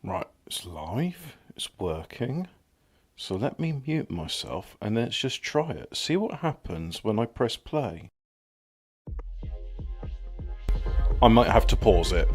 Right, it's live, it's working. So let me mute myself and let's just try it. See what happens when I press play. I might have to pause it.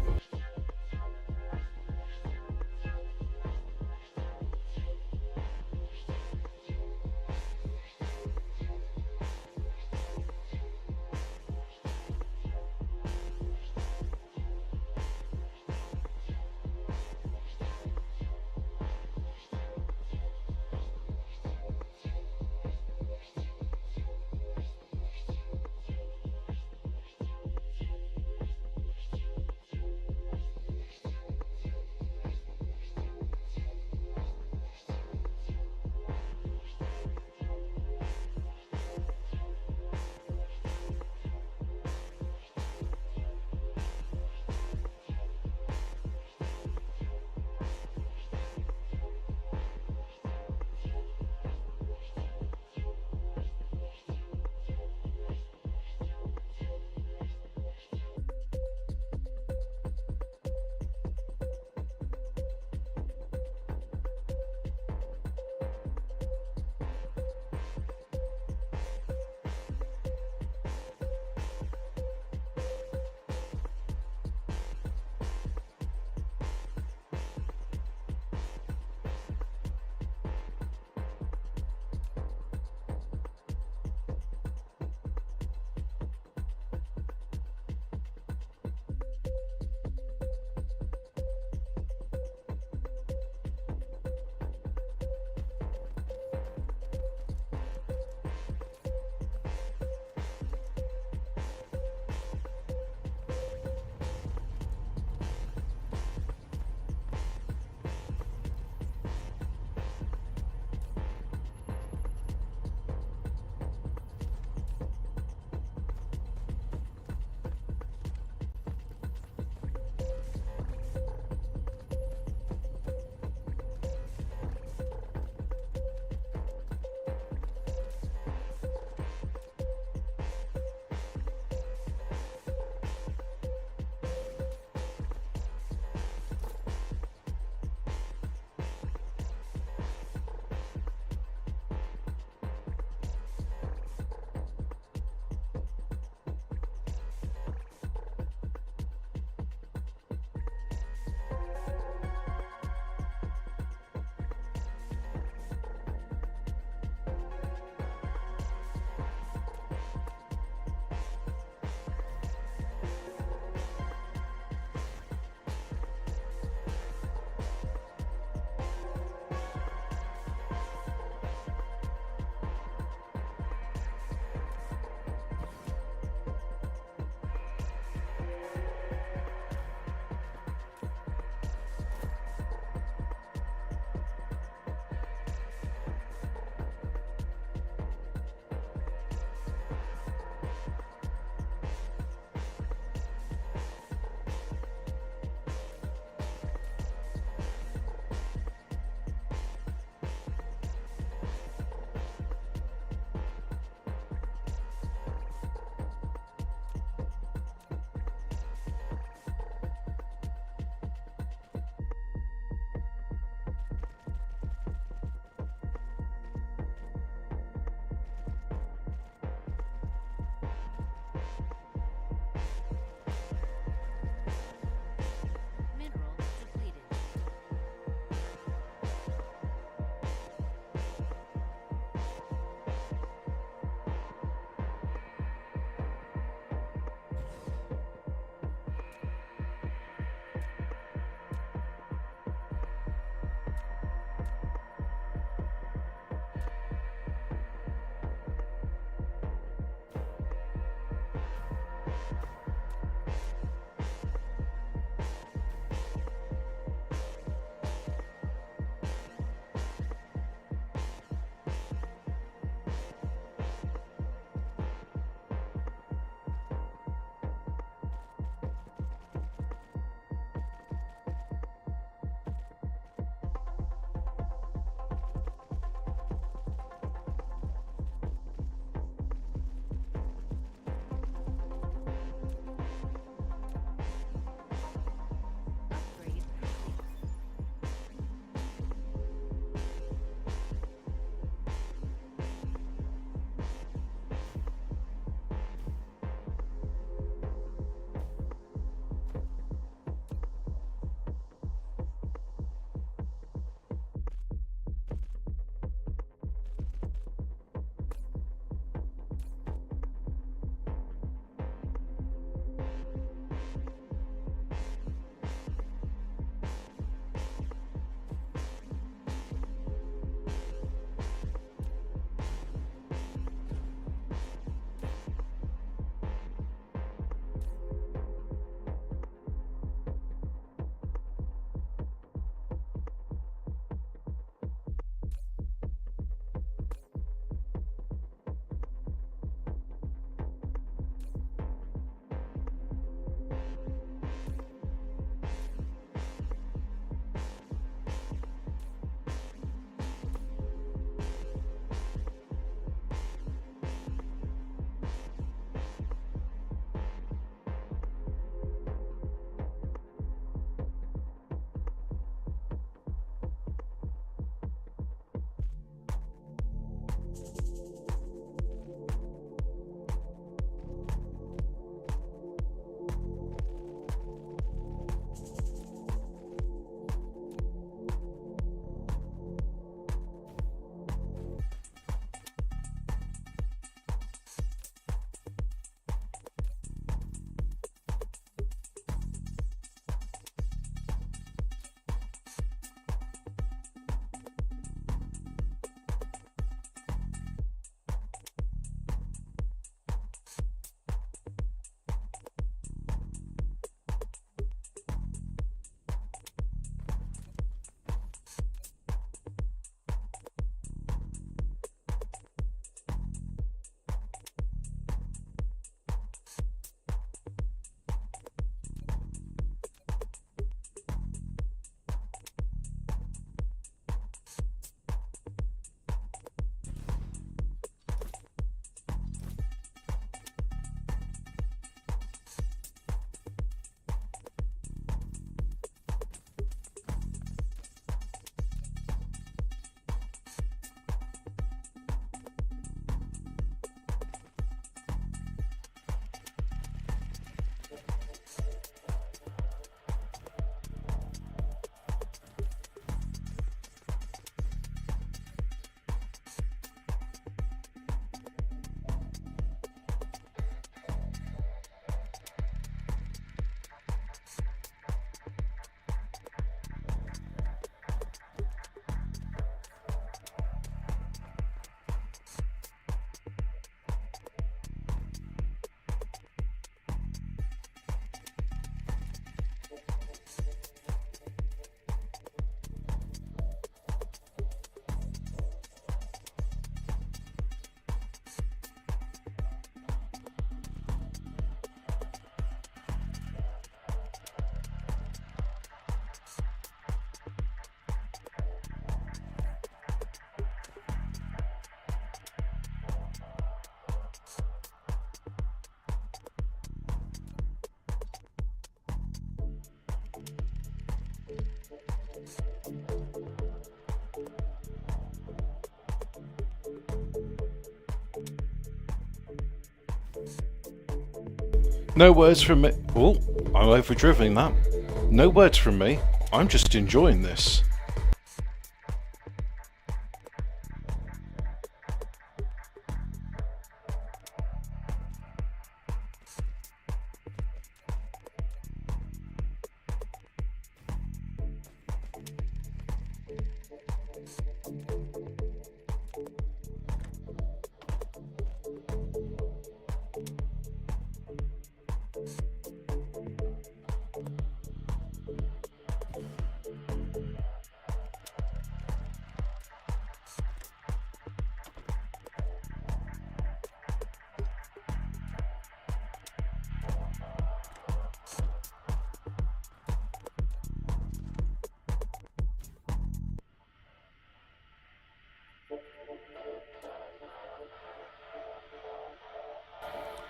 No words from me. Oh, I'm overdriving that. No words from me. I'm just enjoying this.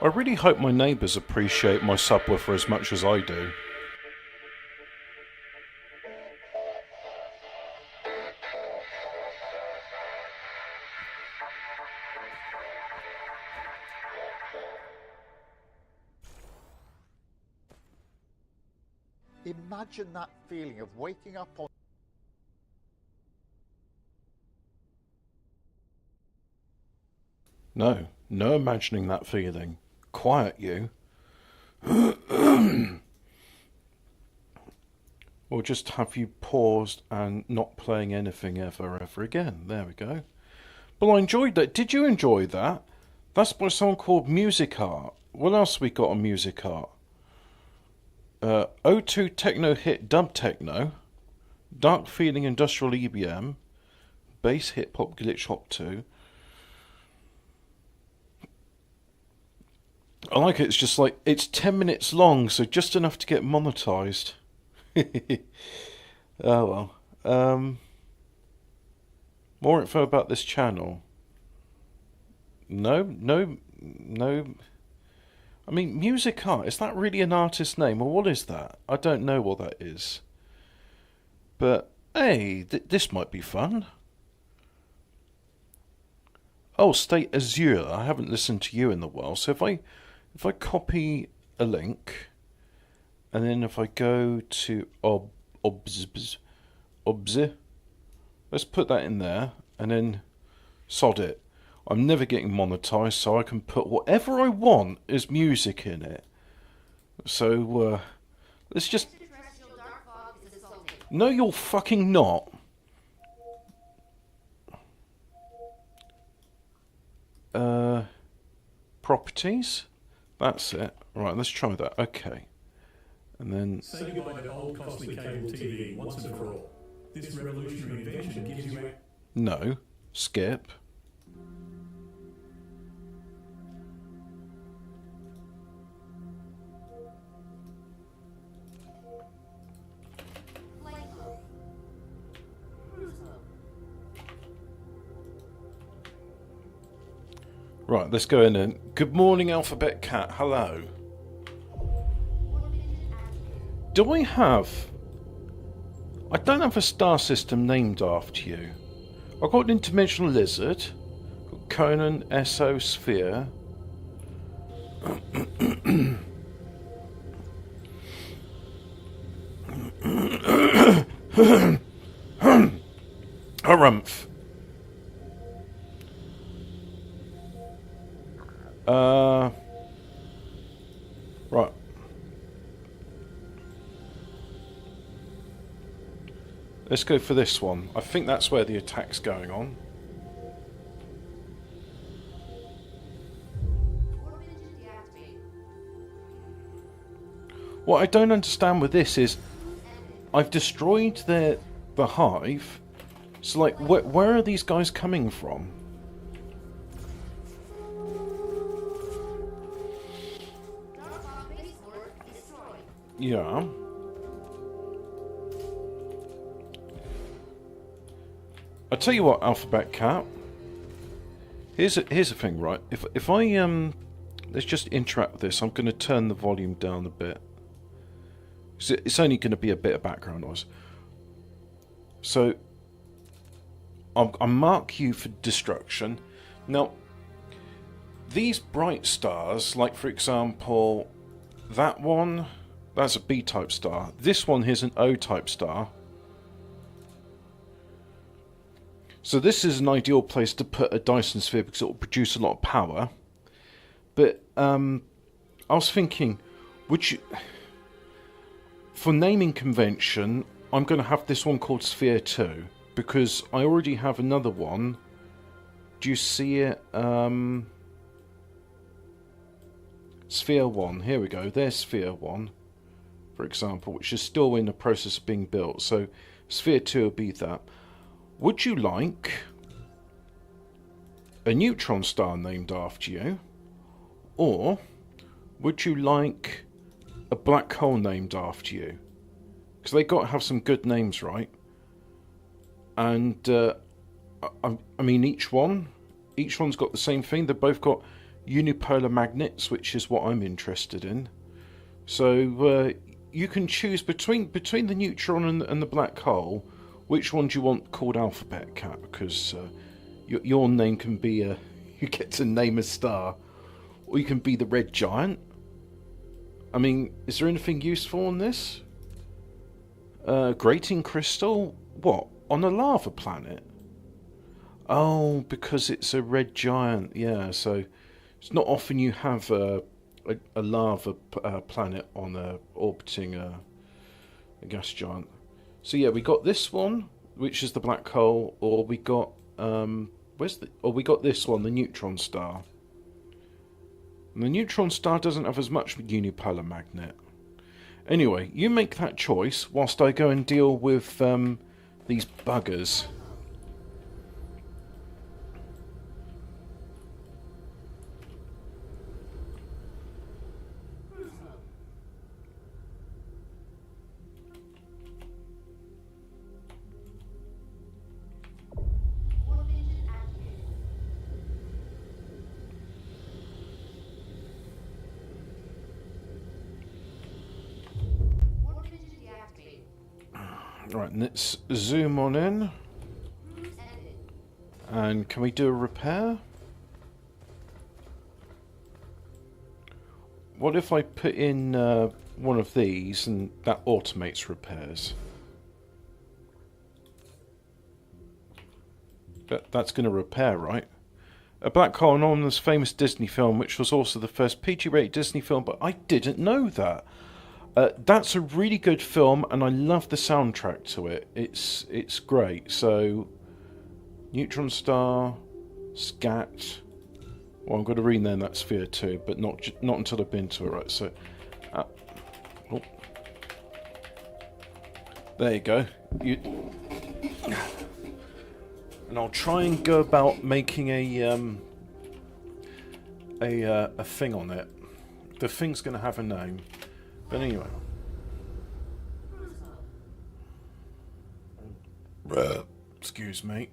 I really hope my neighbours appreciate my subwoofer as much as I do. Imagine that feeling of waking up on... No, no imagining that feeling. Quiet, you. Or just have you paused and not playing anything ever again. There we go. Well, I enjoyed that. Did you enjoy that? That's by someone called Music Art. What else we got on Music Art? O2 Techno Hit Dub Techno, Dark Feeling Industrial EBM, Bass Hip Hop Glitch Hop 2. I like it, it's just like, it's 10 minutes long, so just enough to get monetized. Oh well. More info about this channel. No. I mean, Music Art, is that really an artist name, or what is that? I don't know what that is. But, hey, this might be fun. Oh, State Azure, I haven't listened to you in a while, so if I copy a link, and then if I go to obs, let's put that in there, and then sod it. I'm never getting monetized, so I can put whatever I want as music in it. So, let's just... No, you're fucking not. Properties? That's it. Right, let's try that. Okay. And then... Say goodbye to old costly cable TV once and for all. This revolutionary invention gives you... No. Skip. Right, let's go in and... Good morning, Alphabet Cat. Hello. Do I have... I don't have a star system named after you. I've got an interdimensional lizard. Got Conan, Esso, Sphere. Harumph. Right. Let's go for this one. I think that's where the attack's going on. What I don't understand with this is I've destroyed the hive. So, like, where are these guys coming from? Yeah. I'll tell you what, Alphabet Cat. Here's a thing, right? If I let's just interact with this. I'm going to turn the volume down a bit. It's only going to be a bit of background noise. So I'll mark you for destruction. Now, these bright stars, like for example, that one, that's a B-type star. This one here's an O-type star. So this is an ideal place to put a Dyson Sphere because it will produce a lot of power. But I was thinking, would you... For naming convention, I'm going to have this one called Sphere 2. Because I already have another one. Do you see it? Sphere 1. Here we go. There's Sphere 1, for example, which is still in the process of being built. So Sphere 2 will be that. Would you like a neutron star named after you? Or would you like a black hole named after you? Because they got to have some good names, right? And I mean, each one's got the same thing. They've both got unipolar magnets, which is what I'm interested in. So you can choose between the neutron and the black hole. Which one do you want called Alphabet Cat? Because your name can be you get to name a star, or you can be the red giant. I mean, is there anything useful on this? Grating crystal? What? On a lava planet? Oh, because it's a red giant. Yeah, so it's not often you have a lava planet on orbiting a gas giant. So yeah, we got this one, which is the black hole, or we got we got this one, the neutron star. And the neutron star doesn't have as much unipolar magnet. Anyway, you make that choice whilst I go and deal with these buggers. Right, let's zoom on in. And can we do a repair? What if I put in one of these and that automates repairs? That's going to repair, right? A black hole, an ominous famous Disney film, which was also the first PG-rated Disney film, but I didn't know that. That's a really good film, and I love the soundtrack to it. It's great. So, neutron star, scat. Well, I'm going to rename that Sphere 2, but not until I've been to it. Right. So, oh. There you go. And I'll try and go about making a thing on it. The thing's going to have a name. But anyway. Excuse me.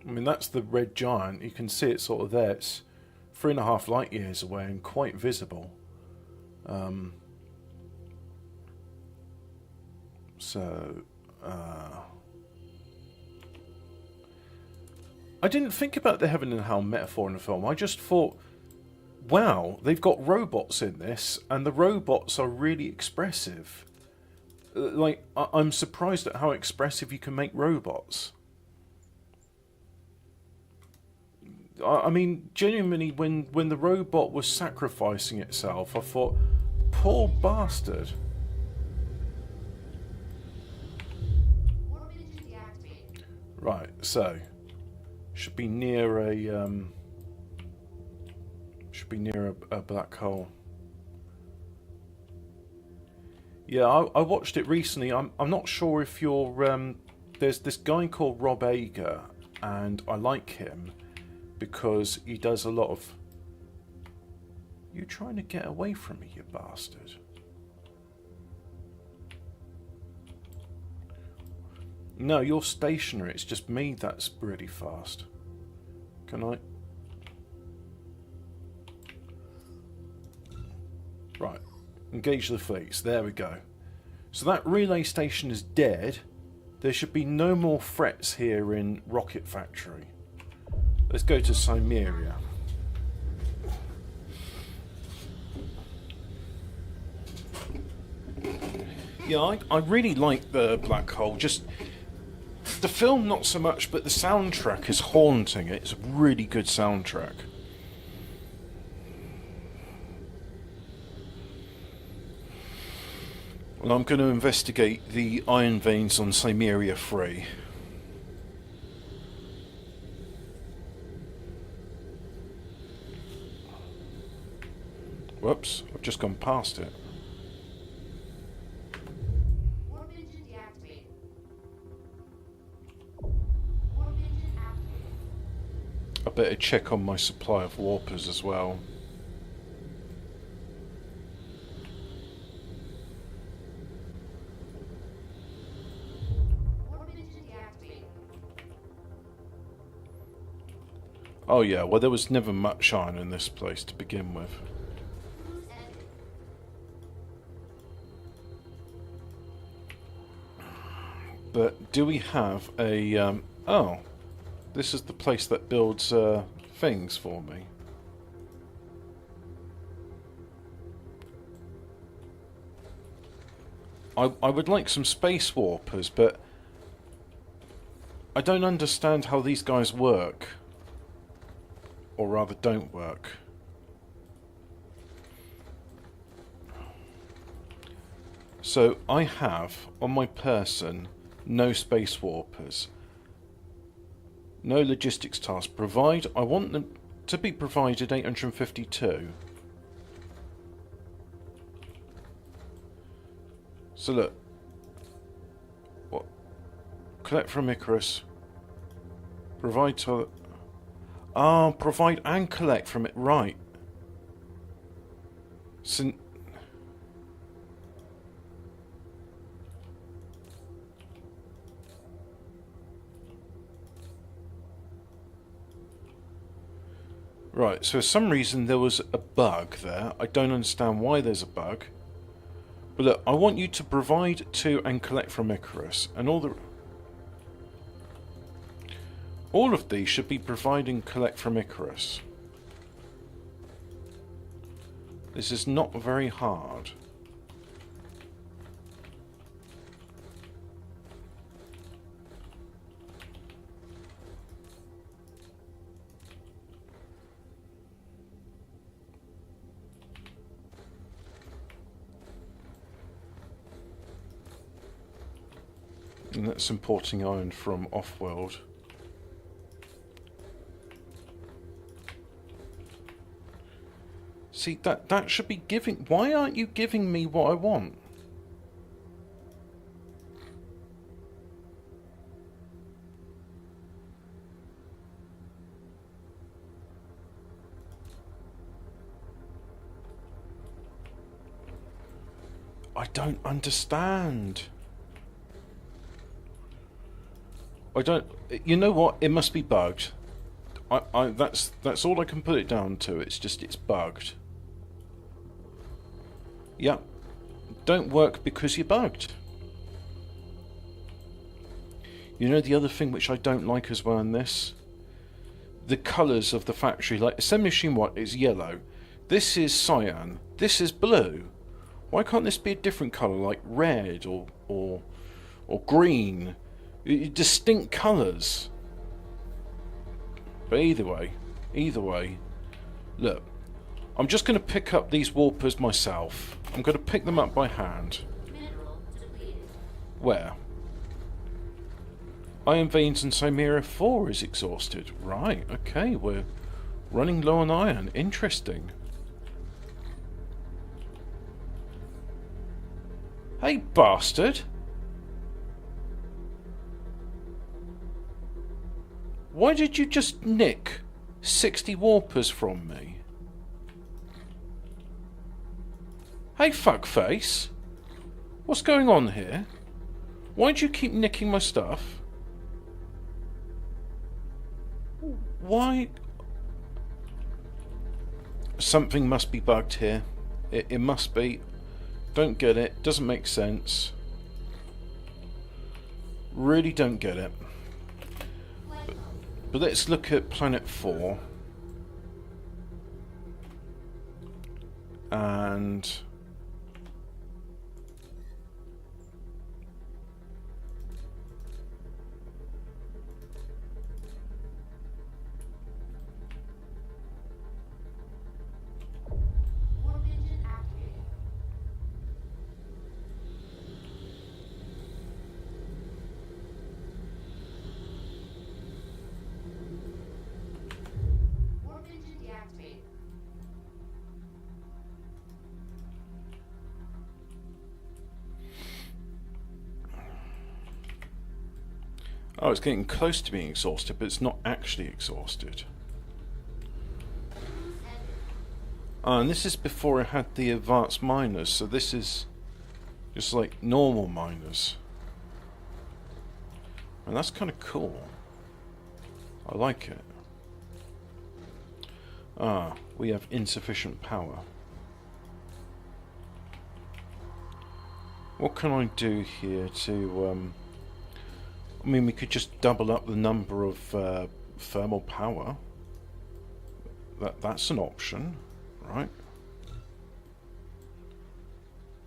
I mean, that's the red giant. You can see it sort of there. It's 3.5 light years away and quite visible. I didn't think about the heaven and hell metaphor in the film. I just thought, wow, they've got robots in this, and the robots are really expressive. Like, I'm surprised at how expressive you can make robots. I mean, genuinely, when the robot was sacrificing itself, I thought, poor bastard. Right, so should be near a black hole. Yeah, I watched it recently. I'm not sure if you're there's this guy called Rob Ager, and I like him because he does a lot of... You trying to get away from me, you bastard. No, you're stationary. It's just me that's really fast. Can I... Right. Engage the fleets. There we go. So that relay station is dead. There should be no more threats here in Rocket Factory. Let's go to Cymeria. Yeah, I really like the Black Hole. Just the film, not so much, but the soundtrack is haunting. It's a really good soundtrack. Well, I'm going to investigate the iron veins on Cymeria 3. Whoops, I've just gone past it. Warp engine deactivated. Warp engine activated. I better check on my supply of warpers as well. Warp engine deactivated. Oh yeah, well there was never much iron in this place to begin with. Cruise ended. But do we have a... oh, this is the place that builds things for me. I would like some space warpers, but I don't understand how these guys work. Or rather, don't work. So, I have, on my person, no space warpers. No logistics tasks. Provide... I want them to be provided 852. So look. What? Collect from Icarus. Provide to... Ah, provide and collect from it. Right. So... Right, so for some reason there was a bug there. I don't understand why there's a bug. But look, I want you to provide to and collect from Icarus. And all of these should be provide and collect from Icarus. This is not very hard. And that's importing iron from off-world. See, that should be giving... Why aren't you giving me what I want? I don't understand. I don't... You know what? It must be bugged. That's all I can put it down to. It's just, it's bugged. Yeah. Don't work because you're bugged. You know the other thing which I don't like as well in this? The colours of the factory. Like, semi-machine white is yellow. This is cyan. This is blue. Why can't this be a different colour, like red or green? Distinct colours. But either way, look, I'm just going to pick up these warpers myself. I'm going to pick them up by hand. Mineral depleted. Where? Iron veins and Cymeria 4 is exhausted. Right, okay, we're running low on iron. Interesting. Hey, bastard! Why did you just nick 60 warpers from me? Hey, fuckface! What's going on here? Why do you keep nicking my stuff? Why? Something must be bugged here. It must be. Don't get it. Doesn't make sense. Really don't get it. But let's look at Planet 4. And... Oh, it's getting close to being exhausted, but it's not actually exhausted. Oh, and this is before it had the advanced miners, so this is just like normal miners. And that's kind of cool. I like it. Ah, we have insufficient power. What can I do here to... I mean, we could just double up the number of thermal power. That's an option, right?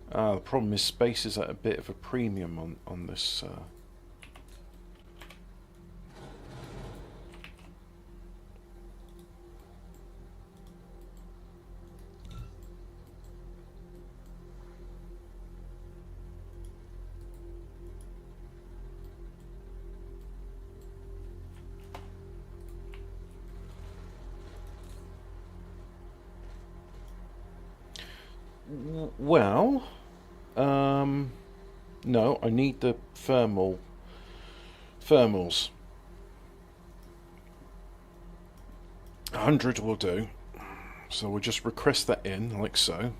The problem is space is at a bit of a premium on this... Well, no, I need the thermals. 100 will do. So we'll just request that in, like so.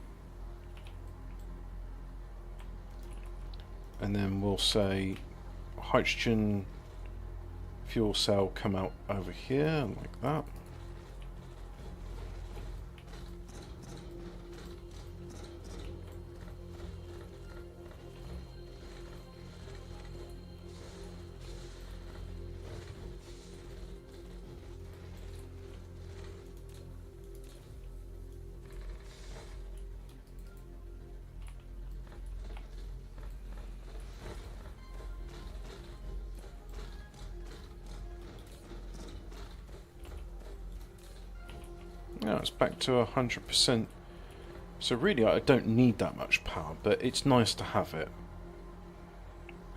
And then we'll say hydrogen fuel cell come out over here, like that. Now it's back to 100%. So really I don't need that much power, but it's nice to have it.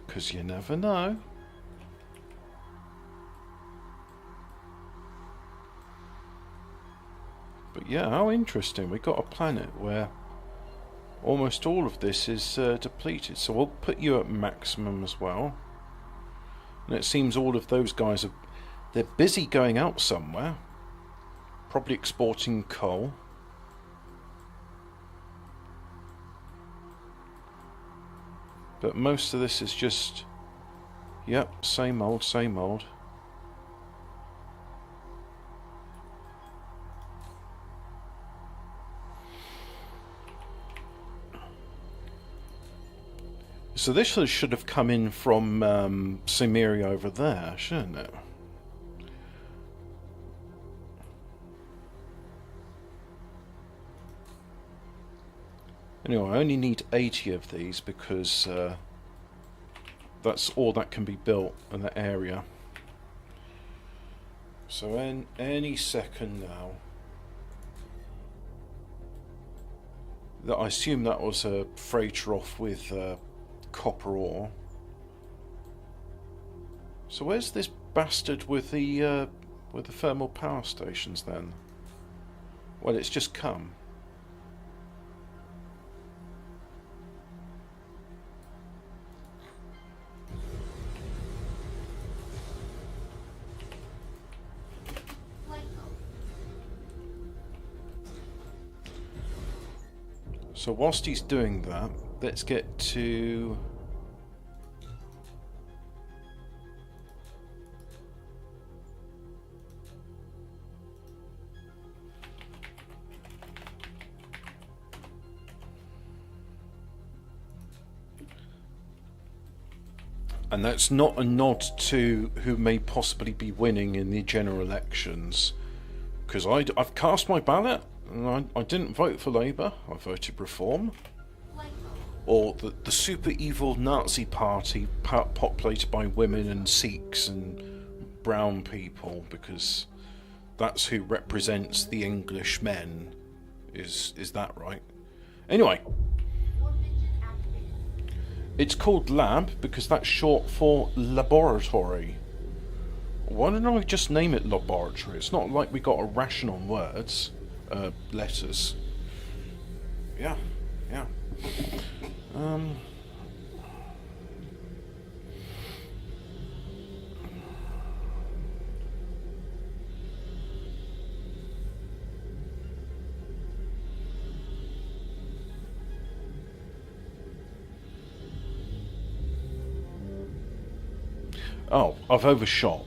Because you never know. But yeah, how interesting. We got a planet where almost all of this is depleted. So we'll put you at maximum as well. And it seems all of those guys are... They're busy going out somewhere. Probably exporting coal. But most of this is just... Yep, same old, same old. So this should have come in from Cimmeria over there, shouldn't it? Anyway, I only need 80 of these because that's all that can be built in that area. So any second now. I assume that was a freighter off with copper ore. So where's this bastard with the thermal power stations then? Well, it's just come. So whilst he's doing that, let's get to... And that's not a nod to who may possibly be winning in the general elections. Because I've cast my ballot. And I didn't vote for Labour, I voted Reform. Or the super evil Nazi party populated by women and Sikhs and brown people, because that's who represents the English men. Is that right? Anyway. It's called lab because that's short for laboratory. Why don't I just name it laboratory? It's not like we got a ration on words. Letters. Yeah. Oh, I've overshot.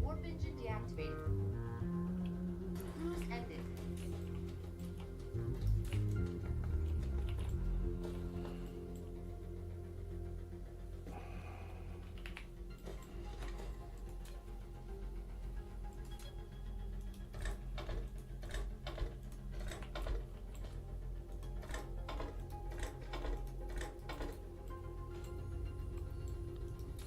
Warp engine deactivated. Cruise ended.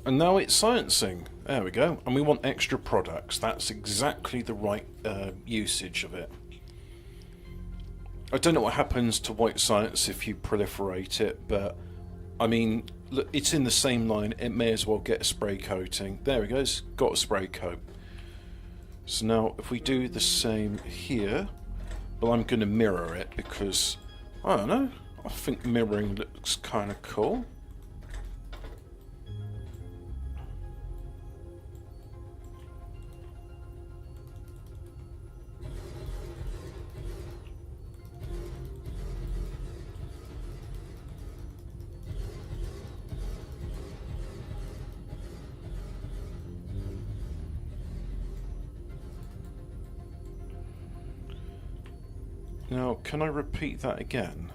And now it's sciencing. There we go. And we want extra products. That's exactly the right usage of it. I don't know what happens to white science if you proliferate it, but I mean, look, it's in the same line. It may as well get a spray coating. There it goes. Got a spray coat. So now if we do the same here, well, I'm going to mirror it because, I don't know, I think mirroring looks kind of cool. Now, can I repeat that again?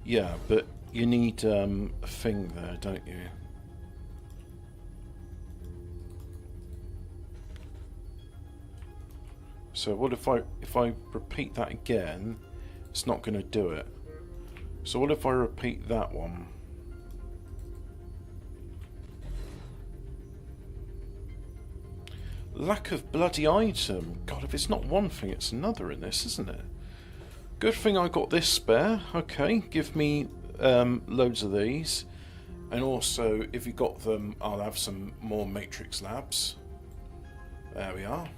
Yeah, but you need a thing there, don't you? So what if I repeat that again? It's not going to do it. So what if I repeat that one? Lack of bloody item. God, if it's not one thing, it's another in this, isn't it? Good thing I got this spare. Okay, give me loads of these. And also, if you got them, I'll have some more Matrix Labs. There we are.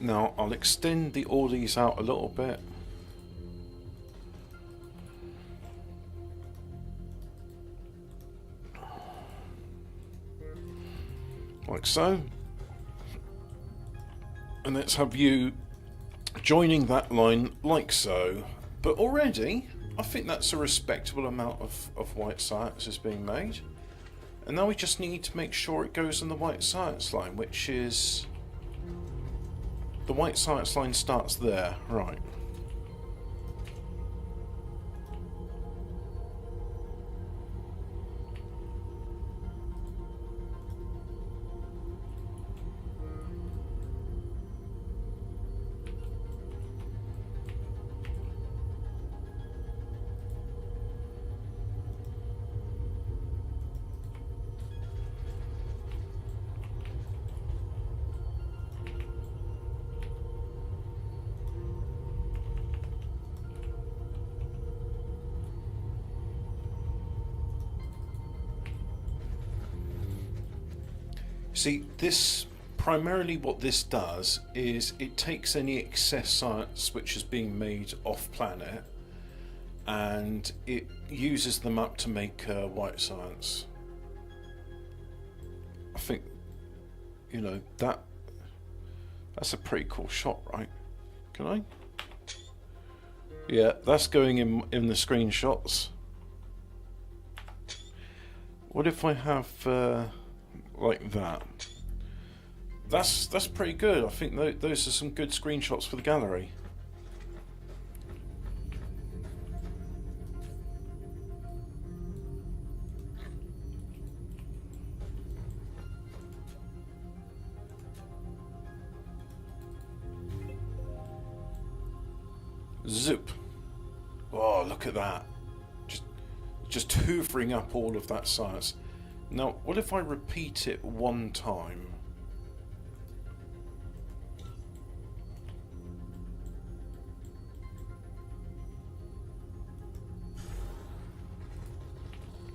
Now I'll extend all these out a little bit. Like so. And let's have you joining that line like so. But already, I think that's a respectable amount of white science is being made. And now we just need to make sure it goes in the white science line, which is... The white science line starts there, right. See, this primarily what this does is it takes any excess science which is being made off planet and it uses them up to make white science. I think, you know, that's a pretty cool shot, right? Can I? Yeah, that's going in the screenshots. What if I have like that? That's pretty good. I think those are some good screenshots for the gallery. Zoop. Oh, look at that. Just hoovering up all of that science. Now, what if I repeat it one time?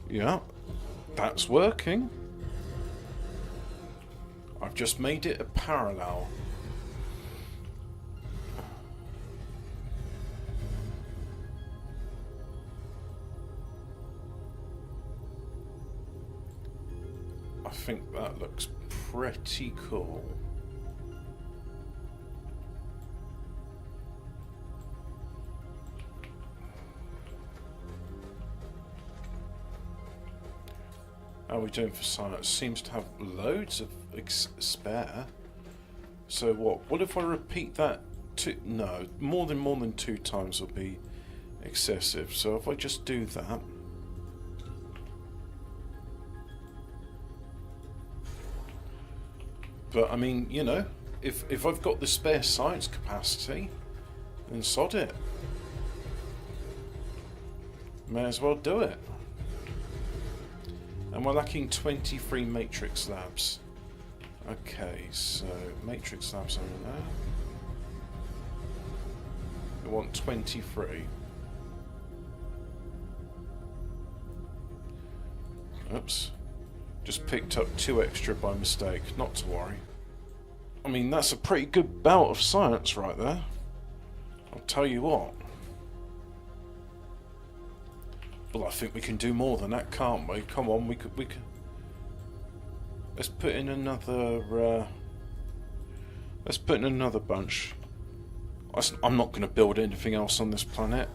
Yeah, that's working. I've just made it a parallel. I think that looks pretty cool. How are we doing for science? Seems to have loads of spare. So what if I repeat that two? No, more than 2 times will be excessive. So if I just do that. But I mean, you know, if I've got the spare science capacity, then sod it. May as well do it. And we're lacking 23 matrix labs. Okay, so matrix labs over there. We want 23. Oops. Just picked up 2 extra by mistake, not to worry. I mean, that's a pretty good bout of science right there. I'll tell you what. Well, I think we can do more than that, can't we? Come on, we could. Let's put in another. Let's put in another bunch. I'm not going to build anything else on this planet.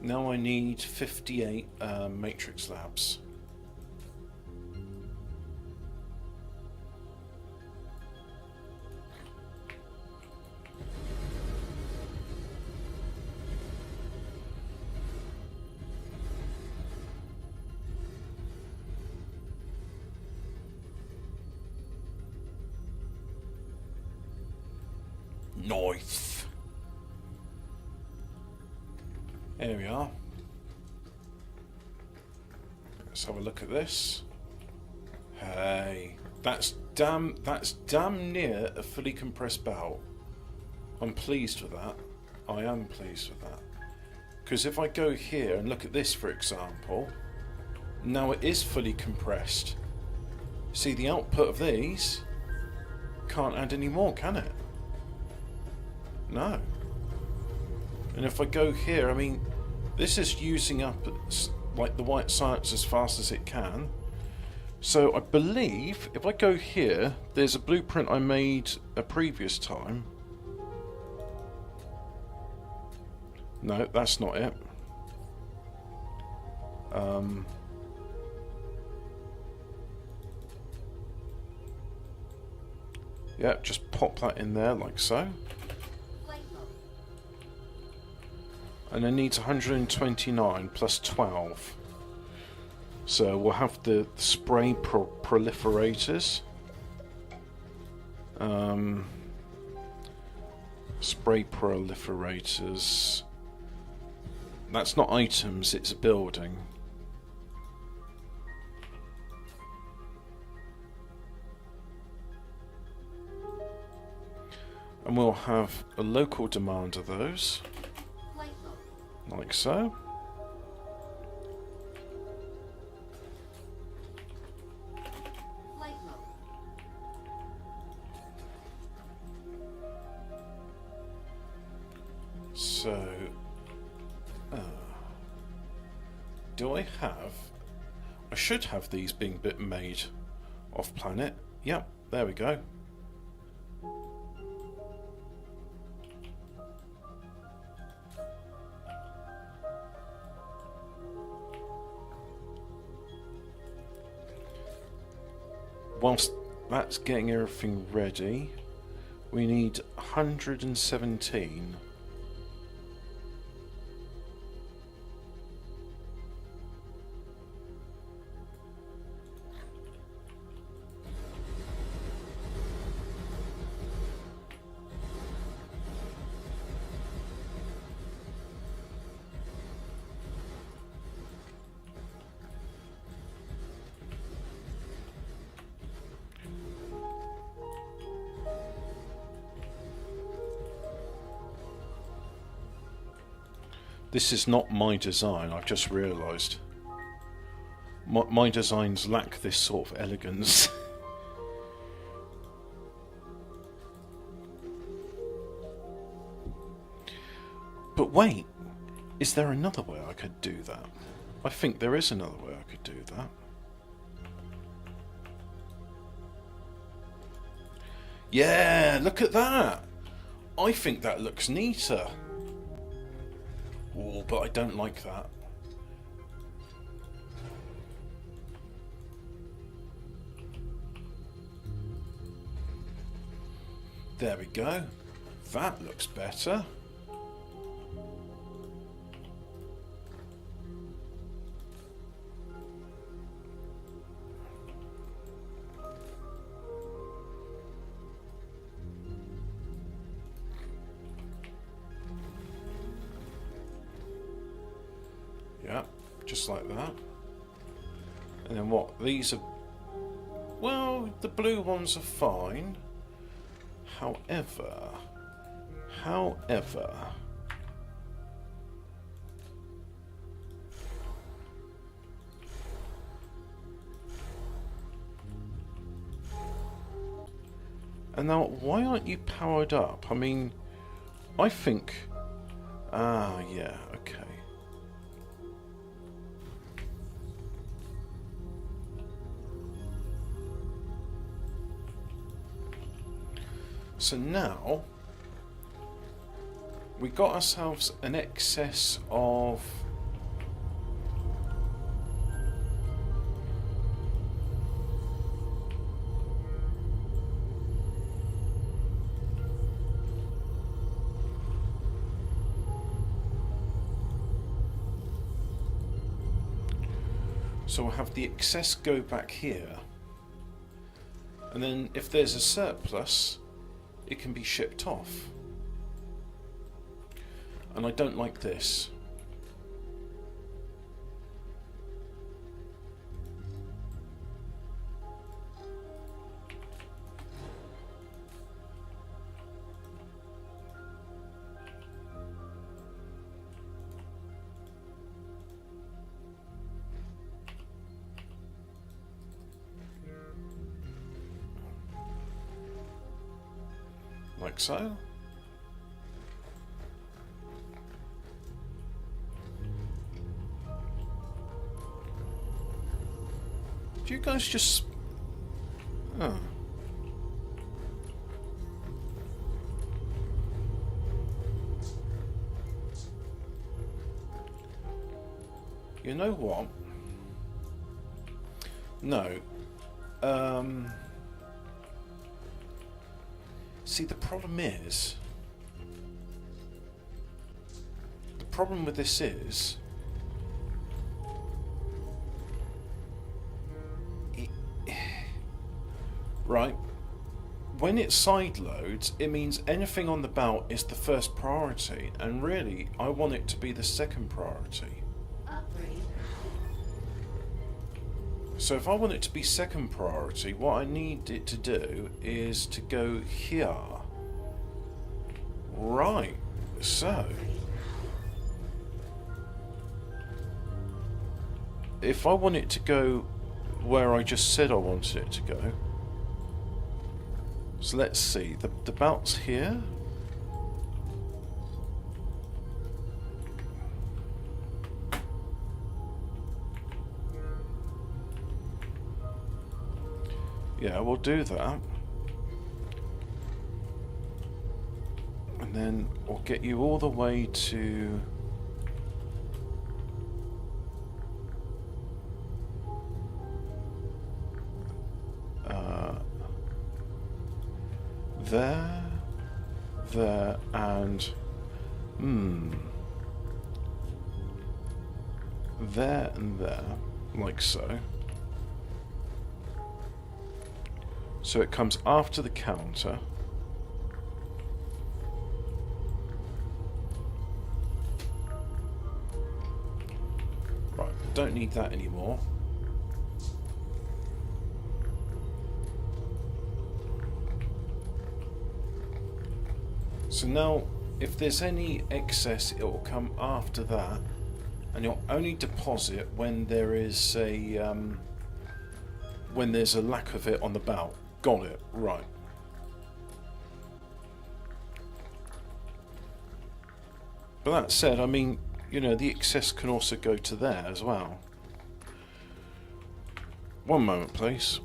Now I need 58 matrix labs. Nice. There we are. Let's have a look at this. Hey, that's damn near a fully compressed belt. I'm pleased with that. I am pleased with that. Because if I go here and look at this, for example, now it is fully compressed. See, the output of these can't add any more, can it? No. And if I go here, I mean, this is using up like the white science as fast as it can. So I believe if I go here, there's a blueprint I made a previous time. No, that's not it. Yeah, just pop that in there like so. And it needs 129 plus 12. So we'll have the spray proliferators. Spray proliferators. That's not items, it's a building. And we'll have a local demand of those. Like so. So, do I have... I should have these being made off planet. Yep, there we go. Whilst that's getting everything ready, we need 117. This is not my design, I've just realised. My designs lack this sort of elegance. But wait, is there another way I could do that? I think there is another way I could do that. Yeah, look at that! I think that looks neater. Oh, but I don't like that. There we go. That looks better. Yeah, just like that. And then what? These are... Well, the blue ones are fine. However... And now, why aren't you powered up? I mean, I think... Ah, yeah, okay. So now, we got ourselves an excess of... So we'll have the excess go back here, and then if there's a surplus, it can be shipped off. And I don't like this. Like so. Do you guys just... Oh. You know what? No. See, the problem is... The problem with this is... Right, when it side loads, it means anything on the belt is the first priority, and really, I want it to be the second priority. Upgrade. So if I want it to be second priority, what I need it to do is to go here. Right, so... If I want it to go where I just said I wanted it to go... So let's see, the belt's here. Yeah, we'll do that. And then we'll get you all the way to... there, and... There and there, like so. So it comes after the counter. Right, don't need that anymore. So now if there's any excess, it will come after that, and you'll only deposit when there is a when there's a lack of it on the belt. Got it, right. But that said, I mean, you know, the excess can also go to there as well. One moment, please.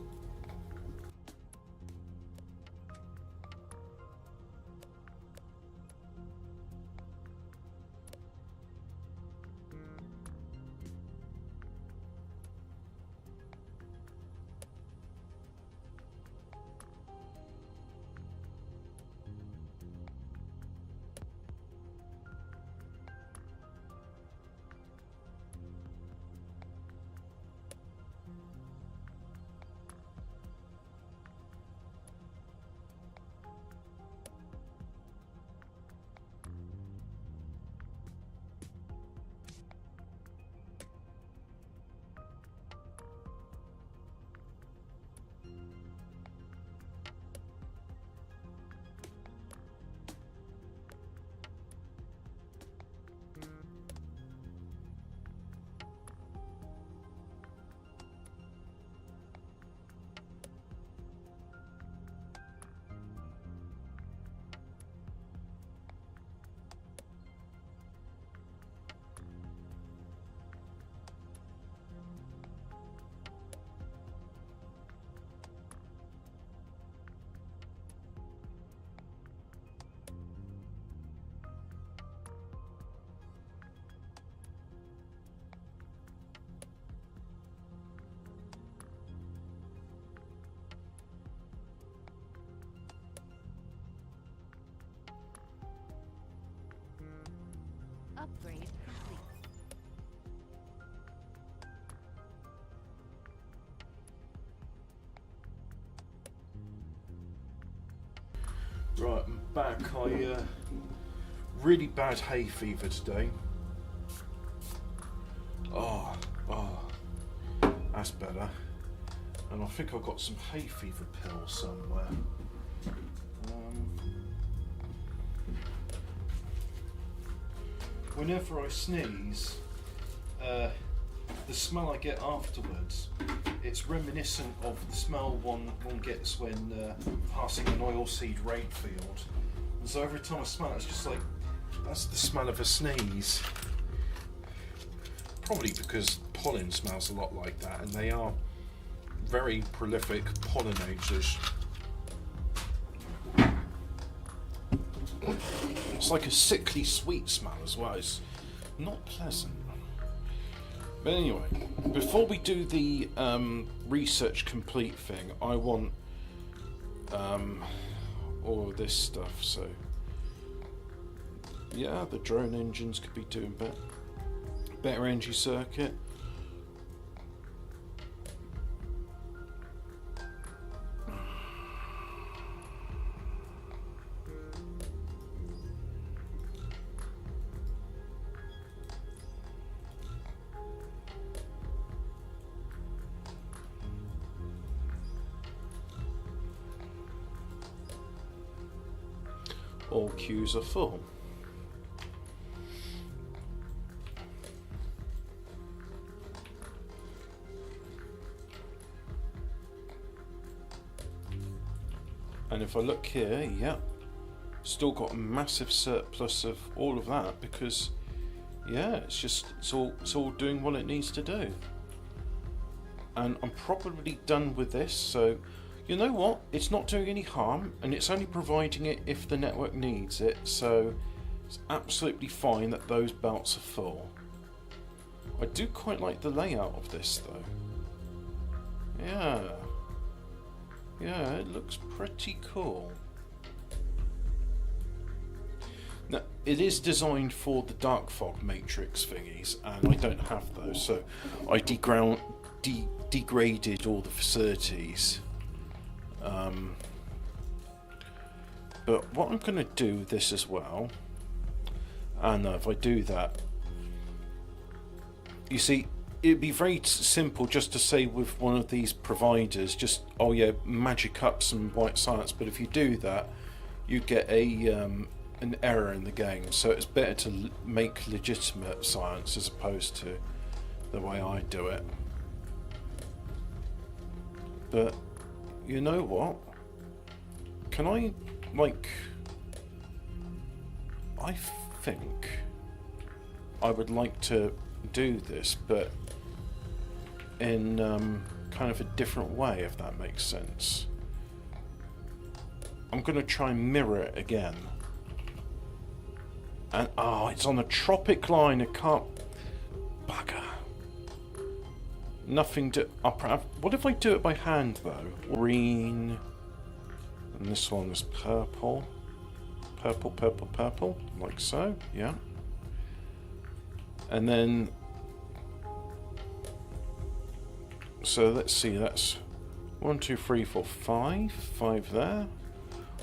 Upgrade complete. Right, I'm back. Really bad hay fever today. Oh, that's better. And I think I've got some hay fever pills somewhere. Whenever I sneeze, the smell I get afterwards, it's reminiscent of the smell one gets when passing an oilseed rape field. And so every time I smell it, it's just like, that's the smell of a sneeze. Probably because pollen smells a lot like that, and they are very prolific pollinators. It's like a sickly sweet smell as well. It's not pleasant. But anyway, before we do the research complete thing, I want all of this stuff. So yeah, the drone engines could be doing better energy circuit. All queues are full. And if I look here, yep, still got a massive surplus of all of that because, yeah, it's all doing what it needs to do. And I'm probably done with this, so you know what? It's not doing any harm, and it's only providing it if the network needs it, so it's absolutely fine that those belts are full. I do quite like the layout of this, though. Yeah, it looks pretty cool. Now, it is designed for the dark fog matrix thingies, and I don't have those, so I degraded all the facilities. But what I'm going to do with this as well, and if I do that, you see, it'd be very simple just to say with one of these providers, just, oh yeah, magic up some white silence, but if you do that, you get a an error in the game. So it's better to make legitimate science as opposed to the way I do it. But you know what? Can I, like, I think I would like to do this, but in kind of a different way, if that makes sense. I'm going to try and mirror it again. And, oh, it's on a tropic line, I can't... Bugger. Nothing to... What if I do it by hand, though? Green... And this one is purple. Purple, purple, purple. Like so, yeah. And then... So let's see, that's 1, 2, 3, 4, 5. 5 there.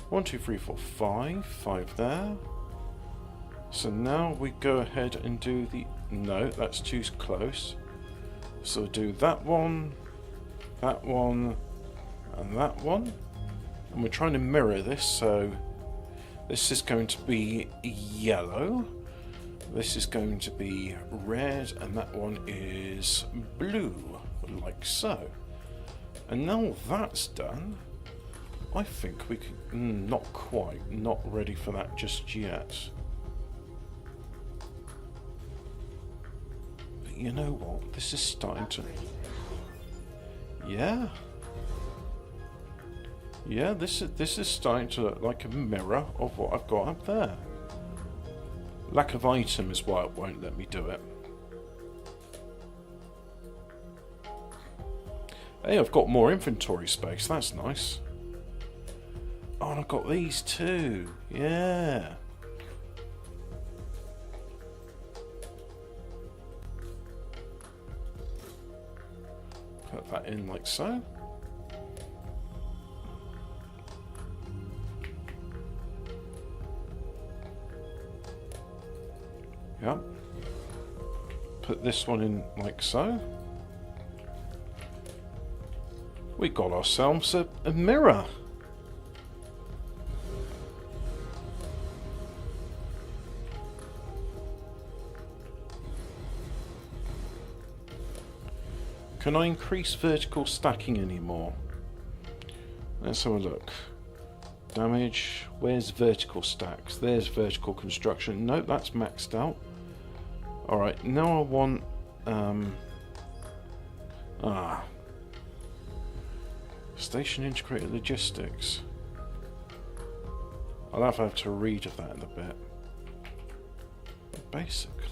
1, 2, 3, 4, 5. 5 there. So now we go ahead and do the... No, that's too close. So do that one, and that one. And we're trying to mirror this, so this is going to be yellow. This is going to be red, and that one is blue, like so. And now that's done, I think we can... not quite, not ready for that just yet. But you know what? This is starting to... Yeah. Yeah, this is starting to look like a mirror of what I've got up there. Lack of item is why it won't let me do it. Hey, I've got more inventory space, that's nice. Oh, and I've got these too. Yeah. Put that in like so. Yep. Put this one in like so. We got ourselves a mirror. Can I increase vertical stacking anymore? Let's have a look. Damage. Where's vertical stacks? There's vertical construction. Nope, that's maxed out. Alright, now I want... Station integrated logistics. I'll have to read of that in a bit. But basically...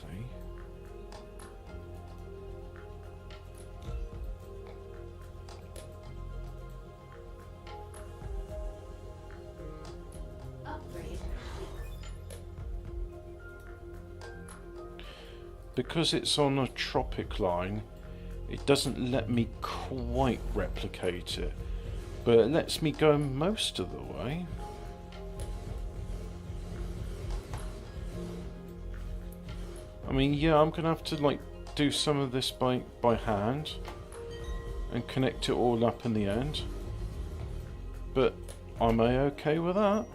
Because it's on a tropic line, it doesn't let me quite replicate it, but it lets me go most of the way. I mean, yeah, I'm gonna have to like do some of this by hand and connect it all up in the end, but am I okay with that?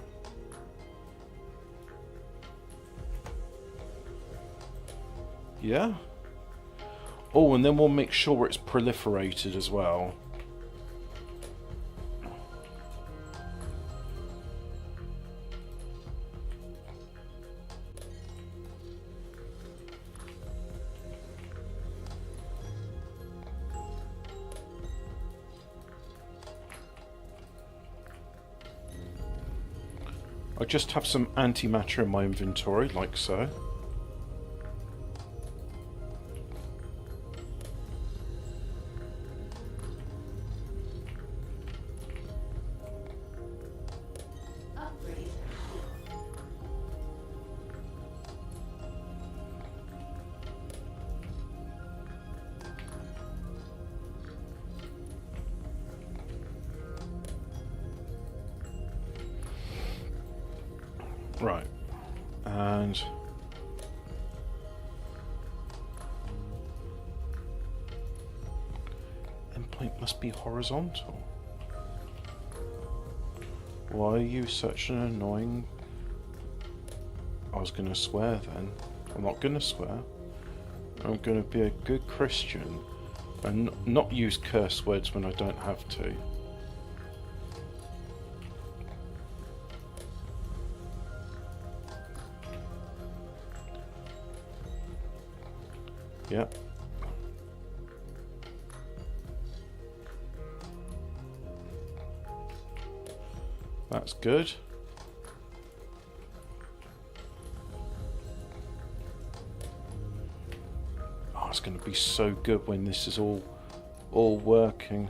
Yeah. Oh, and then we'll make sure it's proliferated as well. I just have some antimatter in my inventory, like so. Right, and endpoint must be horizontal. Why are you such an annoying I was going to swear then. I'm not going to swear. I'm going to be a good Christian and not use curse words when I don't have to. Yep. That's good. Oh, it's going to be so good when this is all working.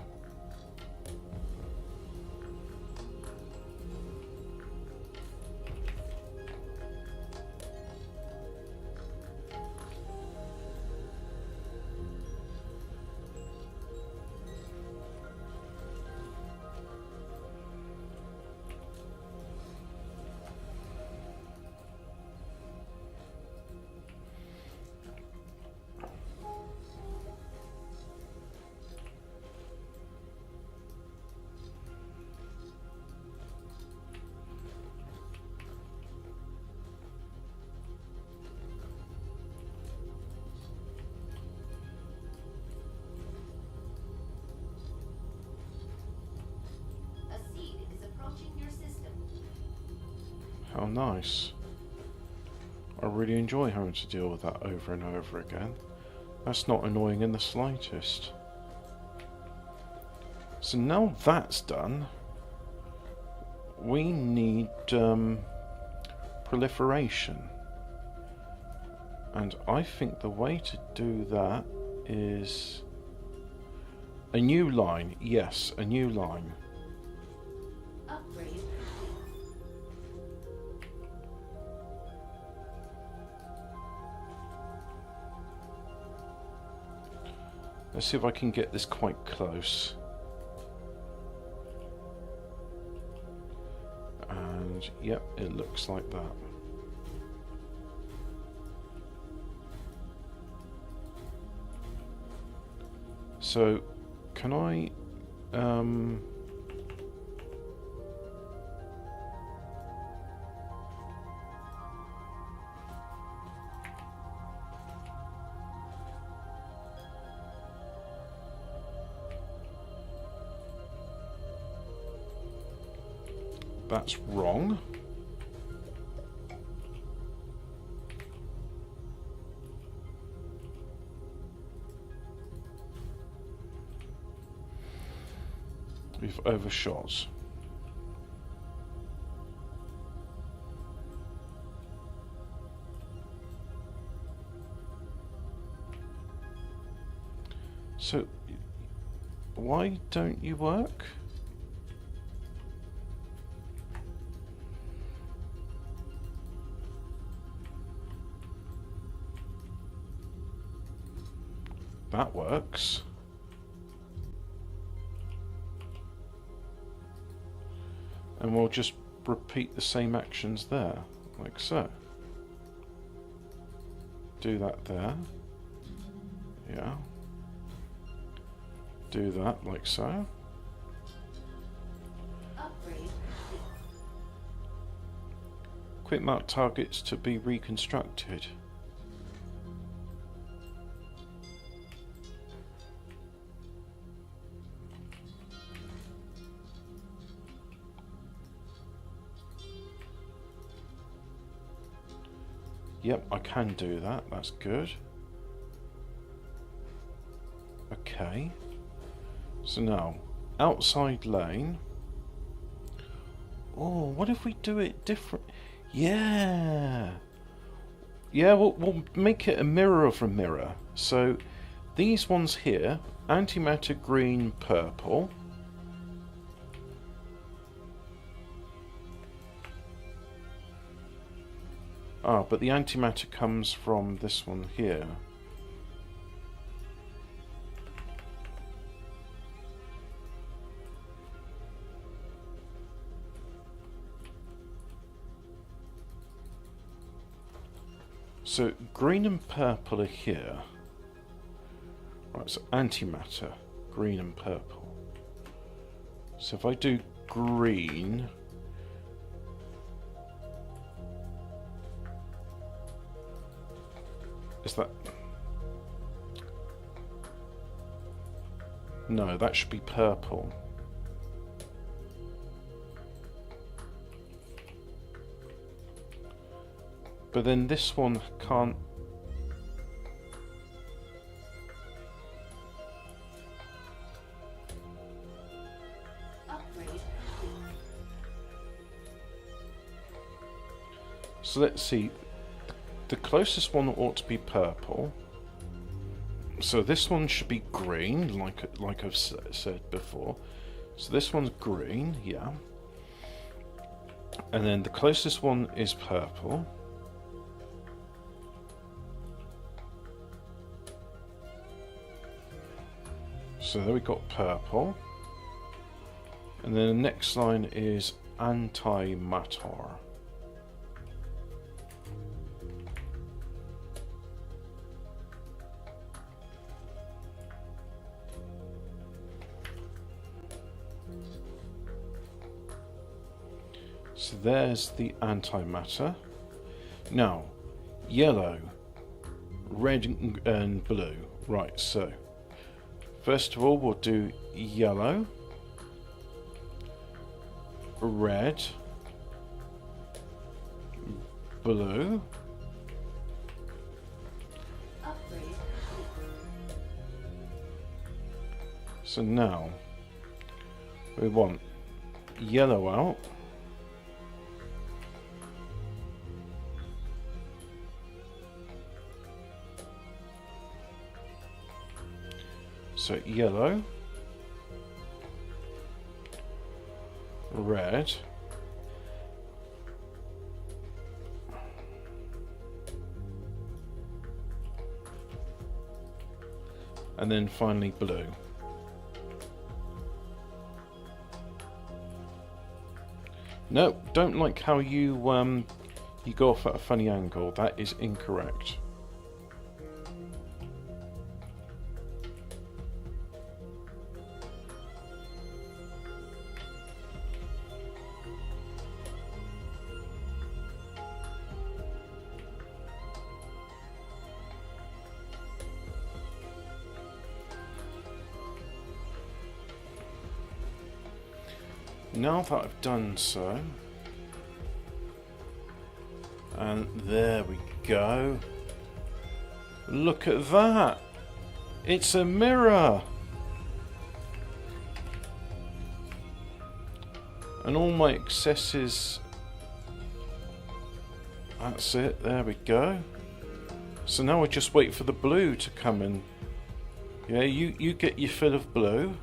A seed is approaching your system. How nice. I really enjoy having to deal with that over and over again. That's not annoying in the slightest. So now that's done, we need proliferation. And I think the way to do that is a new line. Yes, a new line. Upgrade. Let's see if I can get this quite close. And yep, it looks like that. So, can I that's wrong. We've overshot. So, why don't you work? That works. And we'll just repeat the same actions there, like so. Do that there. Yeah. Do that like so. Upgrade. Quick mark targets to be reconstructed. Yep, I can do that. That's good. Okay. So now, outside lane. Oh, what if we do it different? Yeah. Yeah, we'll make it a mirror of a mirror. So, these ones here, antimatter green, purple. Ah, but the antimatter comes from this one here. So green and purple are here. Right, so antimatter, green and purple. So if I do green, Is that... No, that should be purple. But then this one can't... Upgrade. So let's see. The closest one ought to be purple. So this one should be green, like I've said before. So this one's green, yeah. And then the closest one is purple. So there we got purple. And then the next line is antimatter. So there's the antimatter. Now, yellow, red and blue. Right, so first of all we'll do yellow, red, blue. Upgrade. So now we want yellow out. So yellow, red, and then finally blue. No, don't like how you go off at a funny angle. That is incorrect. Now that I've done so, and there we go. Look at that! It's a mirror! And all my excesses... That's it, there we go. So now I just wait for the blue to come in. Yeah, you get your fill of blue.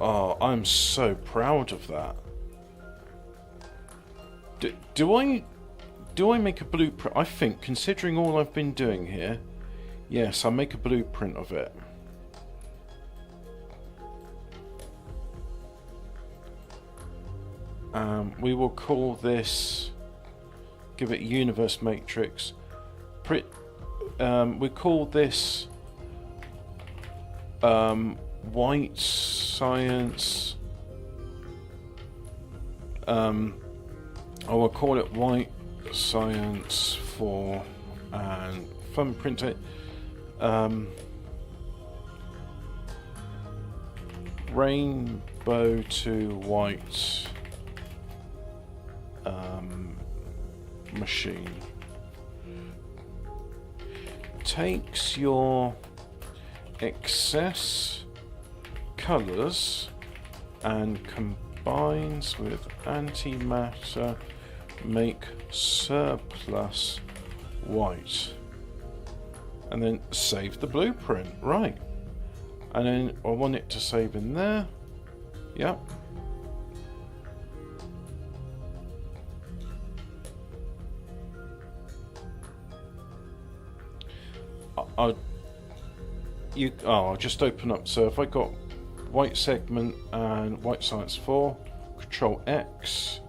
Oh, I'm so proud of that. Do I make a blueprint? I think, considering all I've been doing here, yes, I'll make a blueprint of it. We will call this, give it universe matrix. We call this white science. I will call it white science 4 and thumbprint it. Rainbow to white machine. Takes your excess colours and combines with antimatter, make surplus white, and then save the blueprint. Right, and then I want it to save in there. Yep. I'll just open up. So if I got white segment and white science 4, Control X,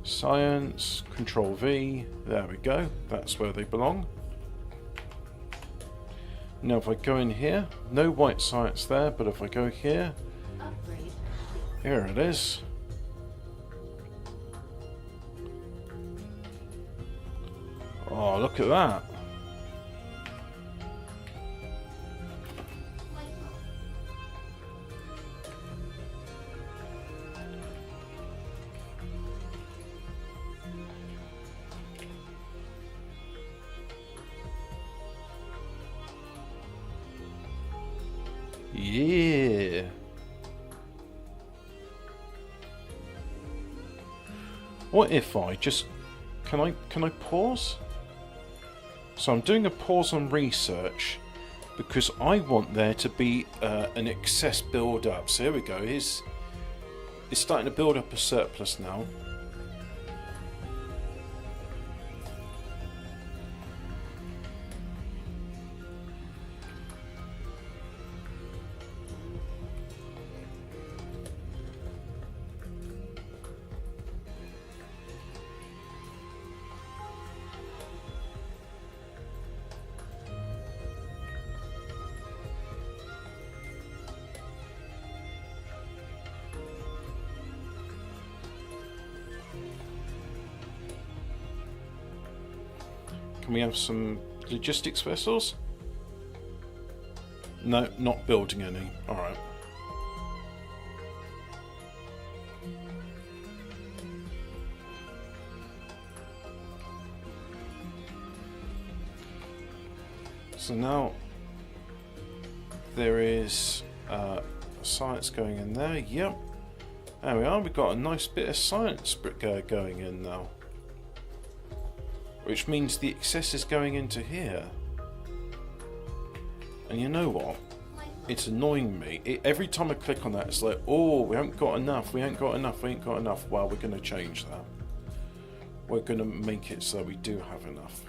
science, Control V, there we go, that's where they belong. Now if I go in here, no white science there, but if I go here, Upgrade. here it is. Oh, look at that. Yeah. What if I just can I pause? So I'm doing a pause on research because I want there to be an excess build up. So here we go. It's starting to build up a surplus now. Can we have some logistics vessels? No, not building any. Alright. So now there is science going in there. Yep. There we are. We've got a nice bit of science going in now. Which means the excess is going into here. And you know what? It's annoying me. Every time I click on that, it's like, oh, we haven't got enough, we ain't got enough, we ain't got enough. Well, we're going to change that. We're going to make it so we do have enough.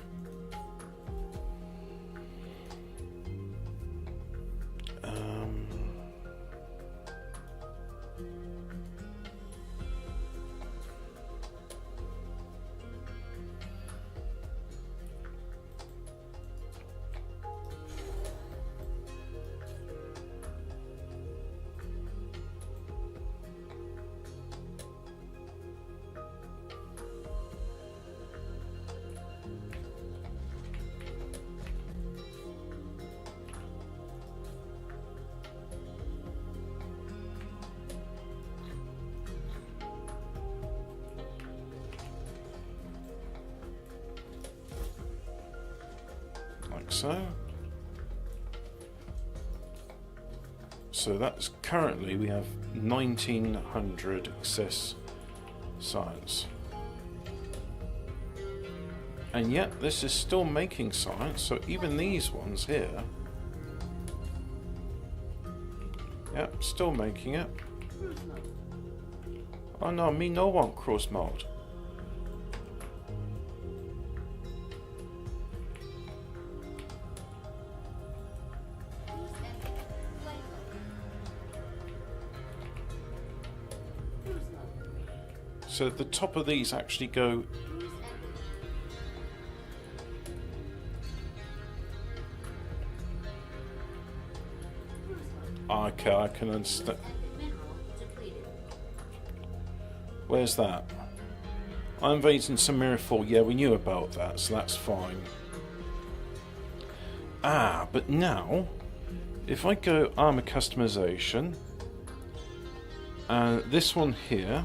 So that's currently we have 1900 excess science, and yet this is still making science. So even these ones here, yep, still making it. Oh no, me no want cruise mode. So the top of these actually go. Okay, I can understand. Where's that? I'm invading some Mirrorfall. Yeah, we knew about that, so that's fine. Ah, but now, if I go armor customization, and this one here.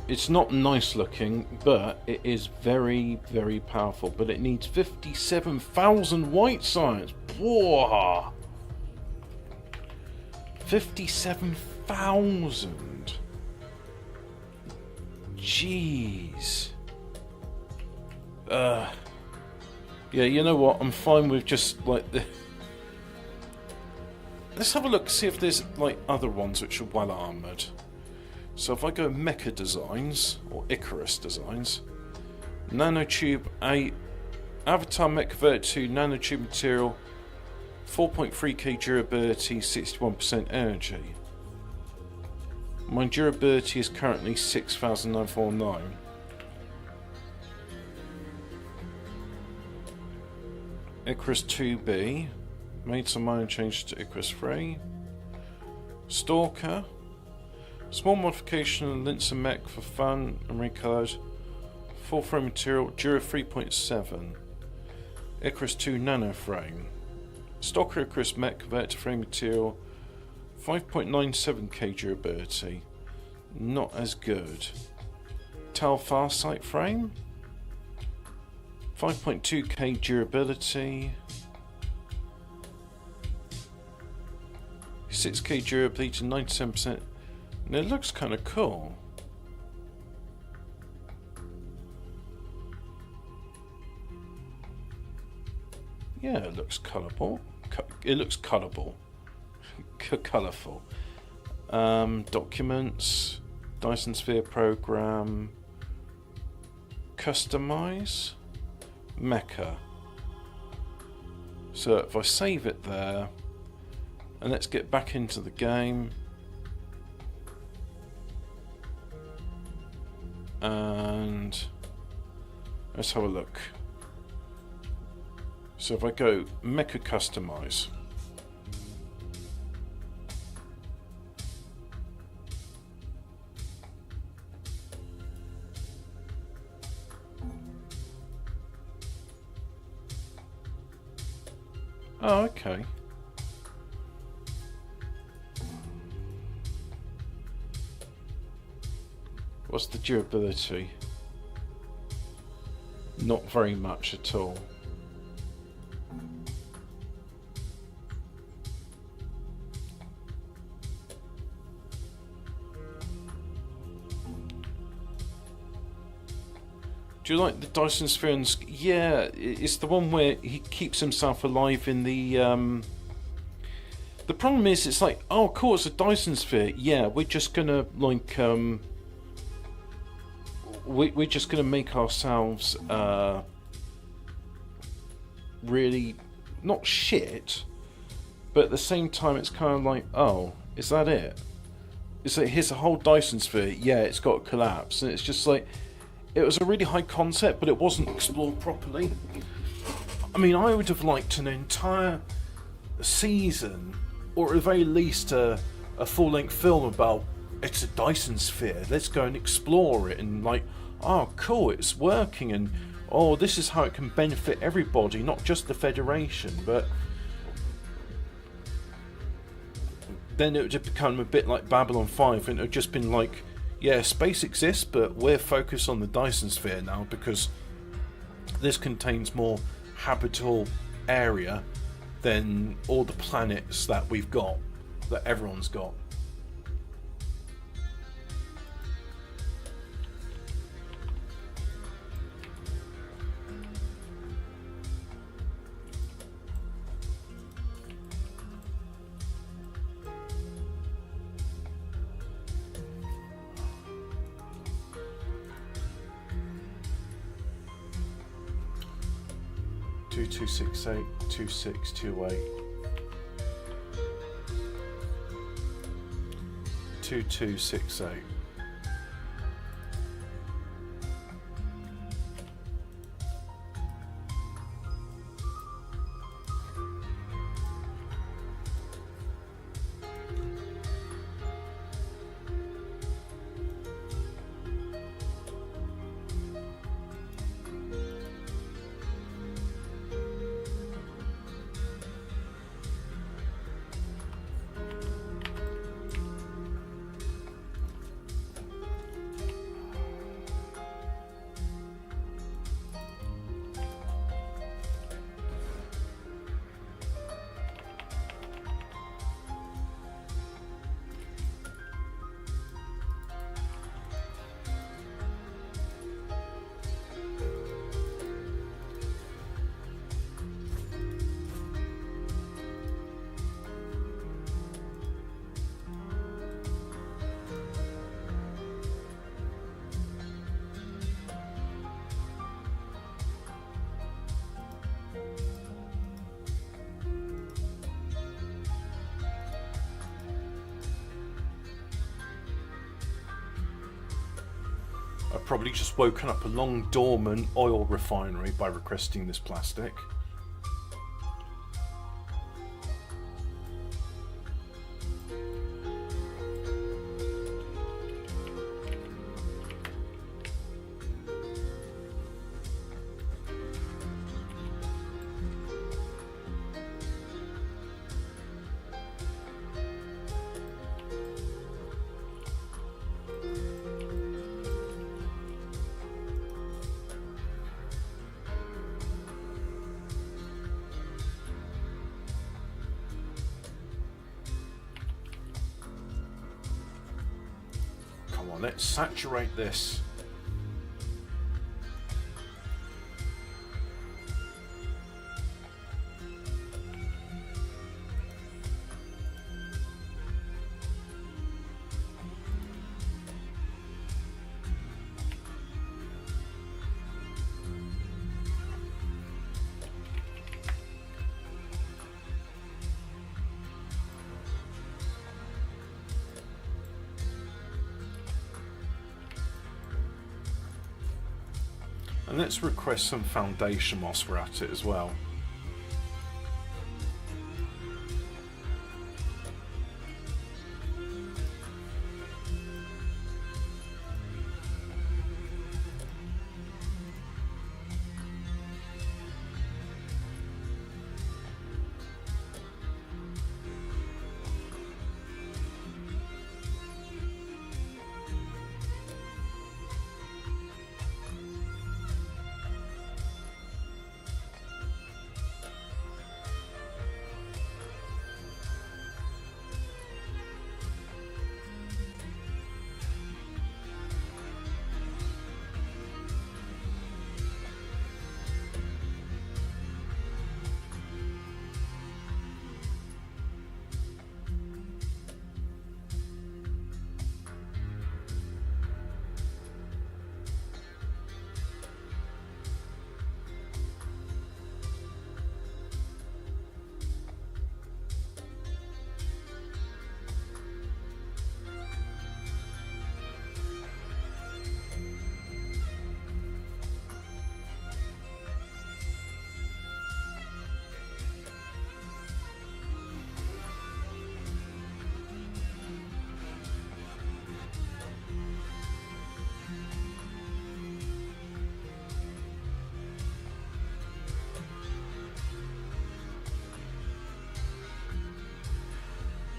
It's not nice looking, but it is very, very powerful. But it needs 57,000 white science. Whoa! 57,000. Jeez. Yeah, you know what? I'm fine with just like the. Let's have a look, see if there's like other ones which are well armored. So if I go Mecha Designs, or Icarus Designs, Nanotube 8, Avatar Mech converted to nanotube material, 4.3k durability, 61% energy. My durability is currently 6,949. Icarus 2B, made some minor changes to Icarus 3. Stalker. Small modification of Linson mech for fun and recolours. Full frame material, Dura 3.7. Icarus 2 nano frame. Stock Icarus mech converted to frame material. 5.97k durability. Not as good. Tal Farsight frame. 5.2k durability. 6k durability to 97%. And it looks kind of cool. Yeah, it looks colourable. It looks colourable. Colourful. Documents. Dyson Sphere program. Customize. Mecha. So if I save it there, and let's get back into the game. And let's have a look. So if I go Mecha Customize. Oh, okay. What's the durability? Not very much at all. Do you like the Dyson Spherical? Yeah, it's the one where he keeps himself alive in the... The problem is, it's like, oh cool, it's a Dyson Sphere. Yeah, we're just gonna, like, we're just gonna make ourselves, really, not shit, but at the same time it's kind of like, oh, is that it? It's like, here's a whole Dyson Sphere, yeah, it's got to collapse, and it's just like, it was a really high concept, but it wasn't explored properly. I mean, I would have liked an entire season, or at the very least a full-length film about, it's a Dyson Sphere, let's go and explore it, and like, oh cool, it's working, and oh, this is how it can benefit everybody, not just the Federation. But then it would have become a bit like Babylon 5, and it would have just been like, yeah, space exists, but we're focused on the Dyson Sphere now because this contains more habitable area than all the planets that we've got, that everyone's got. Two 268 2628 2268. I've probably just woken up a long dormant oil refinery by requesting this plastic. on, let's saturate this. And let's request some foundation whilst we're at it as well.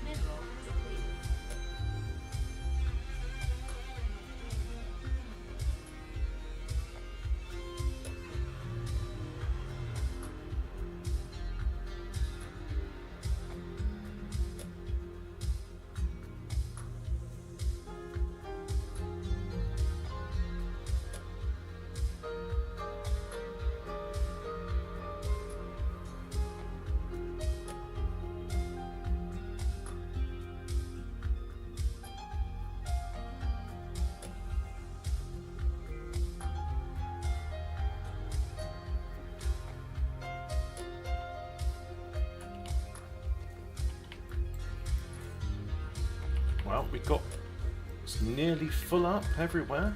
Mineral depleted. Well, we've got it's nearly full up everywhere.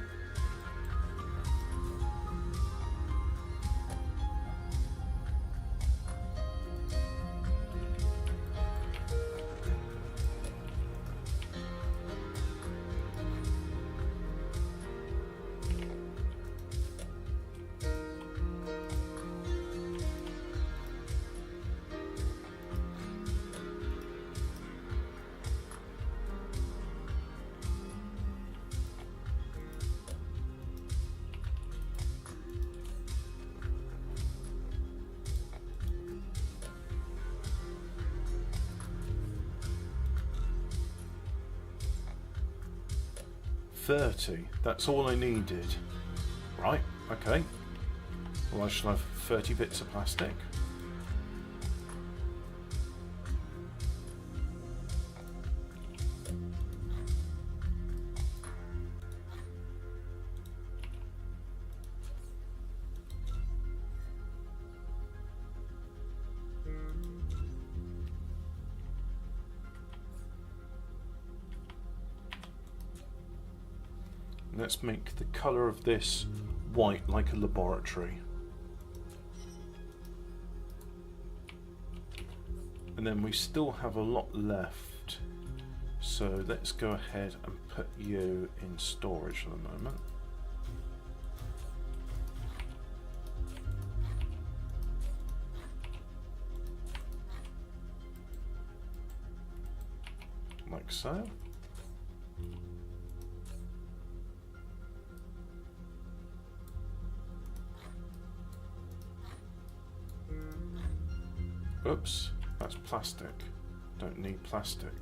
That's all I needed. Right, okay. Well, I shall have 30 bits of plastic. Let's make the colour of this white like a laboratory. And then we still have a lot left. So let's go ahead and put you in storage for the moment. Like so. Oops, that's plastic. Don't need plastic.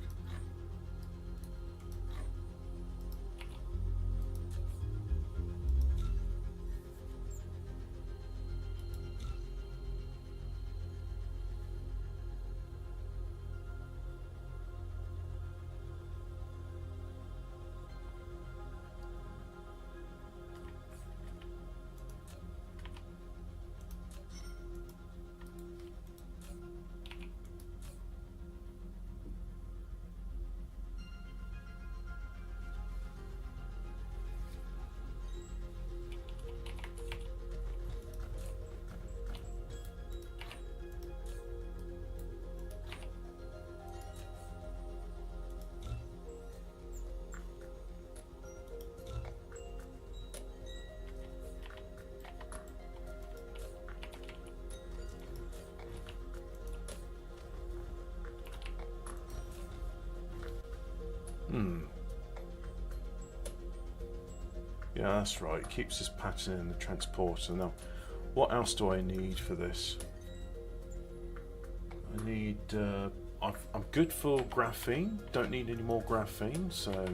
Yeah, that's right. It keeps this pattern in the transporter. Now, what else do I need for this? I need... I'm good for graphene. Don't need any more graphene, so...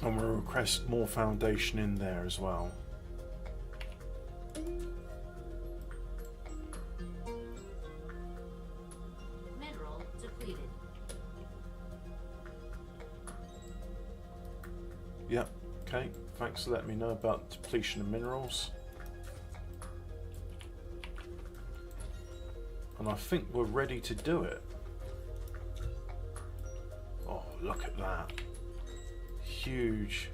And we'll request more foundation in there as well. Mineral depleted. Yep, okay. Thanks for letting me know about depletion of minerals. And I think we're ready to do it. Oh, look at that. Huge.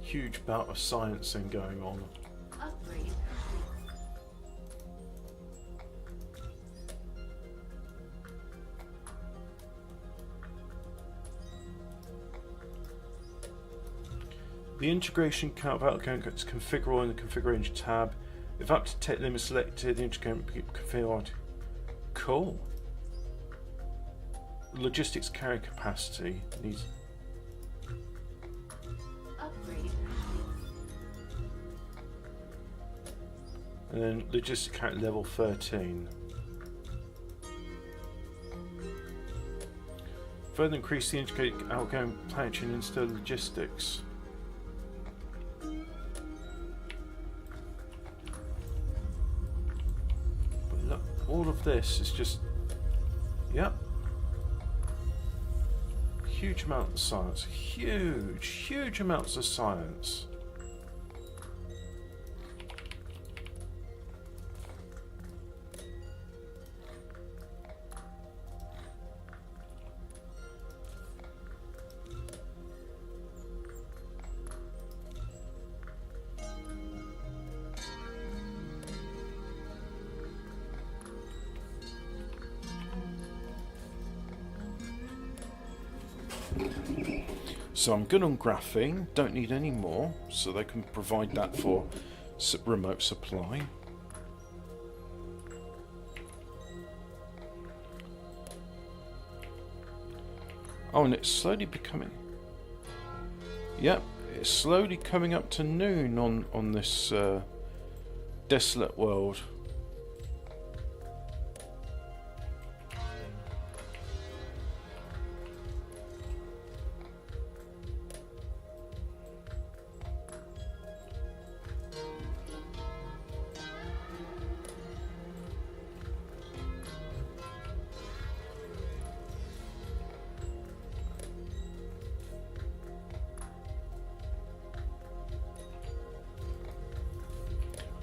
Huge bout of sciencing going on. Upgrade complete. The integration count of outgoing gets configurable in the configuration tab. If up to tech limit selected, the integration can be configured. Cool. Logistics carry capacity needs. Upgrade complete. And then logistics carry level 13. Further increase the integrated outgoing planetary and install logistics. But look, all of this is just, yep. Huge amounts of science. Huge amounts of science. So I'm good on graphene, don't need any more, so they can provide that for remote supply. Oh, and it's slowly becoming... Yep, it's slowly coming up to noon on this desolate world.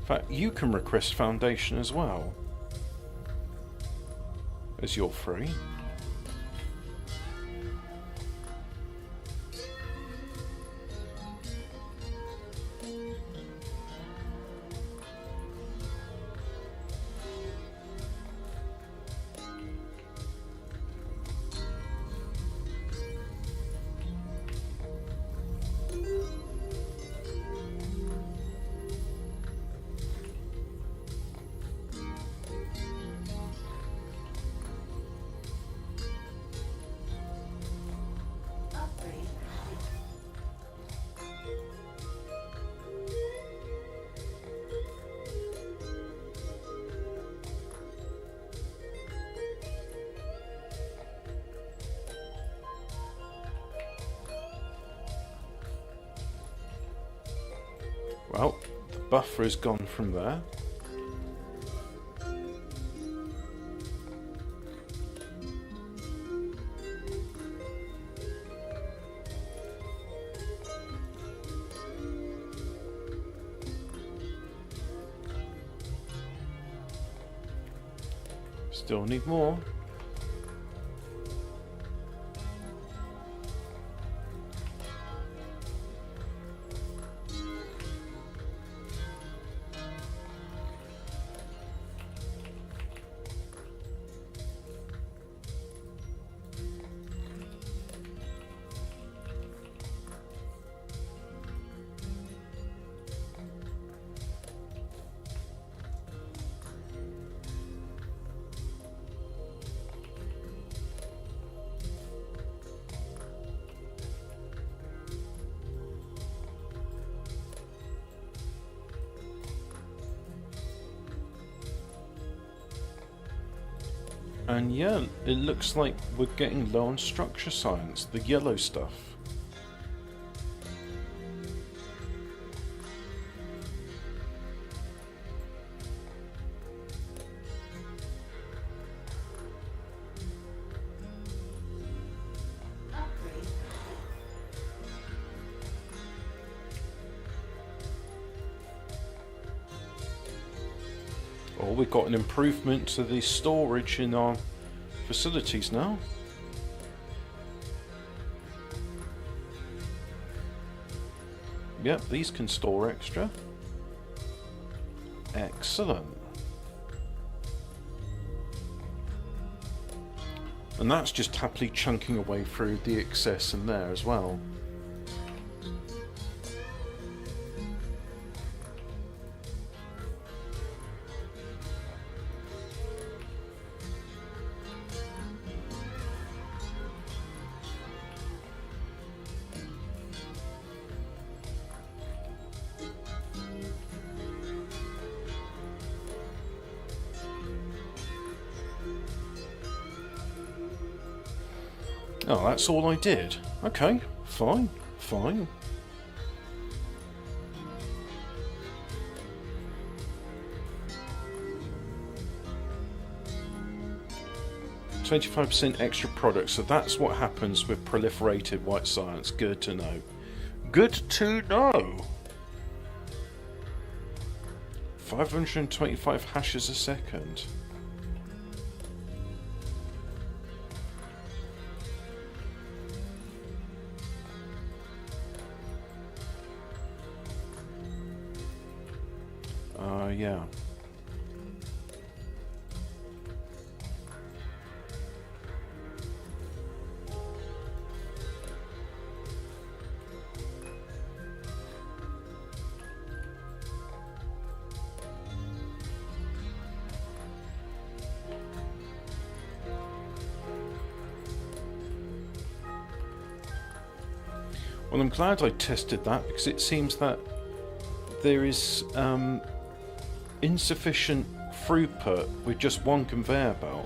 In fact, you can request foundation as well, as you're free. Upgrade Well, the buffer is gone from there. Still need more. And yeah, it looks like we're getting low on structure science, the yellow stuff. Upgrade. Oh, we've got an improvement to the storage in our facilities now. Yep, these can store extra. Excellent. And that's just happily chunking away through the excess in there as well. Oh, that's all I did. Okay, fine, fine. 25% extra product, so that's what happens with proliferated white science. Good to know. Good to know! 525 hashes a second. Yeah. Well, I'm glad I tested that because it seems that there is insufficient throughput with just one conveyor belt.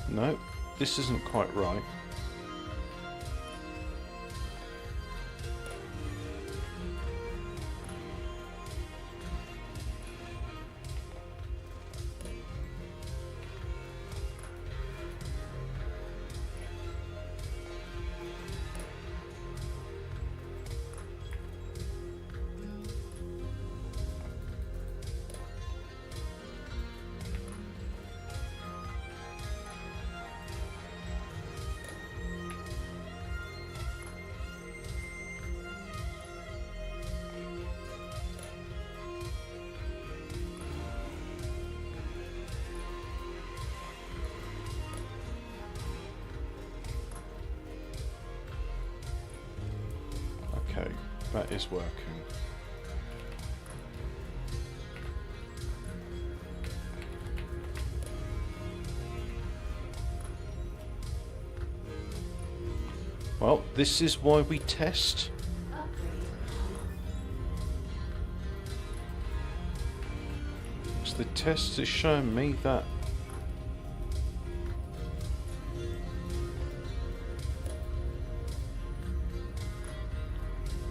No, this isn't quite right. That is working. Well, this is why we test. So the test has shown me that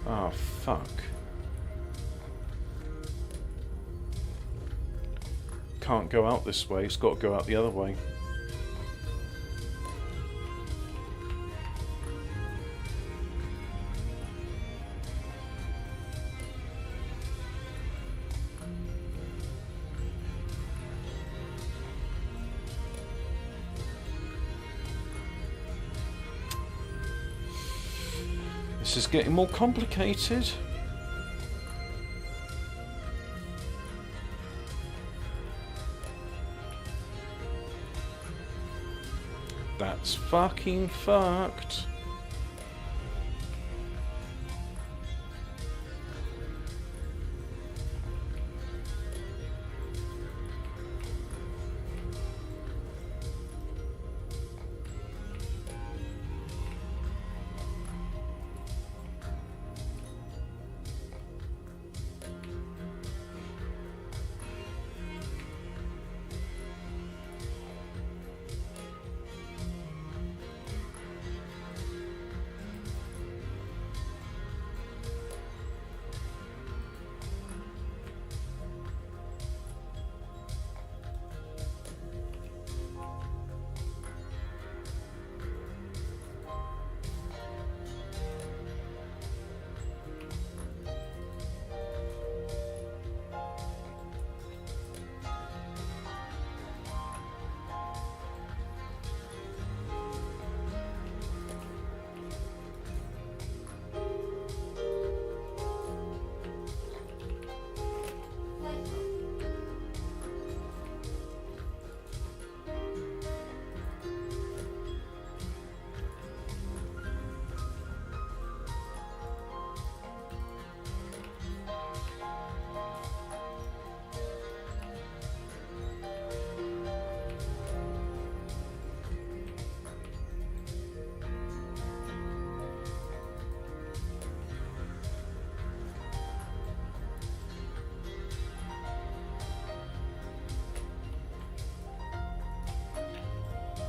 ah, fuck. Can't go out this way, it's got to go out the other way. This is getting more complicated. That's fucking fucked.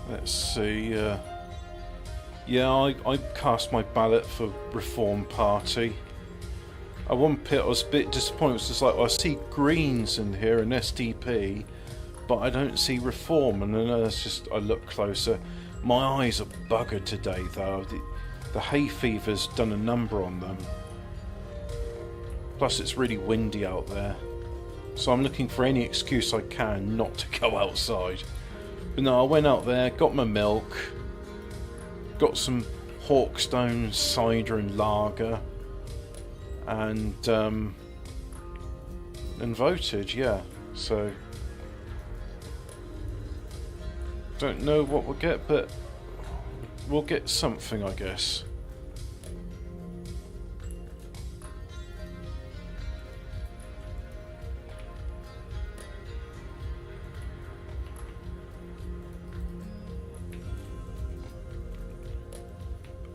Let's see. Yeah, I cast my ballot for Reform Party. At one pit I was a bit disappointed. It was just like, well, I see Greens in here and SDP, but I don't see Reform. And then it's just, I look closer. My eyes are buggered today, though. The hay fever's done a number on them. Plus, it's really windy out there. So I'm looking for any excuse I can not to go outside. But no, I went out there, got my milk, got some Hawkstone cider and lager, and voted, yeah. So don't know what we'll get, but we'll get something, I guess.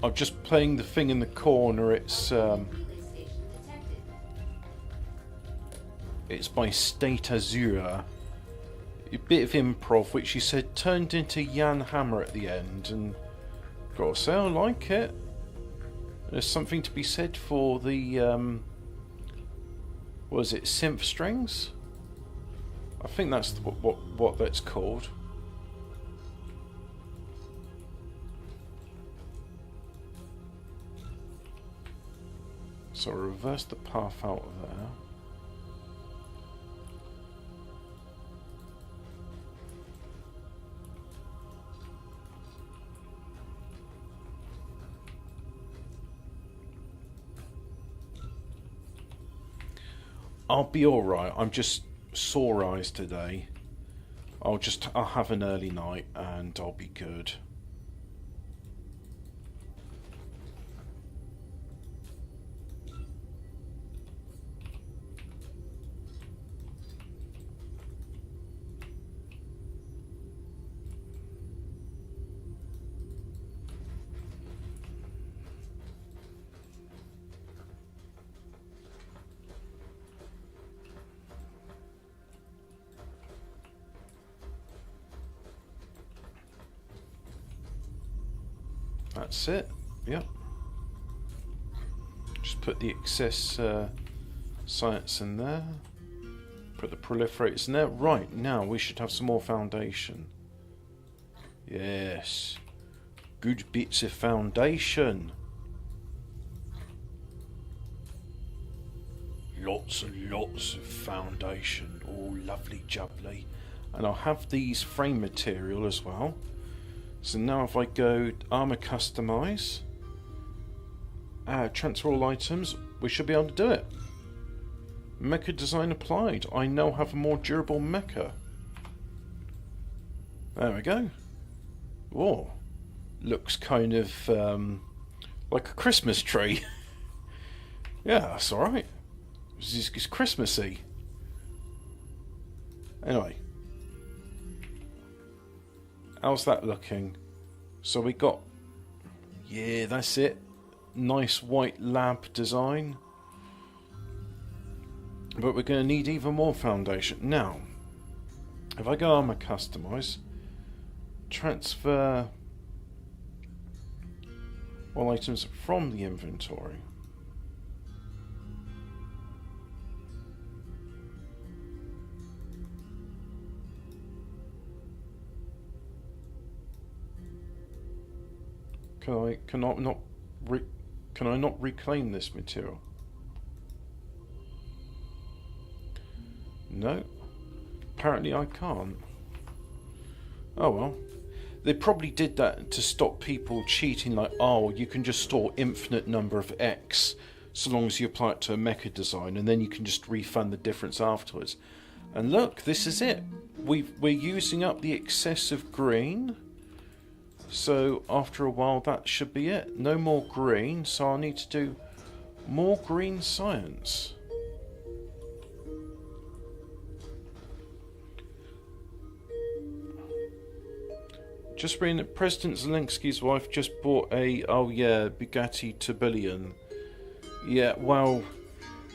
I'm just playing the thing in the corner. It's by State Azura. A bit of improv, which he said turned into Jan Hammer at the end, and gotta say I like it. There's something to be said for the what is it, synth strings? I think that's what that's called. So I'll reverse the path out of there. I'll be alright. I'm just sore eyes today. I'll have an early night and I'll be good. That's it. Yep. Just put the excess science in there. Put the proliferators in there. Right, now we should have some more foundation. Yes. Good bits of foundation. Lots and lots of foundation. Oh, lovely jubbly. And I'll have these frame material as well. So now if I go armor customize, transfer all items, we should be able to do it. Mecha design applied. I now have a more durable mecha. There we go. Whoa. Looks kind of like a Christmas tree. Yeah, that's alright. It's Christmassy. Anyway. How's that looking? So we got... Yeah, that's it. Nice white lab design. But we're going to need even more foundation. Now, if I go armor customize, transfer all items from the inventory. Can I not reclaim this material? No. Apparently I can't. Oh well. They probably did that to stop people cheating, like, oh, you can just store infinite number of X so long as you apply it to a mecha design, and then you can just refund the difference afterwards. And look, this is it. We're using up the excessive green. So after a while that should be it. No more green, so I'll need to do more green science. Just reading that President Zelensky's wife just bought a, oh yeah, Bugatti Tourbillon. Yeah, well,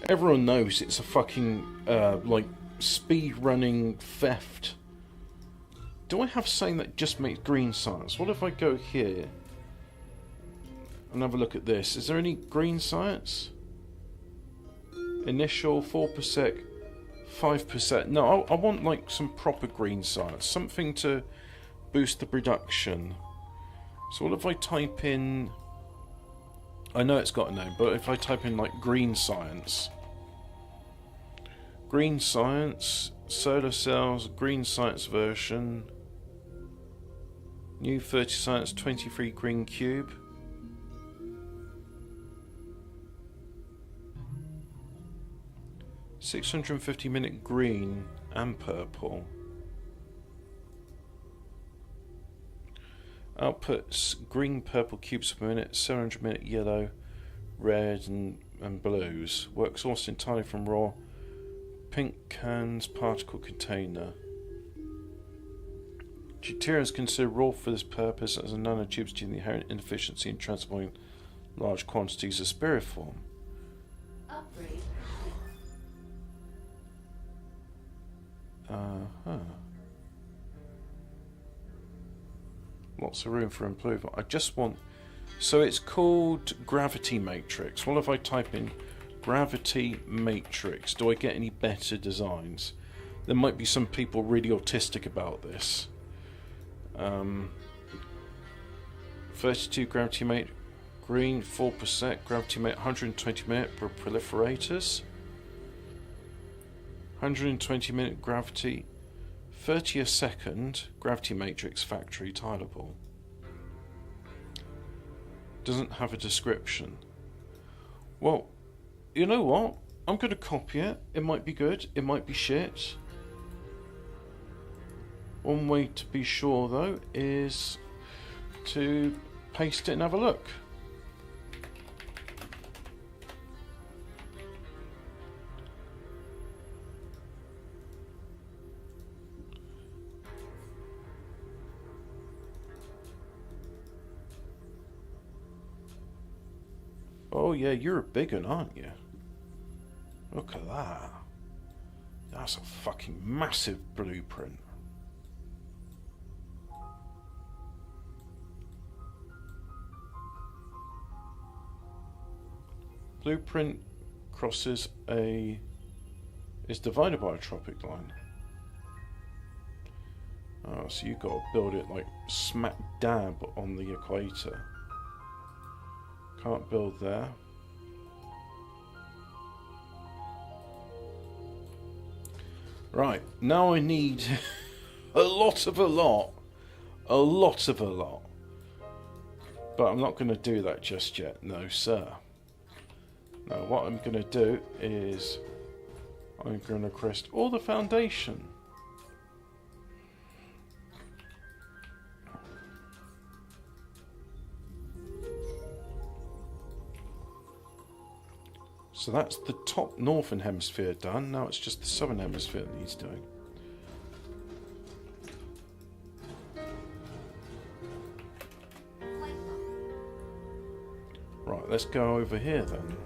everyone knows it's a fucking, like, speed-running theft. Do I have something that just makes green science? What if I go here and have a look at this? Is there any green science? Initial 4%, 5%. No, I want like some proper green science. Something to boost the production. So what if I type in... I know it's got a name, but if I type in like green science... Green science, solar cells, green science version... New 30 science, 23 green cube. $650 green and purple. Outputs green, purple cubes per minute, 700 yellow, red and blues. Works almost entirely from raw. Pink cans, particle container. Deuterium considered raw for this purpose as a nanotubes due to the inherent inefficiency in transporting large quantities of spiriform. Upgrade. Lots of room for improvement. I just want... So it's called Gravity Matrix. What if I type in Gravity Matrix? Do I get any better designs? There might be some people really autistic about this. 32 Gravity Mate green, 4% Gravity Mate, 120 minute for proliferators. 120 minute gravity, 30 a second Gravity Matrix factory tileable. Doesn't have a description. Well, you know what? I'm going to copy it. It might be good, it might be shit. One way to be sure though is to paste it and have a look. Oh yeah, you're a big one, aren't you? Look at that. That's a fucking massive blueprint. Blueprint crosses a... is divided by a tropic line. Oh, so you've got to build it like smack dab on the equator. Can't build there. Right, now I need a lot of a lot. A lot of a lot. But I'm not going to do that just yet, no sir. No, what I'm going to do is I'm going to crest all the foundation. So that's the top northern hemisphere done. Now it's just the southern hemisphere that needs doing. Right, let's go over here then.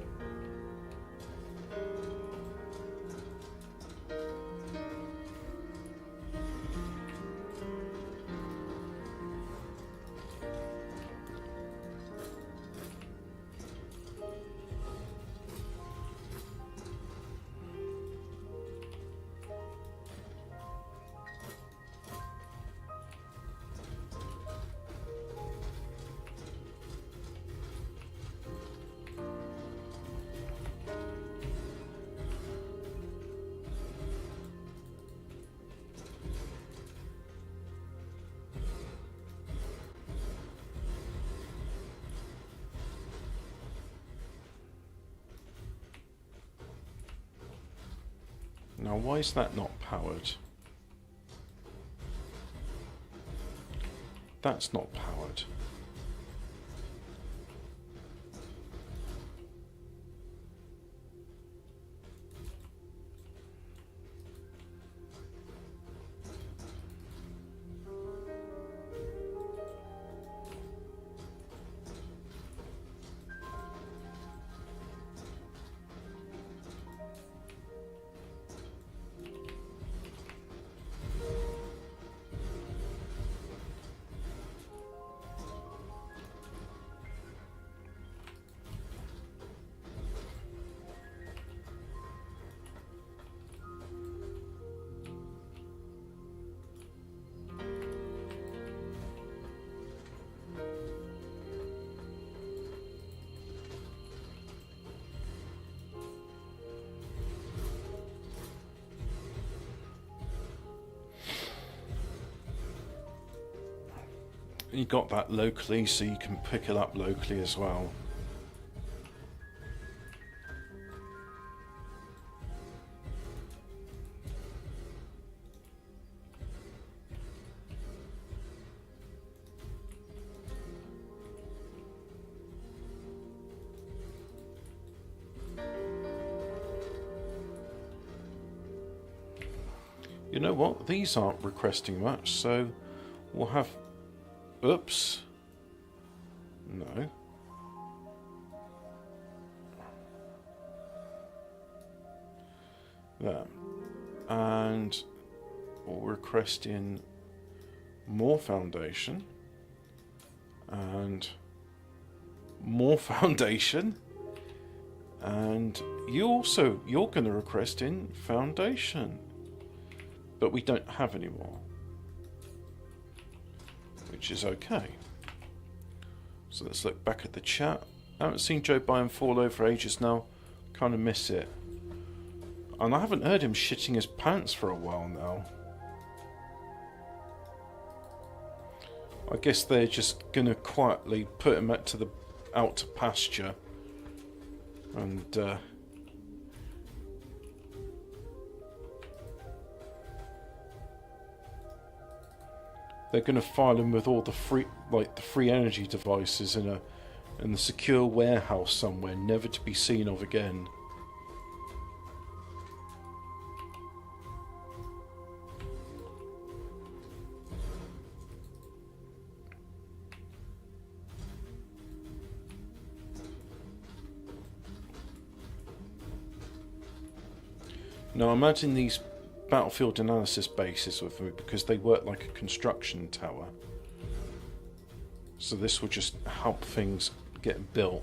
Now, why is that not powered? That's not powered. You got that locally, so you can pick it up locally as well. You know what? These aren't requesting much, so we'll have... Oops. No. There. And we'll request in more foundation. And more foundation. And you're going to request in foundation. But we don't have any more. Which is okay. So let's look back at the chat. I haven't seen Joe Biden fall over for ages now. Kind of miss it. And I haven't heard him shitting his pants for a while now. I guess they're just gonna quietly put him out to pasture. And they're going to file him with all the free energy devices in the secure warehouse somewhere, never to be seen of again. Now imagine these battlefield analysis bases with me, because they work like a construction tower. So this will just help things get built.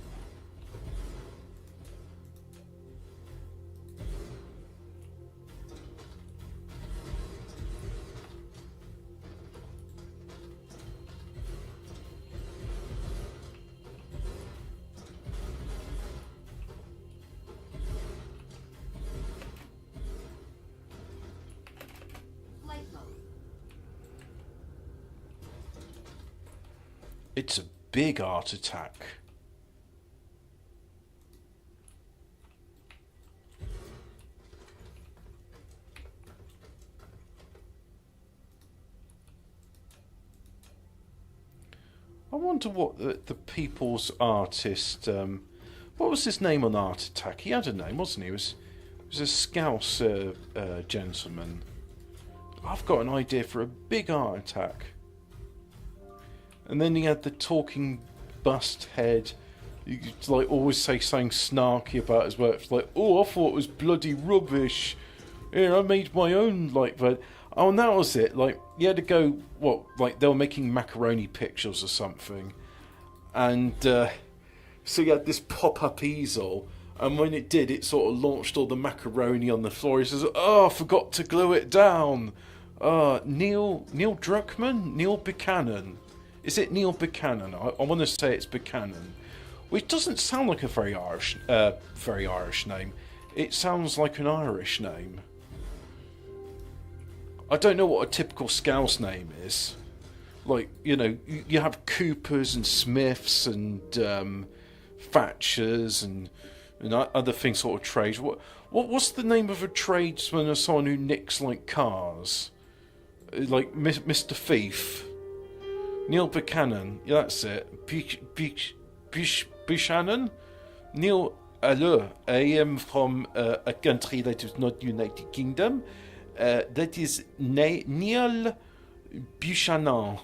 It's a big art attack. I wonder what the people's artist. What was his name on Art Attack? He had a name, wasn't he? It was a Scouse gentleman. I've got an idea for a big art attack. And then he had the talking bust head. You could, like, always say something snarky about his work. It's like, oh, I thought it was bloody rubbish. Here, I made my own, like, but oh, and that was it. Like, you had to go, what, like, they were making macaroni pictures or something. And, so you had this pop-up easel. And when it did, it sort of launched all the macaroni on the floor. He says, oh, I forgot to glue it down. Neil Druckmann? Neil Buchanan. Is it Neil Buchanan? I want to say it's Buchanan. Which doesn't sound like a very Irish name. It sounds like an Irish name. I don't know what a typical Scouse name is. Like, you know, you have Coopers and Smiths and Thatchers and other things, sort of trades. What's the name of a tradesman or someone who nicks, like, cars? Like Mr. Thief. Neil Buchanan. Yeah, that's it. Buchanan? Neil, hello. I am from a country that is not United Kingdom. That is Neil Buchanan.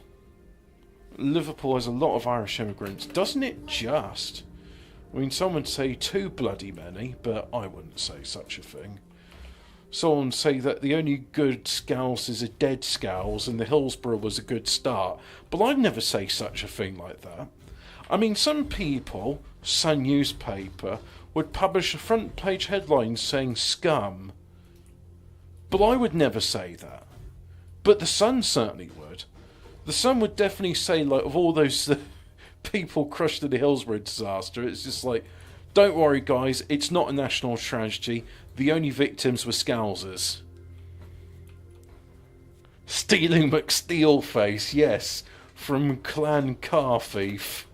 Liverpool has a lot of Irish immigrants. Doesn't it just? I mean, some would say too bloody many, but I wouldn't say such a thing. Someone would say that the only good Scouse is a dead Scouse and the Hillsborough was a good start. But I'd never say such a thing like that. I mean, some people, Sun newspaper, would publish a front page headline saying scum. But I would never say that. But the Sun certainly would. The Sun would definitely say, like, of all those people crushed in the Hillsborough disaster, it's just like, don't worry guys, it's not a national tragedy. The only victims were Scousers. Stealing McSteelface, yes, from Clan Car Thief.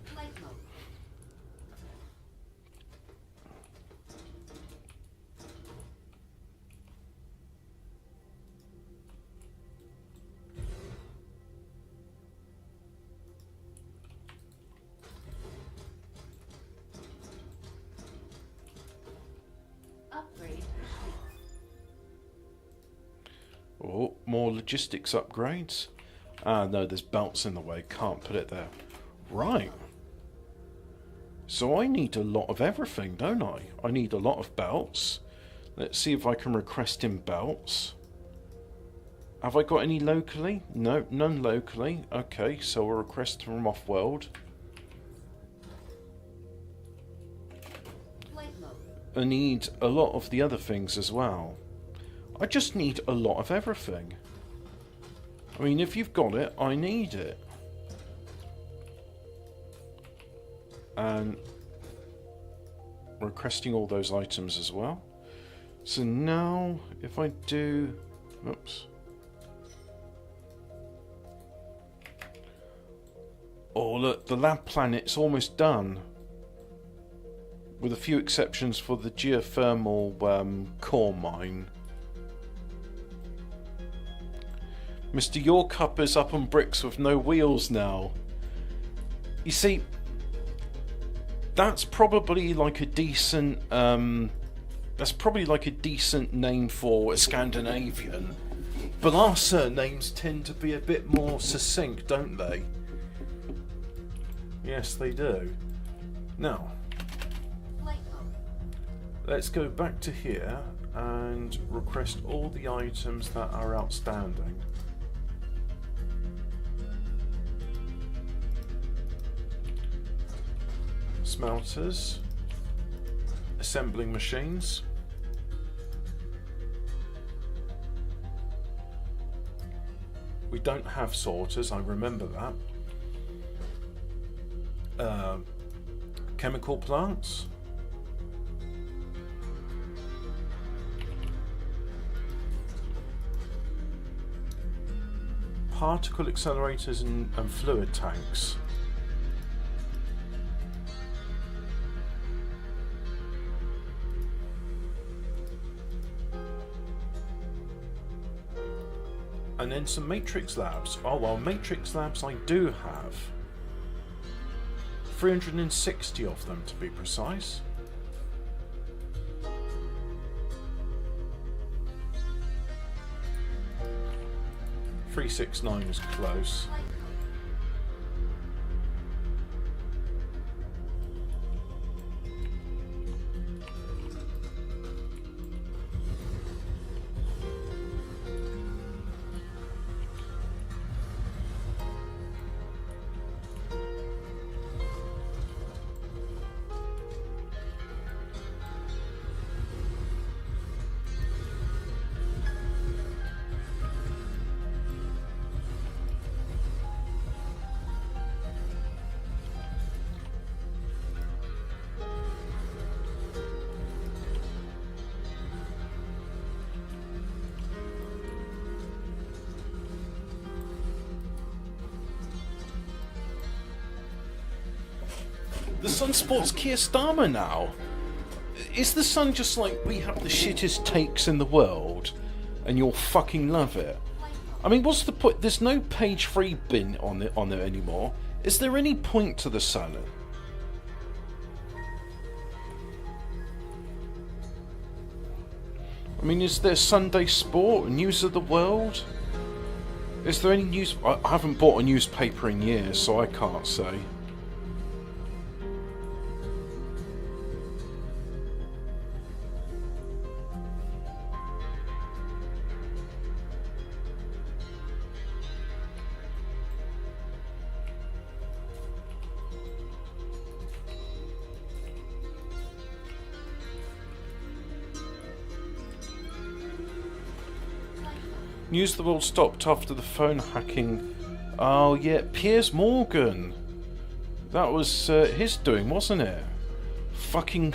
Oh, more logistics upgrades. Ah, no, there's belts in the way. Can't put it there. Right. So I need a lot of everything, don't I? I need a lot of belts. Let's see if I can request in belts. Have I got any locally? No, none locally. Okay, so we'll request from off-world. I need a lot of the other things as well. I just need a lot of everything. I mean, if you've got it, I need it. And requesting all those items as well. So now, if I do... Oops. Oh, look, the lab planet's almost done. With a few exceptions for the geothermal core mine. Mr. Yorkup is up on bricks with no wheels now. You see, that's probably like a decent name for a Scandinavian. But our surnames tend to be a bit more succinct, don't they? Yes, they do. Now, let's go back to here and request all the items that are outstanding. Smelters, assembling machines, we don't have sorters, I remember that. Chemical plants, particle accelerators and fluid tanks. And then some Matrix Labs. Oh well, Matrix Labs I do have. 360 of them to be precise. $369 was close. The Sun sports Kia Starmer now. Is the Sun just like, we have the shittest takes in the world and you'll fucking love it? I mean, what's the point? There's no page 3 bin on it anymore. Is there any point to the Sun? I mean, is there Sunday Sport, News of the World? Is there any news? I haven't bought a newspaper in years, so I can't say. News of the World stopped after the phone hacking. Oh yeah, Piers Morgan. That was his doing, wasn't it? Fucking.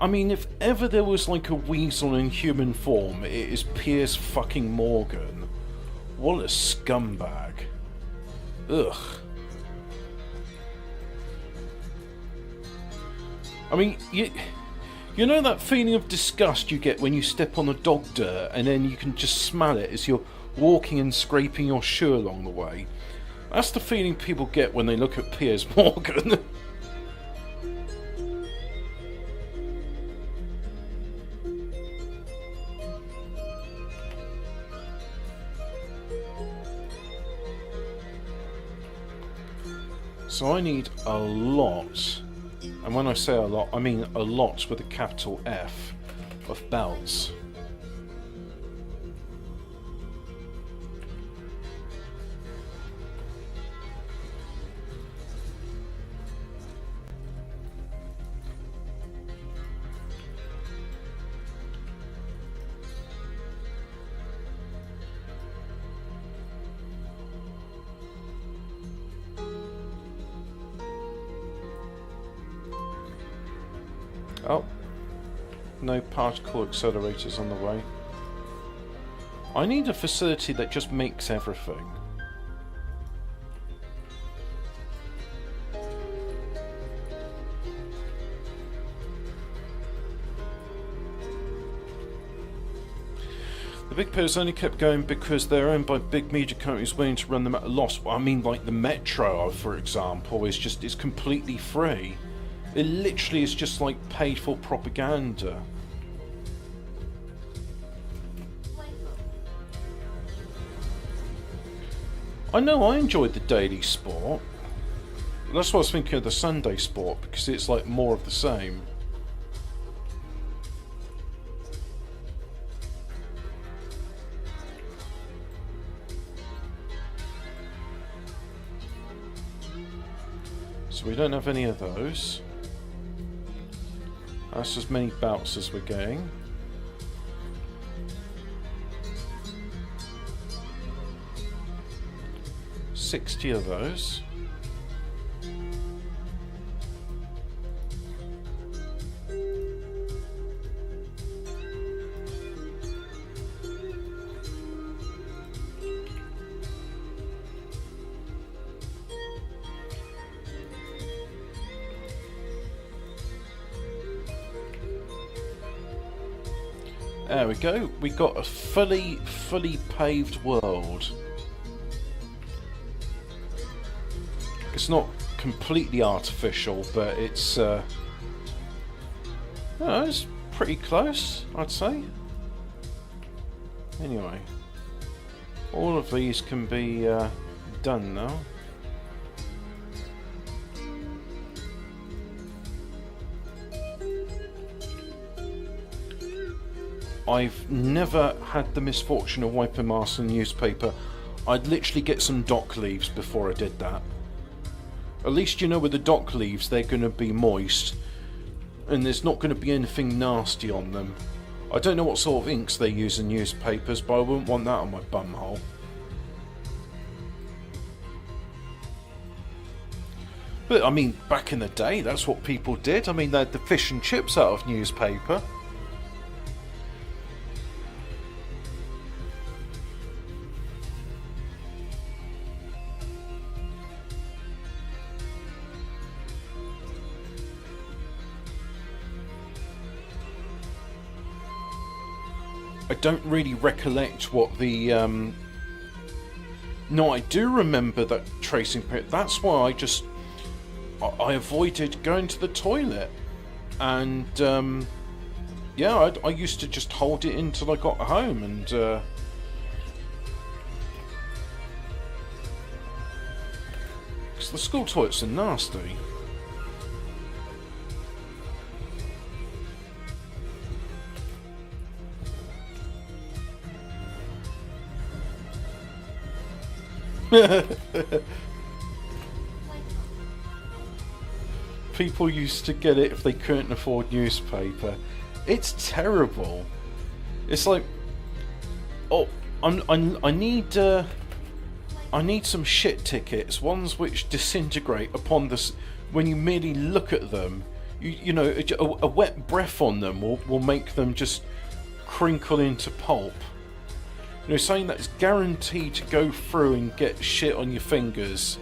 I mean, if ever there was like a weasel in human form, it is Piers fucking Morgan. What a scumbag. Ugh. I mean, you know that feeling of disgust you get when you step on the dog dirt and then you can just smell it as you're walking and scraping your shoe along the way? That's the feeling people get when they look at Piers Morgan. So I need a lot. And when I say a lot, I mean a lot with a capital F of bells. Oh, no particle accelerators on the way. I need a facility that just makes everything. The big players only kept going because they're owned by big media companies willing to run them at a loss. Well, I mean, like the Metro, for example, is completely free. It literally is just like paid for propaganda. I know I enjoyed the Daily Sport. That's why I was thinking of the Sunday Sport, because it's like more of the same. So we don't have any of those. That's as many bouts as we're getting. $60 of those. There we go. We got a fully paved world. It's not completely artificial, but it's it's pretty close, I'd say. Anyway, all of these can be done now. I've never had the misfortune of wiping my arse on newspaper. I'd literally get some dock leaves before I did that. At least you know with the dock leaves they're going to be moist and there's not going to be anything nasty on them. I don't know what sort of inks they use in newspapers, but I wouldn't want that on my bumhole. But I mean, back in the day, that's what people did. I mean, they had the fish and chips out of newspaper. I don't really recollect what the no, I do remember that tracing period. That's why I avoided going to the toilet, and yeah, I used to just hold it until I got home, and because the school toilets are nasty. People used to get it if they couldn't afford newspaper. It's terrible. It's like, oh, I need some shit tickets, ones which disintegrate upon this when you merely look at them. You know, a wet breath on them will make them just crinkle into pulp. You know, saying that it's guaranteed to go through and get shit on your fingers.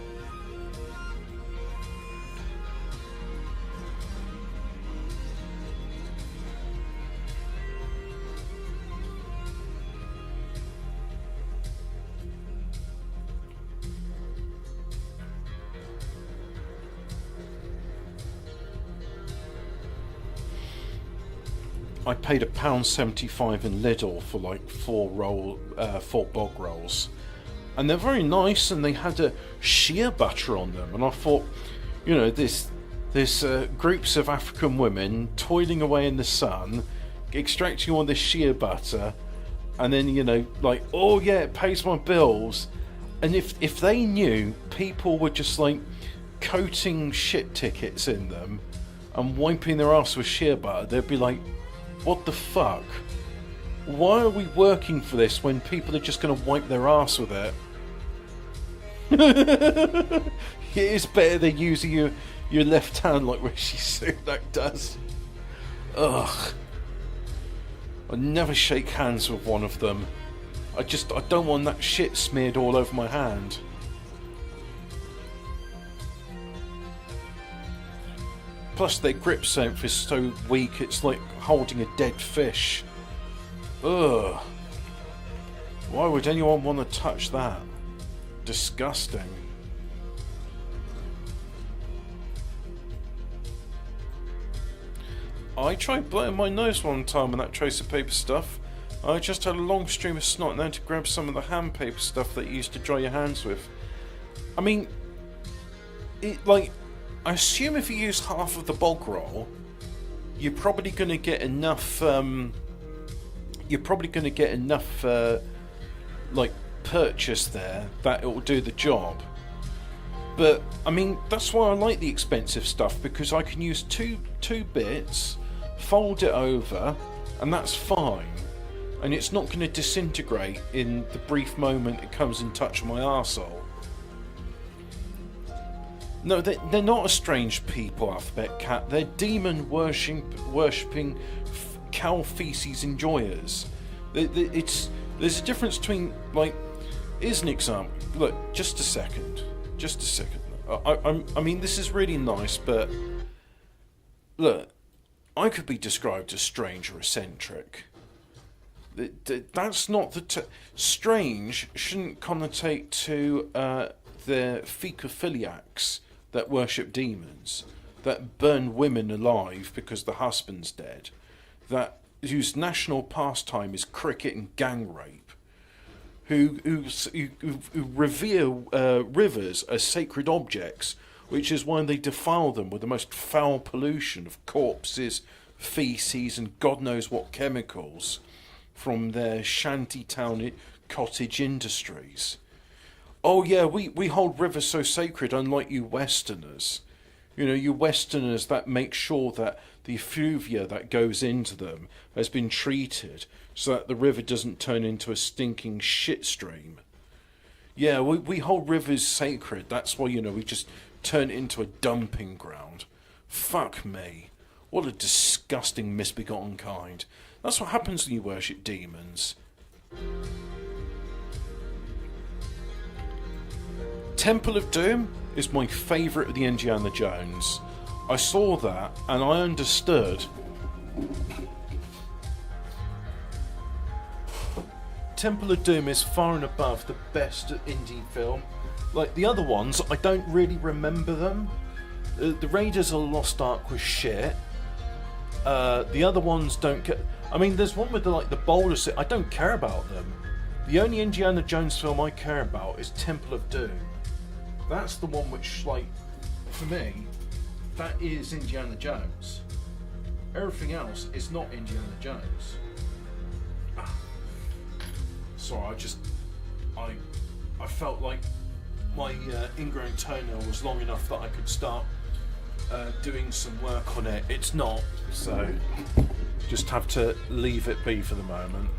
I paid £1.75 in Lidl for like four bog rolls, and they're very nice, and they had a shea butter on them, and I thought, you know, this groups of African women toiling away in the sun, extracting all this shea butter, and then, you know, like, oh yeah, it pays my bills. And if they knew people were just like coating shit tickets in them and wiping their ass with shea butter, they'd be like, what the fuck? Why are we working for this when people are just going to wipe their ass with it? It is better than using your left hand like Rishi Sunak does. Ugh. I never shake hands with one of them. I don't want that shit smeared all over my hand. Plus their grip strength is so weak, it's like holding a dead fish. Ugh. Why would anyone want to touch that? Disgusting. I tried blowing my nose one time on that tracer paper stuff. I just had a long stream of snot and then to grab some of the hand paper stuff that you used to dry your hands with. I mean, I assume if you use half of the bog roll, you're probably going to get enough. Like purchase there that it will do the job. But I mean, that's why I like the expensive stuff, because I can use two bits, fold it over, and that's fine. And it's not going to disintegrate in the brief moment it comes in touch with my arsehole. No, they're not a strange people, Alphabet Cat. They're demon worshipping cow feces enjoyers. There's a difference between, like, here's an example. Look, just a second. I mean, this is really nice, but look, I could be described as strange or eccentric. That's not the... Strange shouldn't connotate to the fecophiliacs that worship demons, that burn women alive because the husband's dead, that whose national pastime is cricket and gang rape, who revere rivers as sacred objects, which is why they defile them with the most foul pollution of corpses, feces, and God knows what chemicals from their shantytown cottage industries. Oh yeah, we hold rivers so sacred, unlike you Westerners. You know, you Westerners that make sure that the effluvia that goes into them has been treated so that the river doesn't turn into a stinking shit stream. Yeah, we hold rivers sacred. That's why, you know, we just turn it into a dumping ground. Fuck me. What a disgusting misbegotten kind. That's what happens when you worship demons. Temple of Doom is my favourite of the Indiana Jones. I saw that and I understood. Temple of Doom is far and above the best indie film. Like the other ones, I don't really remember them. The Raiders of the Lost Ark was shit. The other ones don't get... I mean, there's one with the boulder... I don't care about them. The only Indiana Jones film I care about is Temple of Doom. That's the one which, like, for me, that is Indiana Jones. Everything else is not Indiana Jones. Sorry, I felt like my ingrown toenail was long enough that I could start doing some work on it. It's not, so just have to leave it be for the moment.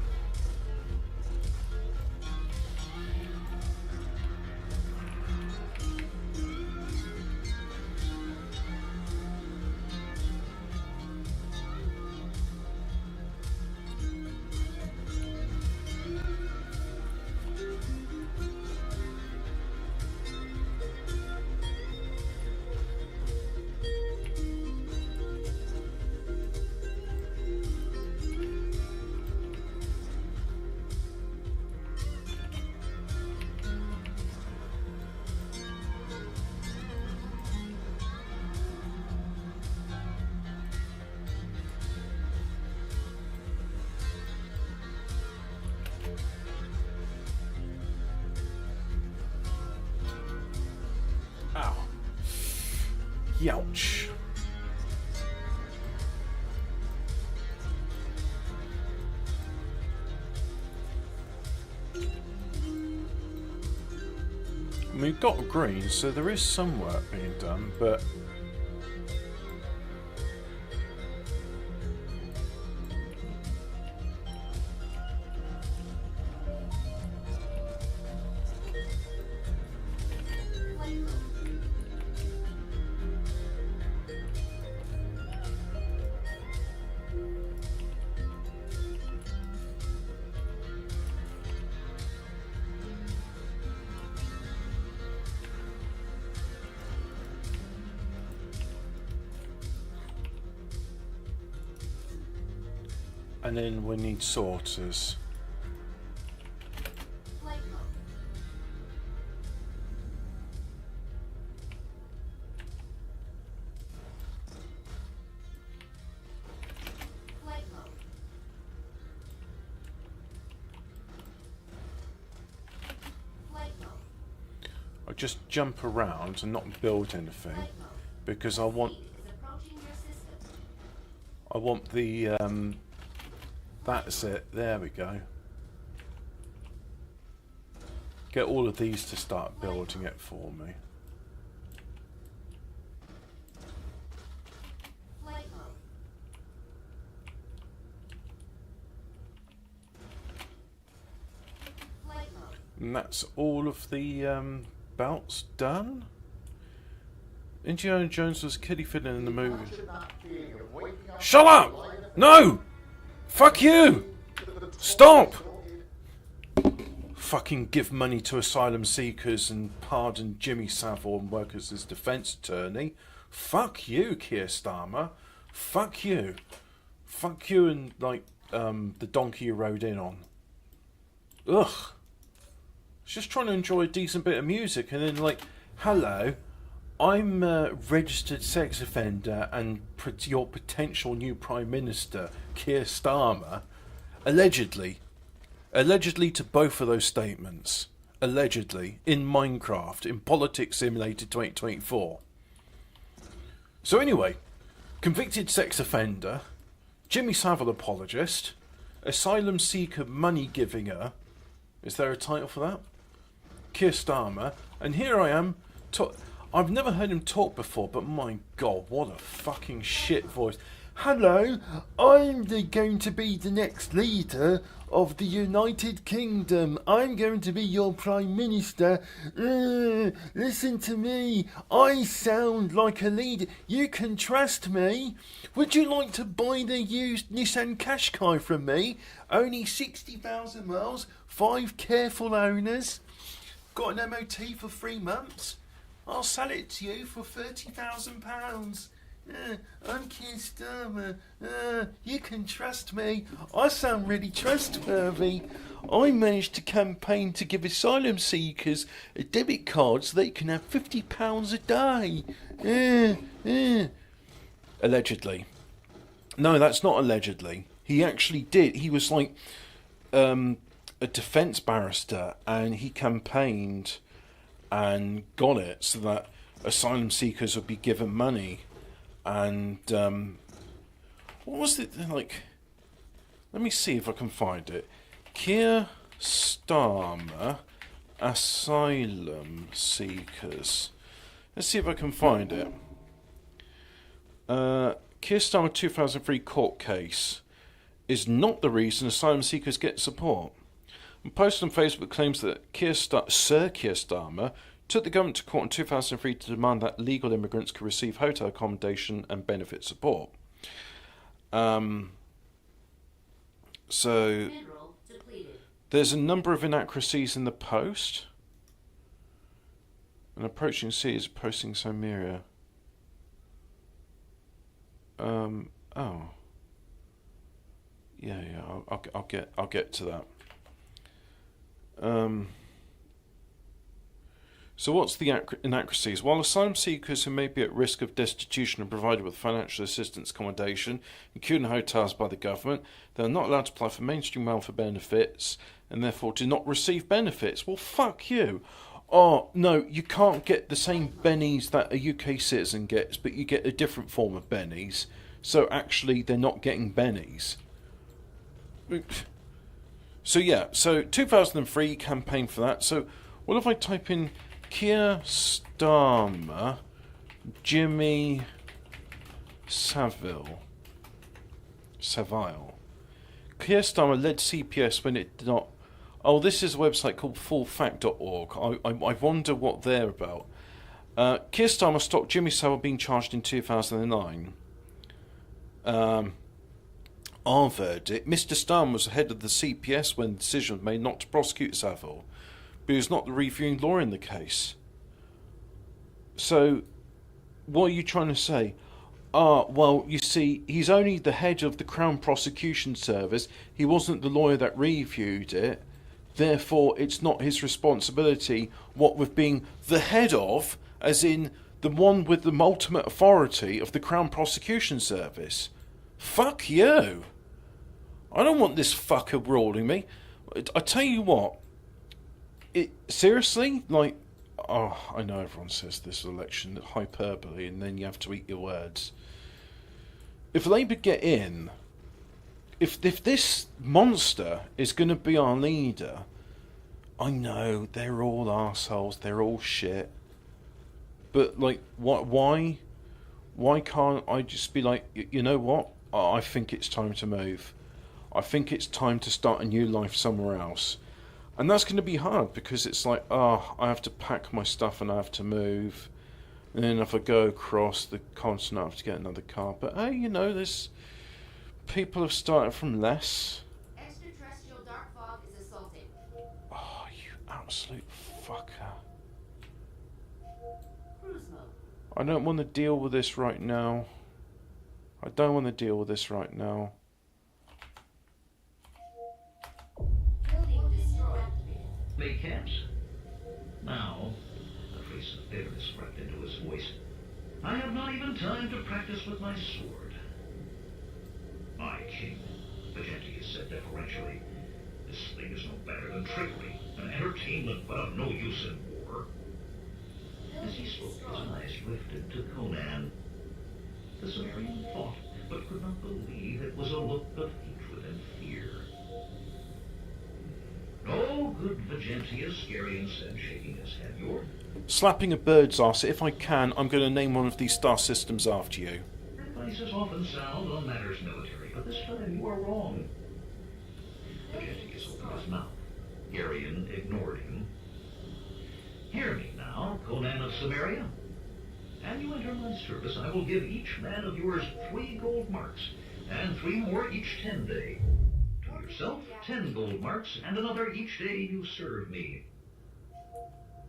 Ow. Youch. I mean, we've got a green, so there is some work being done, but... And then we need sorters. Flight mode. Flight mode. Flight mode. I just jump around and not build anything Flight mode. because I want Is approaching your system. the that's it, there we go. Get all of these to start building it for me. Flight mode. Flight mode. And that's all of the belts done. Indiana Jones was kiddie fiddling in the movie. Imagine that feeling of waking up Shut up! No! Fuck you! Stop! Fucking give money to asylum seekers and pardon Jimmy Savile and work as his defence attorney. Fuck you, Keir Starmer. Fuck you. Fuck you and, like, the donkey you rode in on. Ugh. I was just trying to enjoy a decent bit of music, and then like, hello, I'm a registered sex offender and your potential new Prime Minister, Keir Starmer, allegedly to both of those statements, allegedly, in Minecraft, in Politics Simulated 2024. So anyway, convicted sex offender, Jimmy Savile apologist, asylum seeker money givinger, is there a title for that? Keir Starmer, and here I am. I've never heard him talk before, but my God, what a fucking shit voice. Hello, I'm going to be the next leader of the United Kingdom. I'm going to be your Prime Minister. Listen to me. I sound like a leader. You can trust me. Would you like to buy the used Nissan Qashqai from me? Only 60,000 miles, 5 careful owners. Got an MOT for 3 months. I'll sell it to you for £30,000. I'm Keir Starmer. You can trust me. I sound really trustworthy. I managed to campaign to give asylum seekers a debit card so they can have £50 a day. Allegedly. No, that's not allegedly. He actually did. He was like a defence barrister, and he campaigned and got it so that asylum seekers would be given money. And what was it like? Let me see if I can find it. Keir Starmer asylum seekers. Let's see if I can find it. Keir Starmer 2003 court case is not the reason asylum seekers get support. A post on Facebook claims that Sir Keir Starmer took the government to court in 2003 to demand that legal immigrants could receive hotel accommodation and benefit support. So there's a number of inaccuracies in the post. An approaching sea is approaching Samaria. Oh. Yeah. I'll get to that. So what's the inaccuracies? While asylum seekers who may be at risk of destitution are provided with financial assistance accommodation, including hotels by the government, they are not allowed to apply for mainstream welfare benefits and therefore do not receive benefits. Well, fuck you. Oh, no, you can't get the same bennies that a UK citizen gets, but you get a different form of bennies. So actually, they're not getting bennies. So yeah, so 2003 campaign for that. So what if I type in Keir Starmer, Jimmy Savile. Keir Starmer led CPS when it did not. Oh, this is a website called fullfact.org. I wonder what they're about. Keir Starmer stopped Jimmy Savile being charged in 2009. Our verdict: Mr. Starmer was head of the CPS when the decision was made not to prosecute Savile, but he was not the reviewing lawyer in the case. So, what are you trying to say? Well, you see, he's only the head of the Crown Prosecution Service. He wasn't the lawyer that reviewed it. Therefore, it's not his responsibility, what with being the head of, as in the one with the ultimate authority of the Crown Prosecution Service. Fuck you. I don't want this fucker ruling me. I tell you what. Seriously? Like, oh, I know everyone says this election, hyperbole, and then you have to eat your words. If Labour get in, if this monster is going to be our leader, I know they're all arseholes, they're all shit. But, like, why can't I just be like, you know what? I think it's time to move. I think it's time to start a new life somewhere else. And that's going to be hard because it's like, I have to pack my stuff and I have to move. And then if I go across the continent, I have to get another car. But hey, you know, there's people have started from less. Extraterrestrial dark fog is assaulting. Oh, you absolute fucker. Cruise mode. I don't want to deal with this right now. Make camps? Now, a trace of bitterness crept into his voice. I have not even time to practice with my sword. My king, Vigentius said deferentially, this thing is no better than trickery, an entertainment but of no use in war. As he spoke, his eyes lifted to Conan. The Sumerian thought, but could not believe it was a look of hatred and fear. No, good Vigentius, Garion said, shaking his head. You're Slapping a bird's arse. If I can, I'm going to name one of these star systems after you. advice is often sound on matters military, but this time you are wrong. Vigentius opened his mouth. Garion ignored him. Hear me now, Conan of Samaria. And you enter my service, I will give each man of yours 3 gold marks, and 3 more each 10 day. To yourself, 10 gold marks, and another each day you serve me.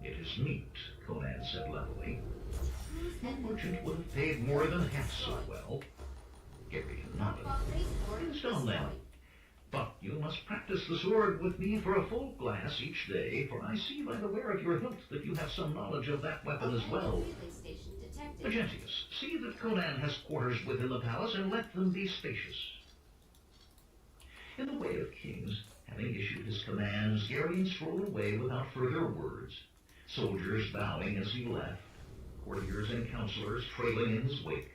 It is meet, Conan said levelly. No merchant would have paid more than half so well. Garion nodded. It is done then. But you must practice the sword with me for a full glass each day, for I see by the wear of your hilt that you have some knowledge of that weapon as well. Vigentius, see that Conan has quarters within the palace, and let them be spacious. In the way of kings, having issued his commands, Garion strolled away without further words, soldiers bowing as he left, courtiers and counselors trailing in his wake.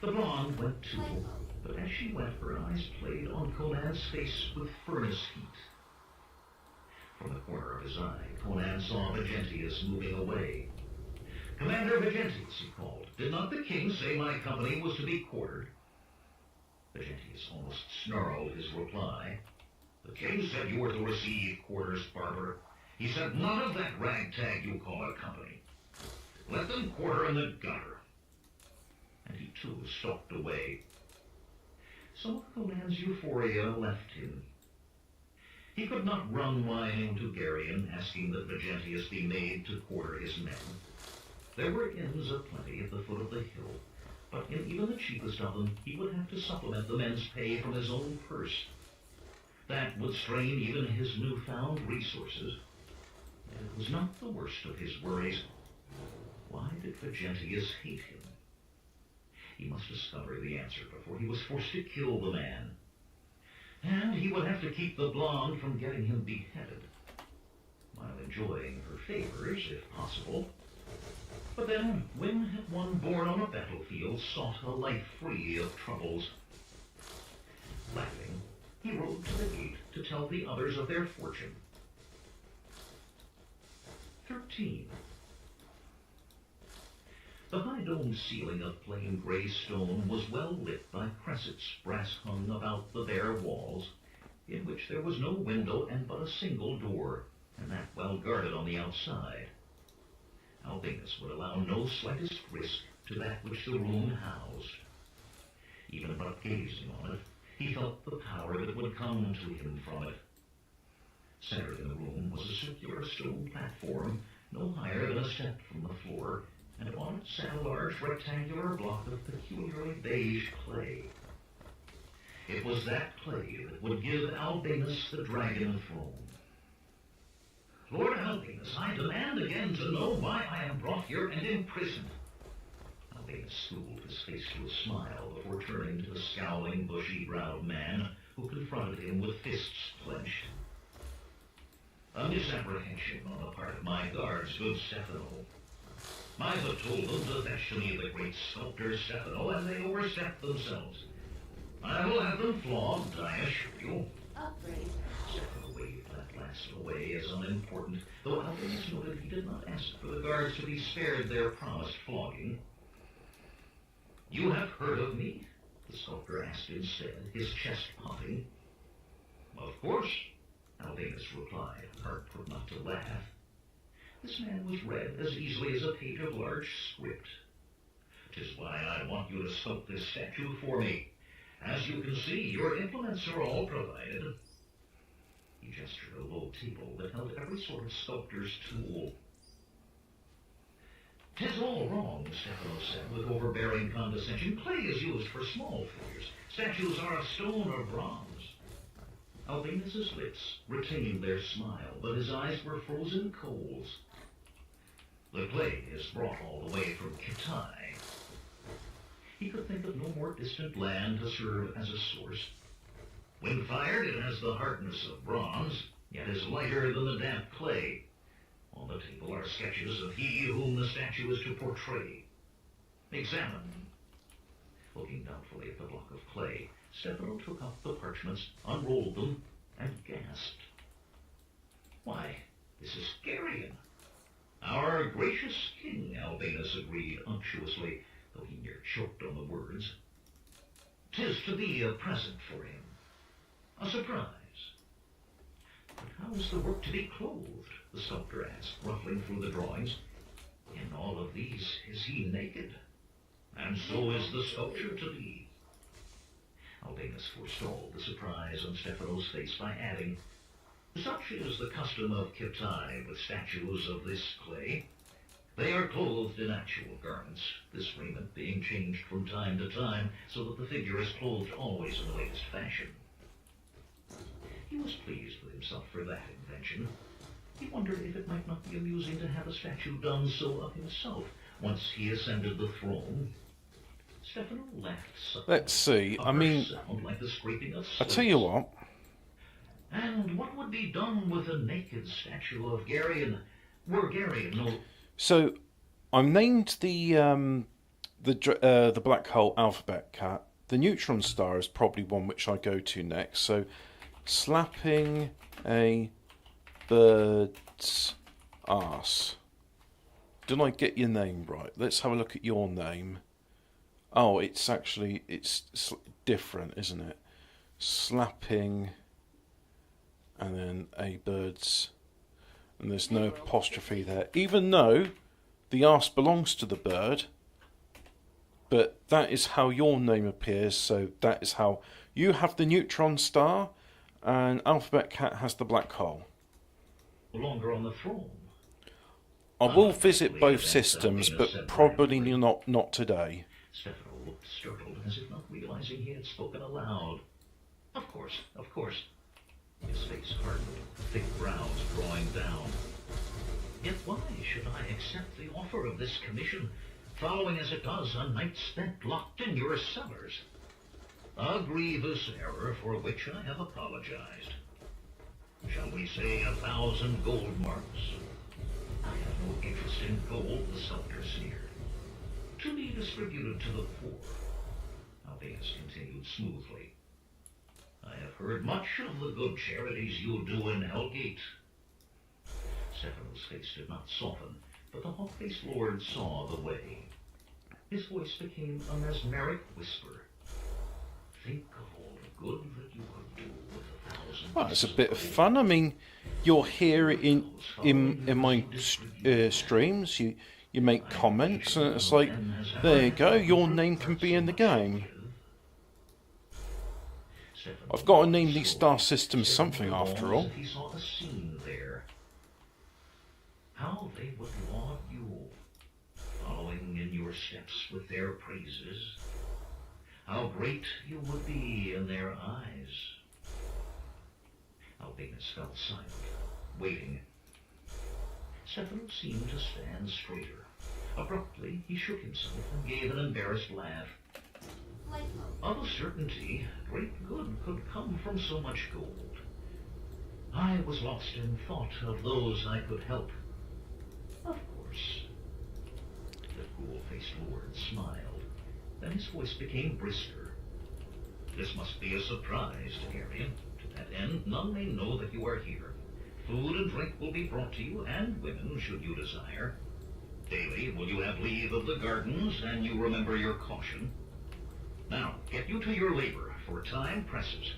The blonde went too, but as she went, her eyes played on Conan's face with furnace heat. From the corner of his eye, Conan saw Vigentius moving away. Commander Vigentius, he called. Did not the king say my company was to be quartered? Vigentius almost snarled his reply. The king said you were to receive quarters, barber. He said none of that ragtag you call a company. Let them quarter in the gutter. And he too stalked away. Some of Conan's euphoria left him. He could not run whining to Garion, asking that Vigentius be made to quarter his men. There were inns aplenty at the foot of the hill, but in even the cheapest of them, he would have to supplement the men's pay from his own purse. That would strain even his newfound resources. And it was not the worst of his worries. Why did Vigentius hate him? He must discover the answer before he was forced to kill the man. And he would have to keep the blonde from getting him beheaded, while enjoying her favors, if possible. But then, when had one born on a battlefield sought a life free of troubles? Laughing, he rode to the gate to tell the others of their fortune. 13. The high-domed ceiling of plain gray stone was well lit by cressets brass hung about the bare walls, in which there was no window and but a single door, and that well guarded on the outside. Albinus would allow no slightest risk to that which the room housed. Even but gazing on it, he felt the power that would come to him from it. Centered in the room was a circular stone platform, no higher than a step from the floor, and on it sat a large rectangular block of peculiarly beige clay. It was that clay that would give Albinus the dragon throne. Lord Albinus, I demand again to know why I am brought here and imprisoned. Albinus schooled his face to a smile before turning to the scowling, bushy-browed man who confronted him with fists clenched. A misapprehension on the part of my guards, good Stephano. I have told them to fetch to me the great sculptor Stephano, and they overstepped themselves. I will have them flogged, I assure you. Upgrade. Stephano waved that last away as unimportant, though Albinus noted he did not ask for the guards to be spared their promised flogging. You have heard of me? The sculptor asked instead, his chest puffing. Of course, Albinus replied, hard put not to laugh. This man was read as easily as a page of large script. 'Tis why I want you to sculpt this statue for me. As you can see, your implements are all provided. He gestured a low table that held every sort of sculptor's tool. 'Tis all wrong, Stephano said with overbearing condescension. Clay is used for small figures. Statues are of stone or bronze. Albinus's lips retained their smile, but his eyes were frozen coals. The clay is brought all the way from Kitai. He could think of no more distant land to serve as a source. When fired, it has the hardness of bronze, yet is lighter than the damp clay. On the table are sketches of he whom the statue is to portray. Examine. Looking doubtfully at the block of clay, Stefano took up the parchments, unrolled them, and gasped. Why, this is Garion. Our gracious king, Albinus agreed unctuously, though he near choked on the words. 'Tis to be a present for him. A surprise. But how is the work to be clothed? The sculptor asked, ruffling through the drawings. In all of these is he naked, and so is the sculpture to be. Albinus forestalled the surprise on Stefano's face by adding, such is the custom of Kitai with statues of this clay. They are clothed in actual garments, this raiment being changed from time to time so that the figure is clothed always in the latest fashion. He was pleased with himself for that invention. He wondered if it might not be amusing to have a statue done so of himself once he ascended the throne. Stefano laughed suddenly. Let's see. I mean, Sound like the scraping of I tell you what. And what would be done with a naked statue of Garion, were Garion no... So, I've named the black hole alphabet cat. The neutron star is probably one which I go to next. So, slapping a bird's arse. Did I get your name right? Let's have a look at your name. Oh, it's different, isn't it? Slapping, and then a bird's, and there's no apostrophe there, even though the arse belongs to the bird. But that is how your name appears, so that is how you have the neutron star, and Alphabet Cat has the black hole. No longer on the throne. I will visit both systems, but probably not today. Stefano looked startled, as if not realizing he had spoken aloud. Of course, of course. His face hardened, thick brows drawing down. Yet why should I accept the offer of this commission, following as it does a night spent locked in your cellars? A grievous error for which I have apologized. Shall we say 1,000 gold marks? I have no interest in gold, the sculptor sneered. To be distributed to the poor. Albinus continued smoothly. I have heard much of the good charities you do in Hellgate. Stefano's face did not soften, but the hawk-faced lord saw the way. His voice became a mesmeric whisper. Think of all the good that you could do with 1,000. Well, it's a bit of fun. I mean, you're here in my streams. You make comments, and it's like, there you go. Your name can be in the game. I've got to name these star systems something after all. He saw a scene there. How they would laud you, following in your steps with their praises. How great you would be in their eyes. Albinus fell silent, waiting. Stefano seemed to stand straighter. Abruptly, he shook himself and gave an embarrassed laugh. Of a certainty, great good could come from so much gold. I was lost in thought of those I could help. Of course. The cool-faced lord smiled. Then his voice became brisker. This must be a surprise to Garion. To that end, none may know that you are here. Food and drink will be brought to you, and women, should you desire. Daily will you have leave of the gardens, and you remember your caution. Now, get you to your labor, for time presses.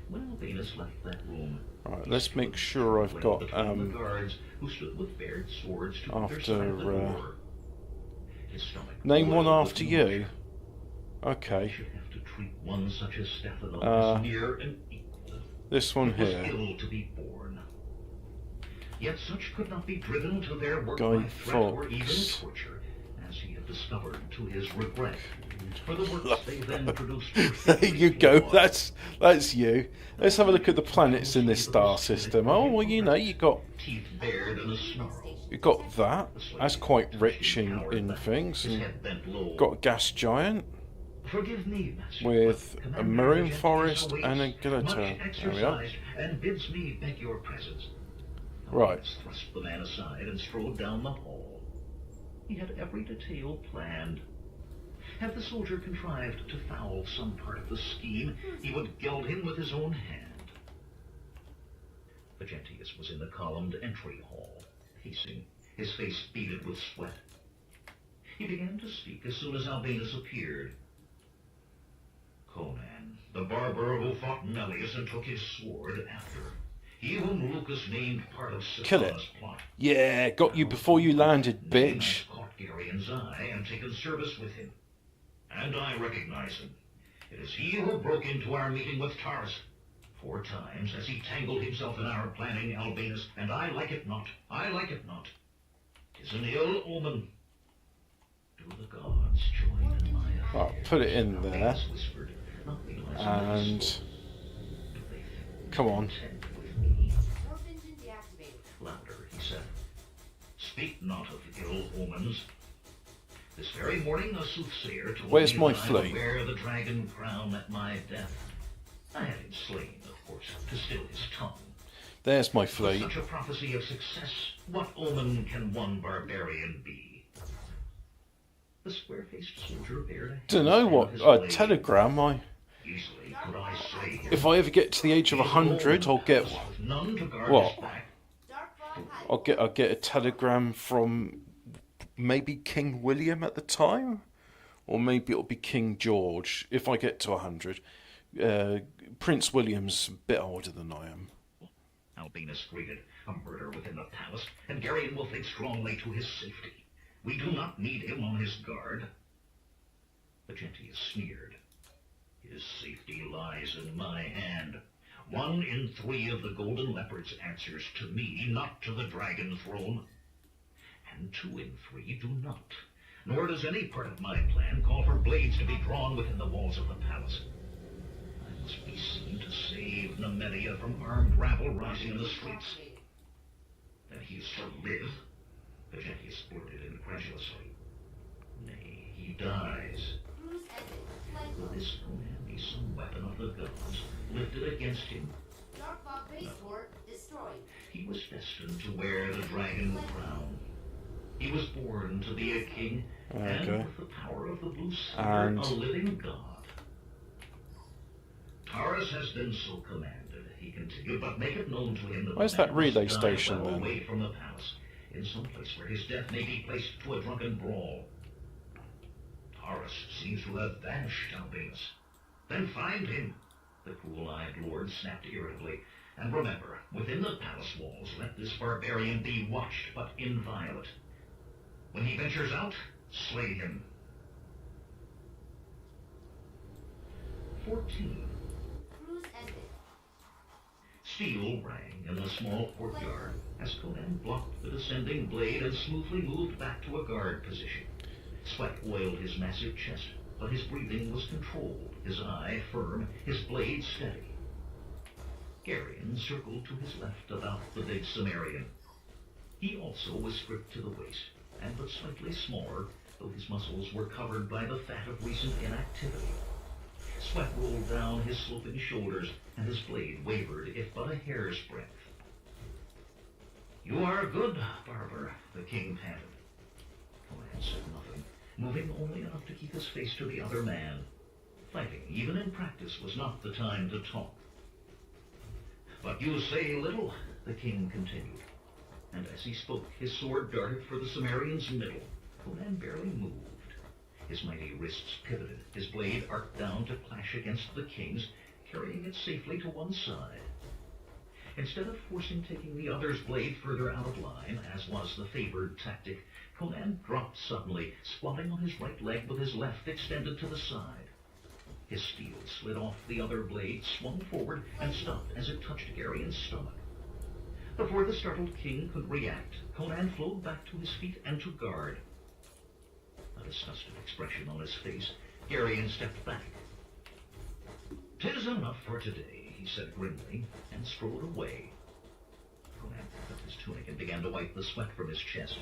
When Albinus left that room, Right, let's make sure I've got the guards who stood with bared swords to either after side of the door. His stomach name one boiled after with you. emotion. I Okay, should have to treat one such as Stefano as near an equal. this one It was here. ill to be born. Yet such could not be driven to their work Guy by threat or even Fawkes. torture, as he had discovered to his regret. For the works they then produced were There you go. flawed. That's you. Let's have a look at the planets in this star system. Oh, well, you know, Teeth bared in a snarl. you got that. That's quite rich in things. His And head bent low. got a gas giant Forgive me, master, with but a Commander maroon Agent forest is and a awaits, glitter. much There we are. exercised, and bids me beg your presence. Right. Alphonse thrust the man aside and strode down the hall. He had every detail planned. Had the soldier contrived to foul some part of the scheme, he would gild him with his own hand. Agentius was in the columned entry hall, pacing, his face beaded with sweat. He began to speak as soon as Albinus appeared. Conan, the barber who fought Neleus and took his sword after. He whom Lucas named part of Kill it. Sicala's plot. Yeah, got you before you landed, bitch. I caught Garion's eye and taken service with him. And I recognize him. It is he who broke into our meeting with Taurus. 4 times has he tangled himself in our planning, Albinus, and I like it not. I like it not. 'Tis an ill omen. Do the gods join in my affairs? Right, put it in there. Albinus whispered, not realizing that he And spoke. Do they think come on. content with me? Warp engine deactivated. Louder, he said. Speak not of ill omens. This very morning a soothsayer told Where's me my that I would flea? wear the dragon crown at my death. I had him slain, of course, to still his tongue. There's my With flea. such a prophecy of success, what omen can one barbarian be? The square-faced soldier bared a hand Don't know and what his a blade. telegram. Easily could I slay him. If I ever get to the age of 100, I'll get With none to guard what? his back. Dark Vault pilot. I'll get a telegram from maybe King William at the time, or maybe it'll be King George if I get to 100. Prince William's a bit older than I am. Albinus greeted, a murder within the palace, and Garion will think strongly to his safety. We do not need him on his guard. Agentius sneered. His safety lies in my hand. 1 in 3 of the golden leopards answers to me, not to the dragon throne. And 2 in 3 do not. Nor does any part of my plan call for blades to be drawn within the walls of the palace. I must be seen to save Numidia from armed rabble rising in the streets. Deactivated. Then he is to live? Agentius blurted incredulously. Nay, he dies. Cruise ended. Flight Will mode. this Conan be some weapon of the gods lifted against him? Dark Vault base port destroyed. He was destined to wear the dragon crown. He was born to be a king, and Okay. with the power of the blue sphere, And- a living god. Taurus has been so commanded, he continued, but make it known to him that Where's the that man relay must die station, well then? away from the palace, in some place where his death may be placed to a drunken brawl. Taurus seems to have vanished, Albinus. Then find him. The cruel-eyed lord snapped irritably. And remember, within the palace walls, let this barbarian be watched but inviolate. When he ventures out, slay him. 14. Cruise ended. Steel rang in the small courtyard as Conan blocked the descending blade and smoothly moved back to a guard position. Sweat oiled his massive chest, but his breathing was controlled, his eye firm, his blade steady. Garion circled to his left about the big Sumerian. He also was stripped to the waist, and but slightly smaller, though his muscles were covered by the fat of recent inactivity. Sweat rolled down his sloping shoulders, and his blade wavered, if but a hair's breadth. "You are good, barber," the king panted. Conan said nothing, moving only enough to keep his face to the other man. Fighting, even in practice, was not the time to talk. "But you say little," the king continued. And as he spoke, his sword darted for the Sumerian's middle. Conan barely moved. His mighty wrists pivoted, his blade arced down to clash against the king's, carrying it safely to one side. Instead of taking the other's blade further out of line, as was the favored tactic, Conan dropped suddenly, squatting on his right leg with his left extended to the side. His steel slid off the other blade, swung forward, and stopped as it touched Garion's stomach. Before the startled king could react, Conan flowed back to his feet and to guard. A disgusted expression on his face, Garion stepped back. "'Tis enough for today," he said grimly, and strode away. Conan picked up his tunic and began to wipe the sweat from his chest.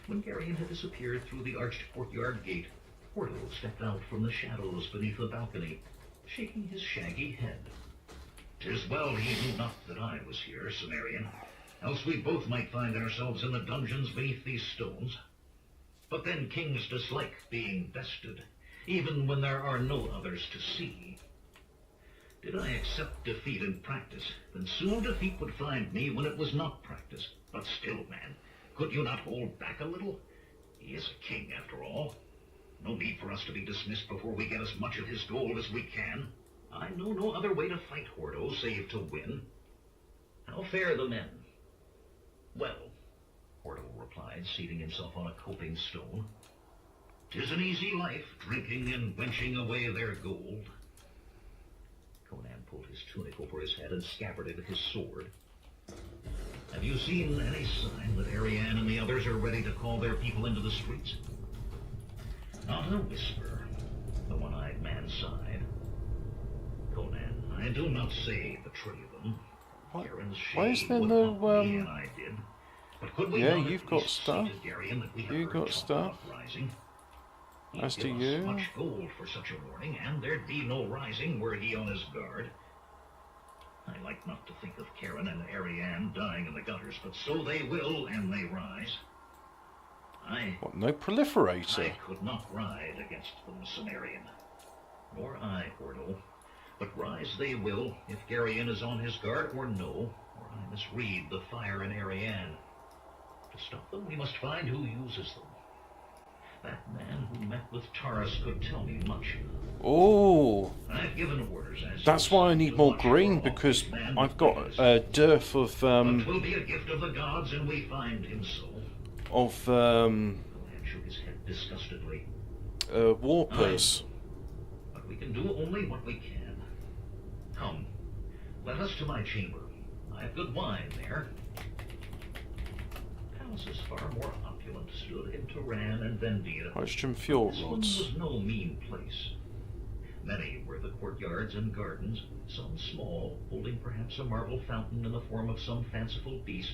When Garion had disappeared through the arched courtyard gate, Porto stepped out from the shadows beneath the balcony, shaking his shaggy head. "'Tis well he knew not that I was here, Cimmerian, else we both might find ourselves in the dungeons beneath these stones. But then kings dislike being bested, even when there are no others to see. Did I accept defeat in practice, then soon defeat would find me when it was not practice. But still, man, could you not hold back a little? He is a king, after all. No need for us to be dismissed before we get as much of his gold as we can. I know no other way to fight Hordo save to win. How fare the men?" "Well," Hordo replied, seating himself on a coping stone, "'tis an easy life, drinking and wenching away their gold." Conan pulled his tunic over his head and scabbarded his sword. "Have you seen any sign that Ariane and the others are ready to call their people into the streets?" "Not a whisper," the one-eyed man sighed. "Conan, I do not say betray them. Charon's Why is shade there would no, not be an I did. But could we Yeah, not at you've got least stuff. see to Garion that we have You heard got talk stuff. of rising? He'd As to give us you. much gold for such a warning, and there'd be no rising were he on his guard. I like not to think of Charon and Ariane dying in the gutters, but so they will, and they rise. What, no I proliferator? could not ride against them, Cimmerian. Nor I, Hordo. But rise they will, if Garion is on his guard or no, or I misread the fire in Ariane. To stop them, we must find who uses them. That man who met with Taurus could tell me much. Oh, I've given orders as that's to why I need to more watch green, over because this man I've with got wickedness. a dearth of But 'twill be a gift of the gods, and we find him so. um Conan shook his head disgustedly. warpers. But we can do only what we can. Come, let us to my chamber. I have good wine there. Palaces far more opulent stood in Turan and Vendida. Hydrogen fuel This one rods. was no mean place. Many were the courtyards and gardens, some small, holding perhaps a marble fountain in the form of some fanciful beast,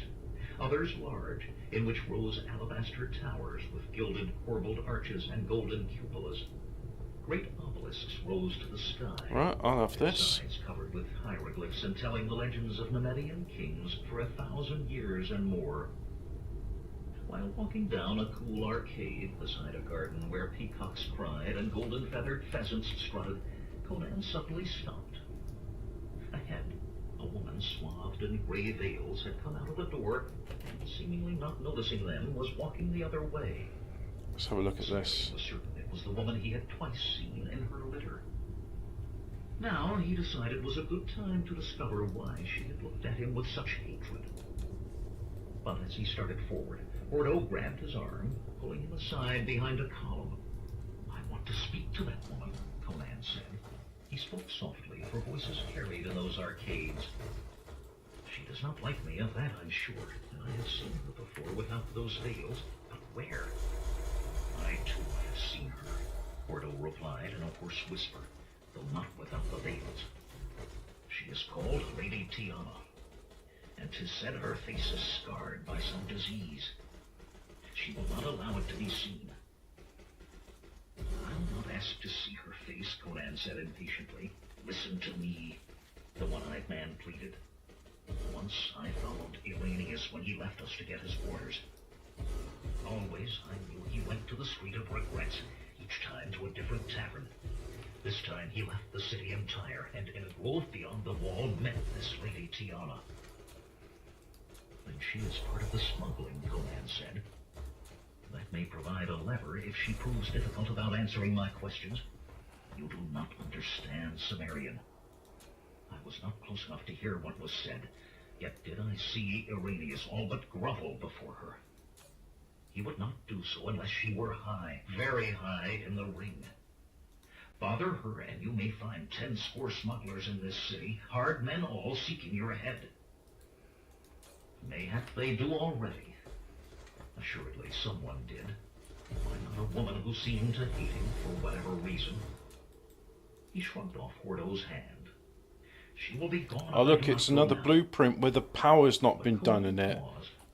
others large, in which rose alabaster towers with gilded, corbelled arches and golden cupolas. Great obelisks rose to the sky. Right, I'll have their this. sides covered with hieroglyphs and telling the legends of Nemedian kings for 1,000 years and more. While walking down a cool arcade beside a garden where peacocks cried and golden-feathered pheasants strutted, Conan suddenly stopped. Ahead, a woman swathed in gray veils had come out of the door and, seemingly not noticing them, was walking the other way. Let's have a look at this. He was certain it was the woman he had twice seen in her litter. Now he decided it was a good time to discover why she had looked at him with such hatred. But as he started forward, Hordo grabbed his arm, pulling him aside behind a column. "I want to speak to that woman," Conan said. He spoke softly, for voices carried in those arcades. "She does not like me, of that I'm sure, and I have seen her before without those veils. But where?" "I too have seen her," Hordo replied in a hoarse whisper, though not without the veils. "She is called Lady Tiana, and 'tis said her face is scarred by some disease. She will not allow it to be seen." "I'll not ask to see her face," Conan said impatiently. "Listen to me," the one-eyed man pleaded. "Once I followed Irenaeus when he left us to get his orders. Always I knew he went to the Street of Regrets, each time to a different tavern. This time he left the city entire, and in a grove beyond the wall met this Lady Tiana." "Then she is part of the smuggling," Conan said. "That may provide a lever if she proves difficult about answering my questions. You do not understand, Cimmerian. I was not close enough to hear what was said, yet did I see Irenaeus all but grovel before her. He would not do so unless she were high, very high in the ring. Bother her, and you may find 10 score smugglers in this city, hard men all seeking your head. Mayhap they do already. Assuredly someone did. Why not a woman who seemed to hate him for whatever reason? He shrugged off Hordo's hand. She will be gone. Oh look, it's another blueprint where the power's not been done in it.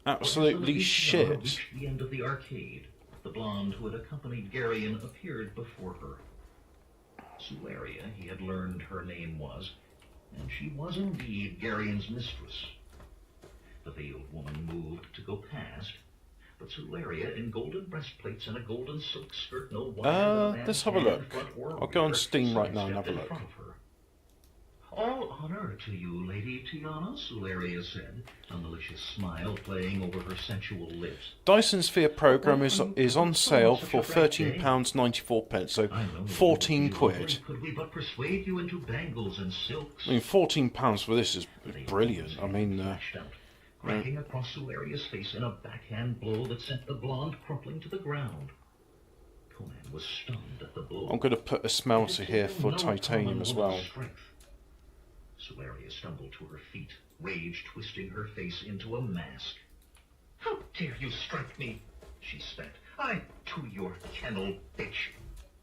Absolutely shit. Reached the end of the arcade. The blonde who had accompanied Garion appeared before her. Sularia, he had learned her name was, and she was indeed Garion's mistress. The veiled woman moved to go past, but Sularia, in golden breastplates and a golden silk skirt, no wonder let's have a look. I'll go on Steam right now and have a look. All honor to you, Lady Tiana, Sularia said, a malicious smile playing over her sensual lips. Dyson Sphere program is on sale for £13.94, so 14 quid. Could we but persuade you into bangles and silks? I mean, £14 for this is brilliant. I mean, cracking across Sularia's face in a backhand blow that sent the blonde crumpling to the ground. Conan was stunned at the blow. I'm going to put a smelter here for titanium as well. Sularia stumbled to her feet, rage twisting her face into a mask. How dare you strike me? She spat. I to your kennel, bitch.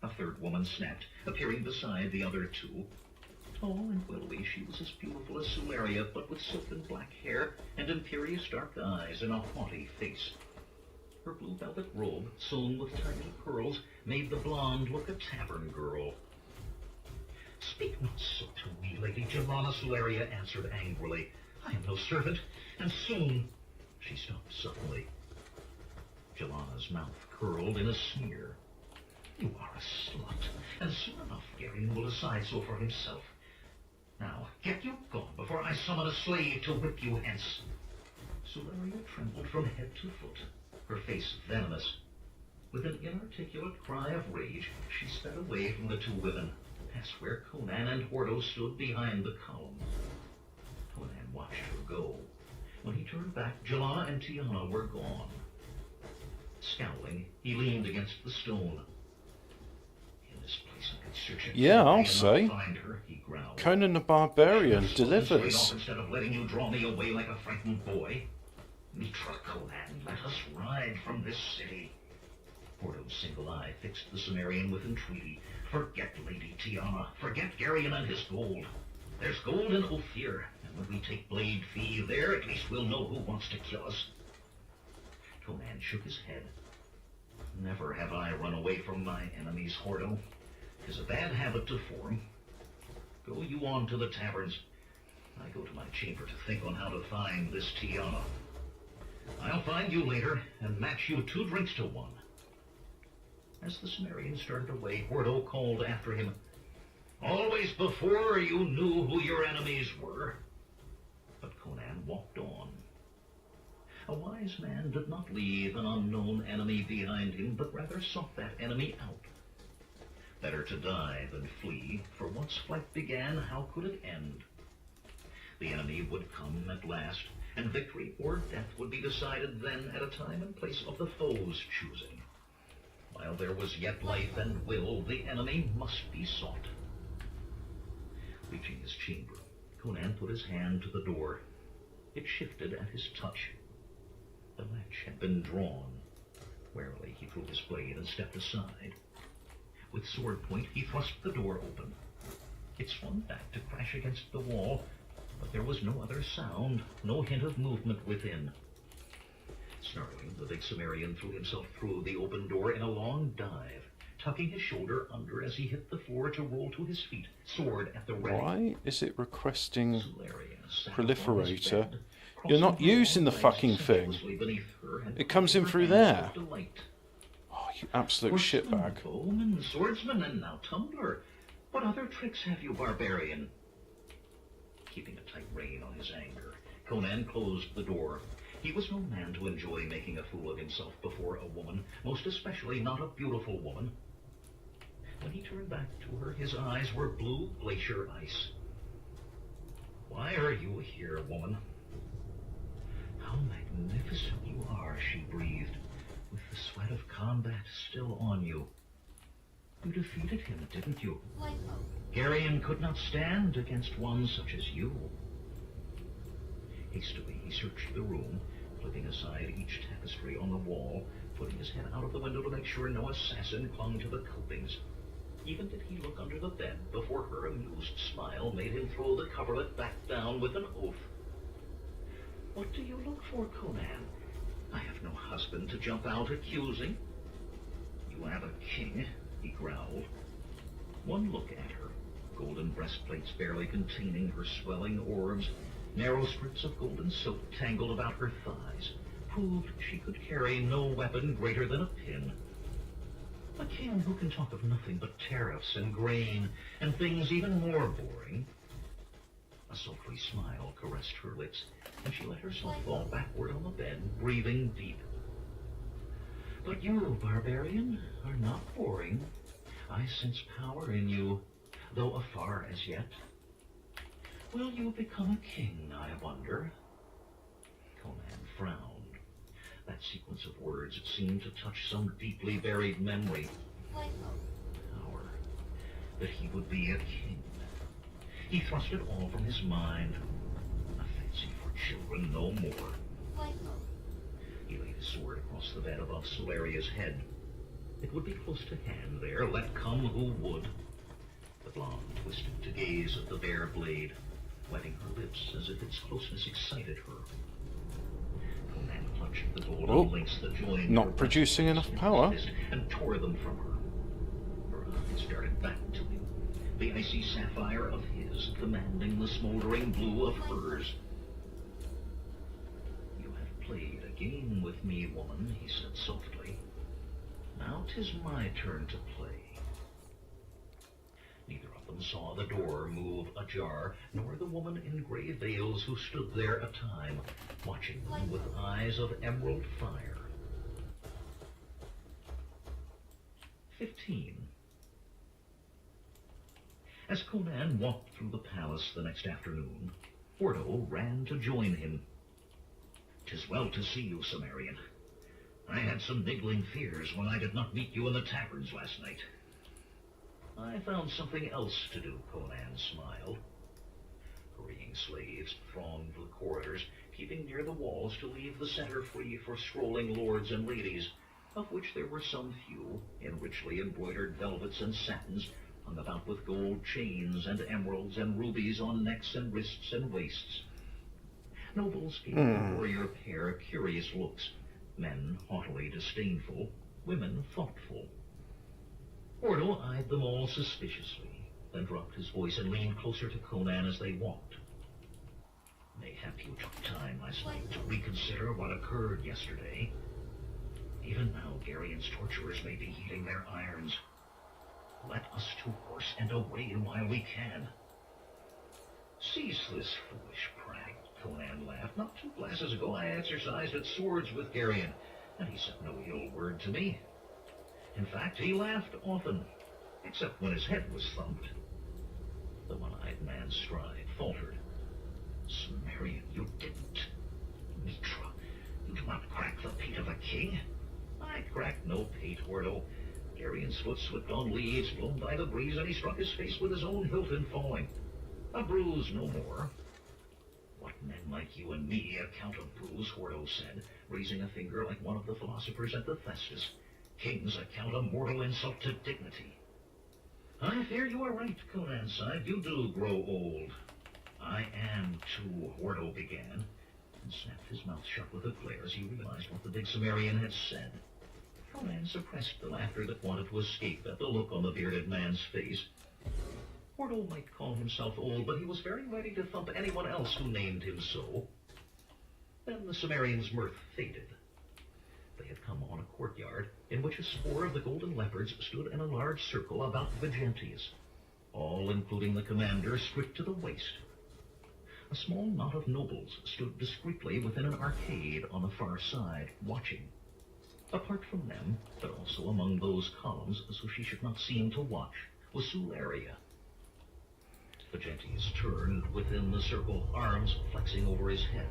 A third woman snapped, appearing beside the other two. Tall and willowy, she was as beautiful as Sularia, but with silken black hair and imperious dark eyes and a haughty face. Her blue velvet robe, sewn with tiny pearls, made the blonde look a tavern girl. Speak not so to me, Lady Jelana, Sularia answered angrily. I am no servant, and soon... She stopped suddenly. Jelana's mouth curled in a sneer. You are a slut, and soon enough Garion will decide so for himself. Now, get you gone before I summon a slave to whip you hence. Sularia trembled from head to foot, her face venomous. With an inarticulate cry of rage, she sped away from the two women, past where Conan and Hordo stood behind the column. Conan watched her go. When he turned back, Jelana and Tiana were gone. Scowling, he leaned against the stone. In this place I could search it. Yeah, I'll say. Find her, he growled. Conan the Barbarian delivers. Instead of letting you draw me away like a frightened boy. Mitra, Conan, let us ride from this city. Hordo's single eye fixed the Sumerian with entreaty. Forget Lady Tiana. Forget Garion and his gold. There's gold in Ophir, and when we take Blade Fee there, at least we'll know who wants to kill us. Conan shook his head. Never have I run away from my enemies, Hordo. 'Tis a bad habit to form. Go you on to the taverns. I go to my chamber to think on how to find this Tiana. I'll find you later, and match you 2 drinks to 1. As the Sumerian started away, Hordo called after him. Always before you knew who your enemies were. But Conan walked on. A wise man did not leave an unknown enemy behind him, but rather sought that enemy out. Better to die than flee, for once flight began, how could it end? The enemy would come at last, and victory or death would be decided then at a time and place of the foe's choosing. While there was yet life and will, the enemy must be sought. Reaching his chamber, Conan put his hand to the door. It shifted at his touch. The latch had been drawn. Warily he drew his blade and stepped aside. With sword point he thrust the door open. It swung back to crash against the wall, but there was no other sound, no hint of movement within. Snarling, the big Sumerian threw himself through the open door in a long dive, tucking his shoulder under as he hit the floor to roll to his feet, sword at the ready. Why is it requesting Sularia proliferator? You're not using the fucking thing. It comes in through there. Oh, you absolute shitbag. Bowman, swordsman, and now tumbler. What other tricks have you, barbarian? Keeping a tight rein on his anger, Conan closed the door. He was no man to enjoy making a fool of himself before a woman, most especially not a beautiful woman. When he turned back to her, his eyes were blue glacier ice. Why are you here, woman? How magnificent you are, she breathed, with the sweat of combat still on you. You defeated him, didn't you? Garion could not stand against one such as you. Hastily he searched the room, flipping aside each tapestry on the wall, putting his head out of the window to make sure no assassin clung to the copings. Even did he look under the bed before her amused smile made him throw the coverlet back down with an oath. What do you look for, Conan? I have no husband to jump out accusing. You have a king, he growled. One look at her, golden breastplates barely containing her swelling orbs, narrow strips of golden silk tangled about her thighs, proved she could carry no weapon greater than a pin. A king who can talk of nothing but tariffs and grain and things even more boring. A sultry smile caressed her lips, and she let herself fall backward on the bed, breathing deep. But you, barbarian, are not boring. I sense power in you, though afar as yet. Will you become a king, I wonder? Conan frowned. That sequence of words seemed to touch some deeply buried memory. Power. That he would be a king. He thrust it all from his mind. A fancy for children, no more. He laid his sword across the bed above Solaria's head. It would be close to hand there, let come who would. The blonde twisted to gaze at the bare blade, wetting her lips as if its closeness excited her. Conan clutched the golden links that joined Not producing enough power. And tore them from her. Her eyes darted back to him, the icy sapphire of his commanding the smoldering blue of hers. You have played a game with me, woman, he said softly. Now 'tis my turn to play. Neither of them saw the door move ajar, nor the woman in gray veils who stood there a time, watching them with eyes of emerald fire. 15. As Conan walked through the palace the next afternoon, Ordo ran to join him. "'Tis well to see you, Cimmerian. I had some niggling fears when I did not meet you in the taverns last night." "I found something else to do," Conan smiled. Hurrying slaves thronged the corridors, keeping near the walls to leave the center free for strolling lords and ladies, of which there were some few, in richly embroidered velvets and satins, hung about with gold chains and emeralds and rubies on necks and wrists and waists. Nobles gave the warrior pair curious looks, men haughtily disdainful, women thoughtful. Ordo eyed them all suspiciously, then dropped his voice and leaned closer to Conan as they walked. "Mayhap you took time last night to reconsider what occurred yesterday. Even now, Garion's torturers may be heating their irons. Let us to horse and away while we can." "Cease this foolish prank," Conan laughed. "Not 2 glasses ago I exercised at swords with Garion, and he said no ill word to me. In fact, he laughed often, except when his head was thumped." The one-eyed man's stride faltered. "Cimmerian, you didn't. Mitra, you do not crack the pate of a king." "I cracked no pate, Ordo. Garion's foot slipped on leaves blown by the breeze, and he struck his face with his own hilt in falling. A bruise, no more." "What men like you and me account a bruise," Ordo said, raising a finger like one of the philosophers at the Festus. "Kings account a mortal insult to dignity." "I fear you are right," Conan sighed. "You do grow old." "I am, too," Ordo began, and snapped his mouth shut with a glare as he realized what the big Cimmerian had said. Conan suppressed the laughter that wanted to escape at the look on the bearded man's face. Ordo might call himself old, but he was very ready to thump anyone else who named him so. Then the Cimmerian's mirth faded. They had come on a courtyard in which a score of the golden leopards stood in a large circle about Vigentius, all including the commander stripped to the waist. A small knot of nobles stood discreetly within an arcade on the far side, watching. Apart from them, but also among those columns so she should not seem to watch, was Sularia. Vigentius turned within the circle, arms flexing over his head.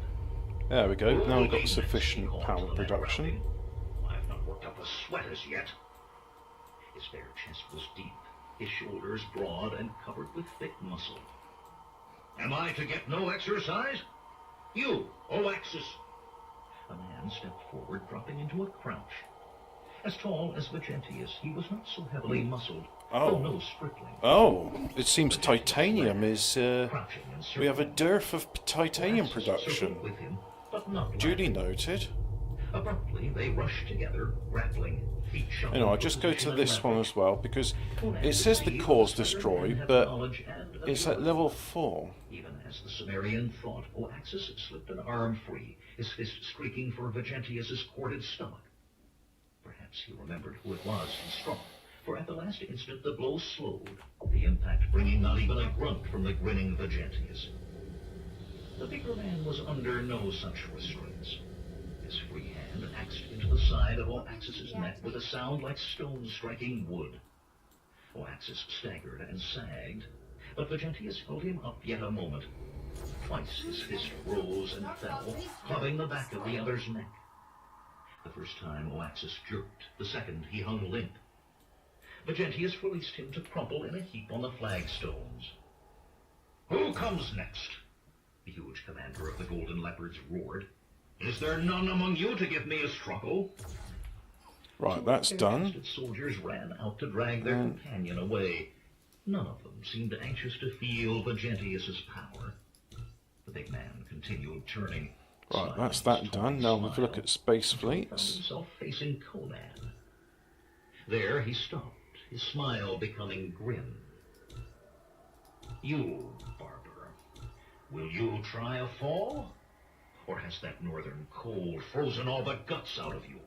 There we go. Now we've got sufficient power production. "I've not worked up a sweat as yet." His bare chest was deep, his shoulders broad and covered with thick muscle. "Am I to get no exercise? You, Oaxus!" A Conan stepped forward, dropping into a crouch. As tall as Vigentius, he was not so heavily muscled, though no stripling. Oh, it seems titanium is... Crouching and we have a circling. dearth of titanium Axis production. circled with him, but not Duly laughing. noted. Abruptly, they rushed together, grappling, feet shuffling. I'll just go to this one as well, because it says the cores destroy, but it's at level 4. Even as the Sumerian thought, Oaxis slipped an arm free, his fist streaking for Vigentius's corded stomach. Perhaps he remembered who it was and struck, for at the last instant the blow slowed, the impact bringing not even a grunt from the grinning Vigentius. The bigger man was under no such restraints. His free hand axed into the side of Oaxis's neck with a sound like stones striking wood. Oaxis staggered and sagged, but Vigentius held him up yet a moment. Twice his fist rose and fell, clubbing the back of the other's neck. The first time Oaxis jerked, the second he hung limp. Vigentius released him to crumple in a heap on the flagstones. "Who comes next?" the huge commander of the Golden Leopards roared. "Is there none among you to give me a struggle?" Right, that's done. The soldiers ran out to drag their companion away. None of them seemed anxious to feel Vigentius's power. The big man continued turning. Right, that's that done. Now we'll look at space Found fleets. himself facing Conan. There he stopped, his smile becoming grim. "You, barber, will you try a fall? Or has that northern cold frozen all the guts out of you?"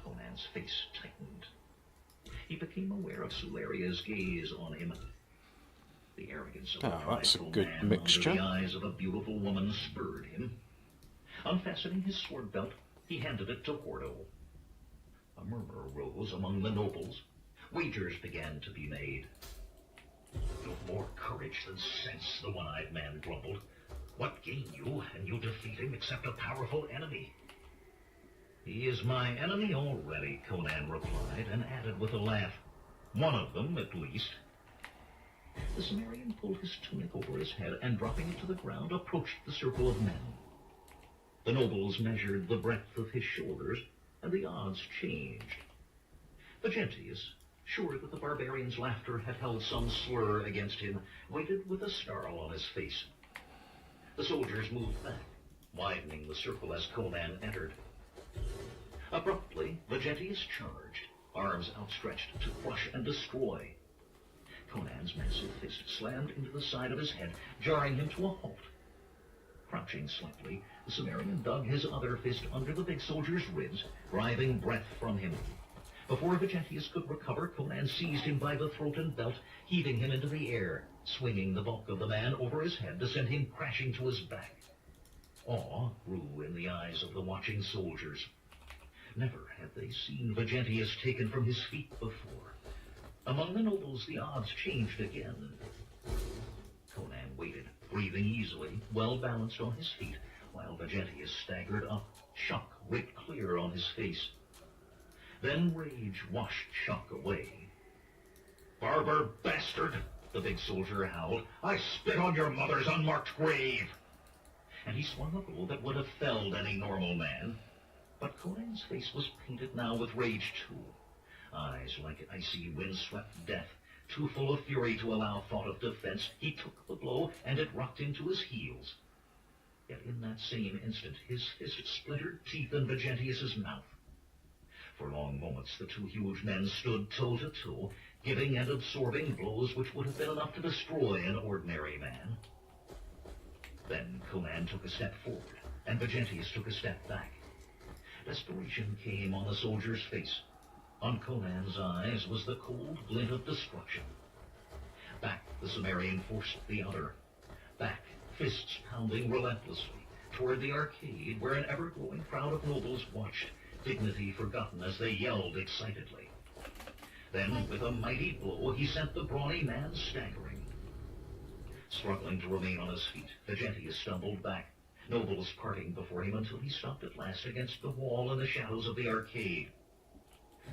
Conan's face tightened. He became aware of Sularia's gaze on him. The arrogance of the that's a prideful good man mixture. under the eyes of a beautiful woman spurred him. Unfastening his sword belt, he handed it to Hordo. A murmur rose among the nobles. Wagers began to be made. "You've more courage than sense," the one-eyed man grumbled. "What gain you, and you defeat him, except a powerful enemy?" "He is my enemy already," Conan replied, and added with a laugh, "One of them, at least." The Sumerian pulled his tunic over his head and, dropping it to the ground, approached the circle of men. The nobles measured the breadth of his shoulders, and the odds changed. Vigentius, sure that the barbarian's laughter had held some slur against him, waited with a snarl on his face. The soldiers moved back, widening the circle as Conan entered. Abruptly, Vigentius charged, arms outstretched to crush and destroy. Conan's massive fist slammed into the side of his head, jarring him to a halt. Crouching slightly, the Sumerian dug his other fist under the big soldier's ribs, driving breath from him. Before Vigentius could recover, Conan seized him by the throat and belt, heaving him into the air, swinging the bulk of the man over his head to send him crashing to his back. Awe grew in the eyes of the watching soldiers. Never had they seen Vigentius taken from his feet before. Among the nobles, the odds changed again. Conan waited, breathing easily, well balanced on his feet, while Vigentius staggered up, shock writ clear on his face. Then rage washed shock away. "Barber bastard!" the big soldier howled. "I spit on your mother's unmarked grave!" And he swung a blow that would have felled any normal man. But Conan's face was painted now with rage too. Eyes like icy wind-swept death, too full of fury to allow thought of defense, he took the blow, and it rocked him to his heels. Yet in that same instant, his fist splintered teeth in Vigentius's mouth. For long moments, the two huge men stood toe to toe, giving and absorbing blows which would have been enough to destroy an ordinary man. Then Conan took a step forward, and Vigentius took a step back. Desperation came on the soldier's face. On Conan's eyes was the cold glint of destruction. Back the Sumerian forced the other. Back, fists pounding relentlessly, toward the arcade where an ever-growing crowd of nobles watched, dignity forgotten as they yelled excitedly. Then, with a mighty blow, he sent the brawny man staggering. Struggling to remain on his feet, Vigentius stumbled back, nobles parting before him until he stopped at last against the wall in the shadows of the arcade.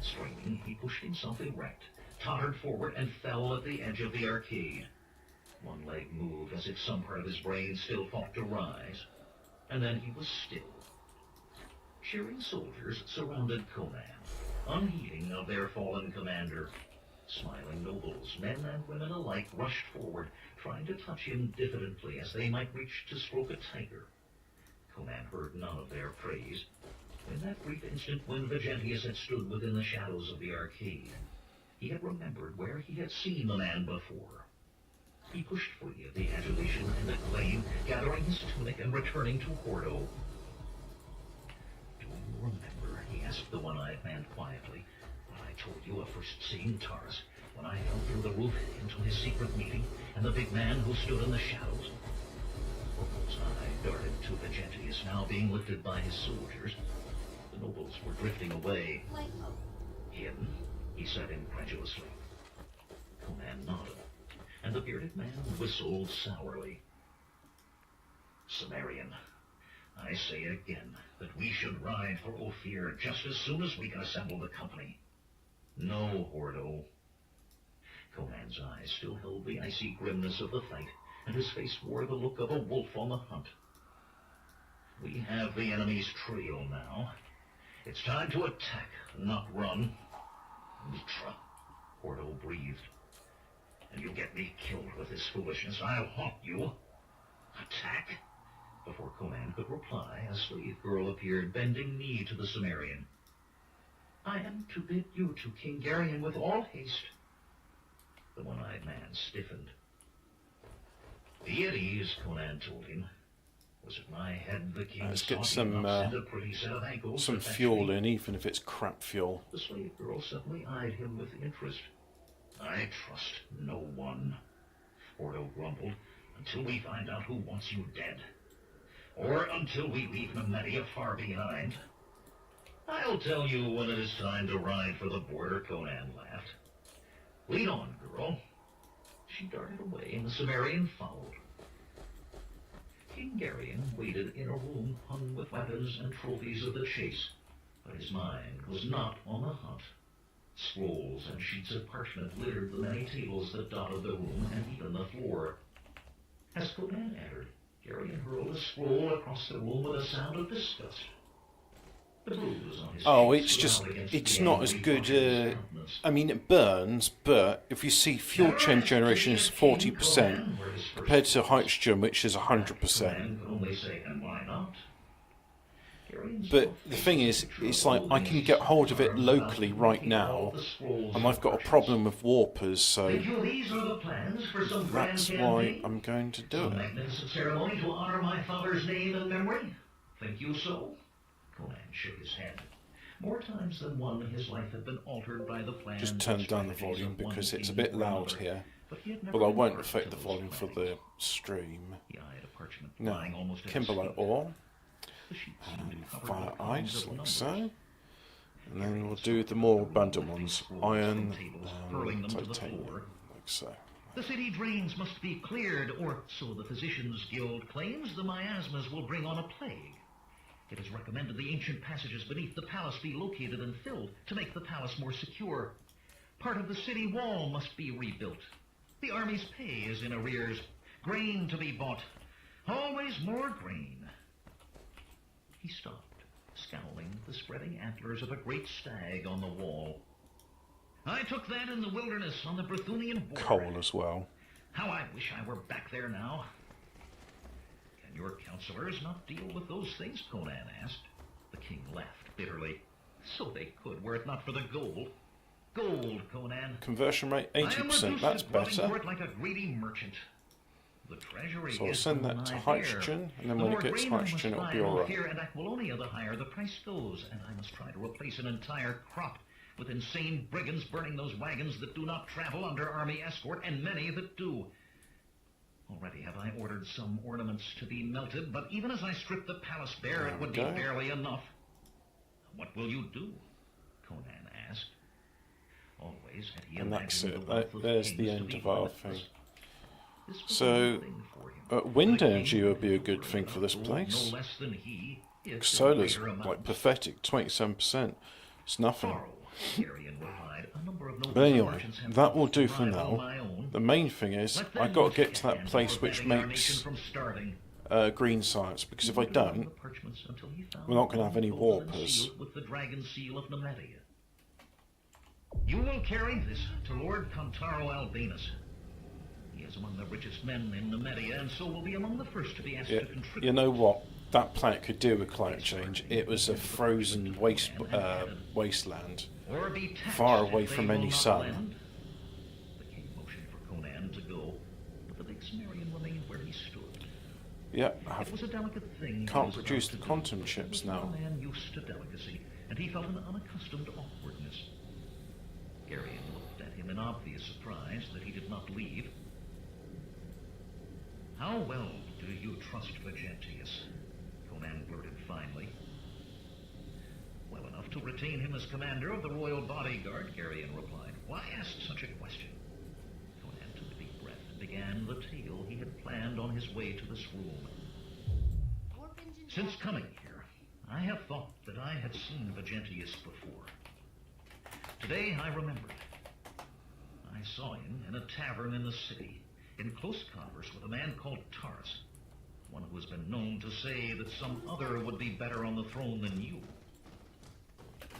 Straining, he pushed himself erect, tottered forward, and fell at the edge of the arcade. One leg moved as if some part of his brain still fought to rise, and then he was still. cheering soldiers surrounded Conan, unheeding of their fallen commander. Smiling nobles, men and women alike, rushed forward, trying to touch him diffidently as they might reach to stroke a tiger. Conan heard none of their praise. In that brief instant when Vegentius had stood within the shadows of the arcade, he had remembered where he had seen the man before. He pushed free of the adulation and acclaim, gathering his tunic and returning to Hordo. "Do you remember," he asked the one-eyed man quietly, "what I told you of first seeing Taurus, when I fell through the roof into his secret meeting, and the big man who stood in the shadows?" Oracle's eye darted to Vegentius, now being lifted by his soldiers. The nobles were drifting away. Like, oh, "Him?" he said incredulously. Conan nodded, and the bearded man whistled sourly. "Cimmerian, I say again that we should ride for Ophir just as soon as we can assemble the company. No, Hordo." Conan's eyes still held the icy grimness of the fight, and his face wore the look of a wolf on the hunt. "We have the enemy's trail now. It's time to attack, not run." "Mitra," Hordo breathed. "And you'll get me killed with this foolishness. I'll haunt you." "Attack?" Before Conan could reply, a slave girl appeared, bending knee to the Cimmerian. "I am to bid you to King Geryon with all haste." The one-eyed man stiffened. "Be at ease," Conan told him. "Was it my head the king Let's get sought? He some, not send a pretty set of ankles some to fetch fuel me?" in, even if it's crap fuel. The slave girl suddenly eyed him with interest. "I trust no one," Hordo grumbled, "until we find out who wants you dead. Or until we leave Nemedia far behind." "I'll tell you when it is time to ride for the border," Conan laughed. "Lead on, girl." She darted away, and the Cimmerian followed. King Geryon waited in a room hung with weapons and trophies of the chase, but his mind was not on the hunt. Scrolls and sheets of parchment littered the many tables that dotted the room and even the floor. As Conan entered, Geryon hurled a scroll across the room with a sound of disgust. The bruise on his Oh, cheek it's stood just, out against it's the not as angry good, flush of his countenance. I mean it burns, but if you see fuel chain generation is 40% compared to hydrogen, which is 100%. Conan could only say, "And why not?" Geryon's But soft the face thing was is, a picture it's of like I loneliness can get hold of it carved locally out right beneath now, all the scrolls and I've got a parchment. problem with warpers, so "Think you these are the plans for some grand that's why campaign? I'm going to do Some it. magnificent ceremony to honor my father's name and memory? Think you so?" Conan shook his head. More times than one, his life had been altered by the plans. Just and turn down the strategies volume of one because it's a king bit or loud another. here. But he had never But I been won't part affect of the those volume for plans. the stream. He eyed a parchment Now, lying almost at his kimberlite feet. ore, The sheet seemed and covered fire with columns ice, of like numbers. so. And then we'll do the more abundant ones, iron hurling and them to the titanium, floor. like so. "The city drains must be cleared, or so the Physicians' Guild claims. The miasmas will bring on a plague. It is recommended the ancient passages beneath the palace be located and filled to make the palace more secure. Part of the city wall must be rebuilt. The army's pay is in arrears. Grain to be bought. Always more grain." He stopped, scowling at the spreading antlers of a great stag on the wall. "I took that in the wilderness on the Brythunian border. Coal as well. How I wish I were back there now." "Can your counselors not deal with those things?" Conan asked. The king laughed bitterly. "So they could, were it not for the gold. Gold, Conan. Conversion rate I am 80%, reduced that's to grubbing better. for it like a greedy merchant. The treasury So I'll is send that well to nigh hydrogen, bare. and then The when it more gets grain I must hydrogen, it'll buy be in alright. Ophir and Aquilonia, the higher the price goes, and I must try to replace an entire crop with insane brigands burning those wagons that do not travel under army escort, and many that do. Already have I ordered some ornaments to be melted, but even as I strip the palace bare, There it we would go. be barely enough." "What will you do?" Conan asked. Always had he And that's imagined it. the wealth of There's kings the to end be of our limitless. thing. This was So, a new thing for him. wind The king energy would be a good would thing for this rule place. No less than he, if in Solar's greater like amounts. pathetic, 27%. It's nothing. Borrow, Geryon replied. "A number of nobles But and anyway, merchants have that will offers to do for buy all now. my own. The main thing is, Let I them got to get to get that place which preventing our nation makes from starving." green science, because if He I wandered among don't, the parchments until he found we're not going to have any one folded and warpers. sealed with the dragon seal of Nemedia. You will carry this to Lord Contaro Albinus. He is among the richest men in Nemedia, and so will be among the first to be asked to contribute. You know what that planet could do with climate change? It was a frozen wasteland, Or be taxed far if away they from will any not sun. lend. The king motioned for Conan to go, but the big Sumerian remained where he stood. Yeah, It was a delicate thing. he can't was produce about the to quantum do. chips He was now. a man used to delicacy, and he felt an unaccustomed awkwardness. Garion looked at him in obvious surprise that he did not leave. How well do you trust Vegentius? Conan blurted finally. Well enough to retain him as commander of the royal bodyguard, Garion replied. Why ask such a question? Conan took a deep breath and began the tale he had planned on his way to this room. Warp engine Since coming here, I have thought that I had seen Vegentius before. Today I remembered. I saw him in a tavern in the city, in close converse with a man called Taurus, one who has been known to say that some other would be better on the throne than you.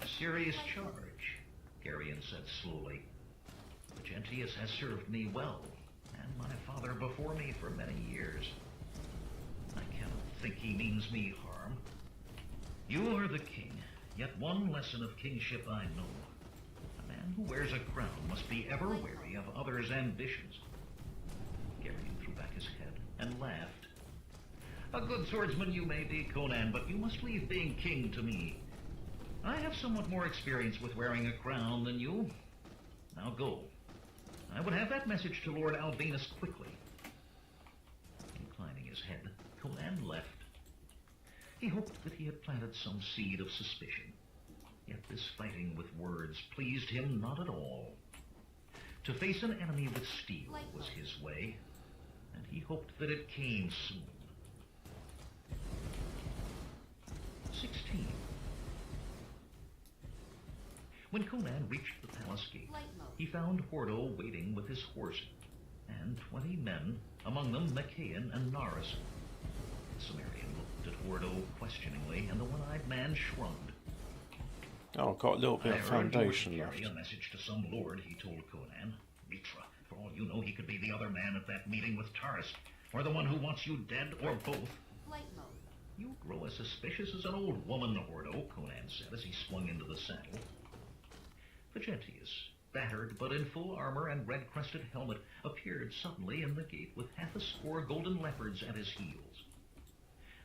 A serious charge, Garion said slowly. Vegentius has served me well, and my father before me for many years. I cannot think he means me harm. You are the king, yet one lesson of kingship I know. A man who wears a crown must be ever wary of others' ambitions. Garion threw back his head and laughed. A good swordsman you may be, Conan, but you must leave being king to me. I have somewhat more experience with wearing a crown than you. Now go. I would have that message to Lord Albinus quickly. Inclining his head, Conan left. He hoped that he had planted some seed of suspicion. Yet this fighting with words pleased him not at all. To face an enemy with steel was his way, and he hoped that it came soon. 16. When Conan reached the palace gate, he found Hordo waiting with his horse, and 20 men, among them Machaon and Naris. The Sumerian looked at Hordo questioningly, and the one-eyed man shrugged. Oh, I've got a little bit of foundation carry left. a message to some lord, he told Conan. Mitra, for all you know, he could be the other man at that meeting with Taurus, or the one who wants you dead, or both. flight mode. You grow as suspicious as an old woman, Hordo, Conan said as he swung into the saddle. Vegentius, battered but in full armor and red-crested helmet, appeared suddenly in the gate with half a score golden leopards at his heels.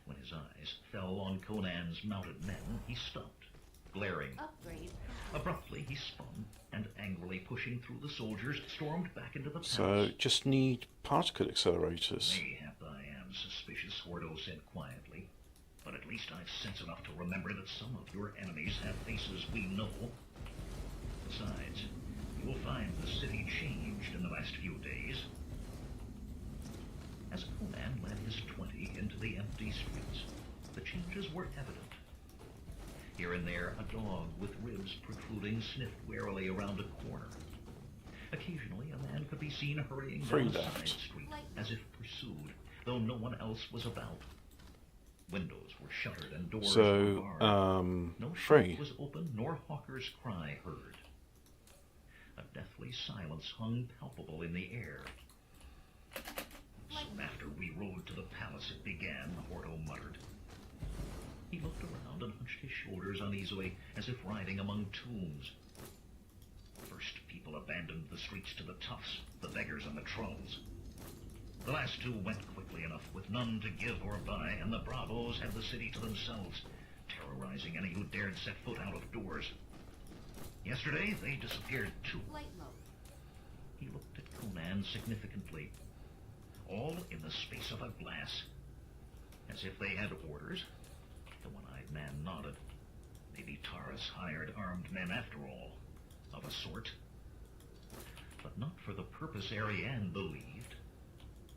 When his eyes fell on Conan's mounted men, he stopped, glaring. Upgrade. Abruptly, he spun, and angrily pushing through the soldiers, stormed back into the palace. So, just need particle accelerators. Mayhap I am suspicious, Hordo said quietly. But at least I've sense enough to remember that some of your enemies have faces we know. Besides, you will find the city changed in the last few days. As Conan led his 20 into the empty streets, the changes were evident. Here and there, a dog with ribs protruding sniffed warily around a corner. Occasionally, a man could be seen hurrying Free down a left. side street, as if pursued, though no one else was about. Windows were shuttered and doors were So, barred. No free. shop was open, nor hawker's cry heard. A deathly silence hung palpable in the air. Soon after we rode to the palace it began, Hordo muttered. He looked around and hunched his shoulders uneasily, as if riding among tombs. First, people abandoned the streets to the toughs, the beggars and the trolls. The last two went quickly enough, with none to give or buy, and the bravos had the city to themselves, terrorizing any who dared set foot out of doors. Yesterday, they disappeared too. Flight mode. He looked at Conan significantly. All in the space of a glass. As if they had orders. The one-eyed man nodded. Maybe Taurus hired armed men after all. Of a sort. But not for the purpose Ariane believed.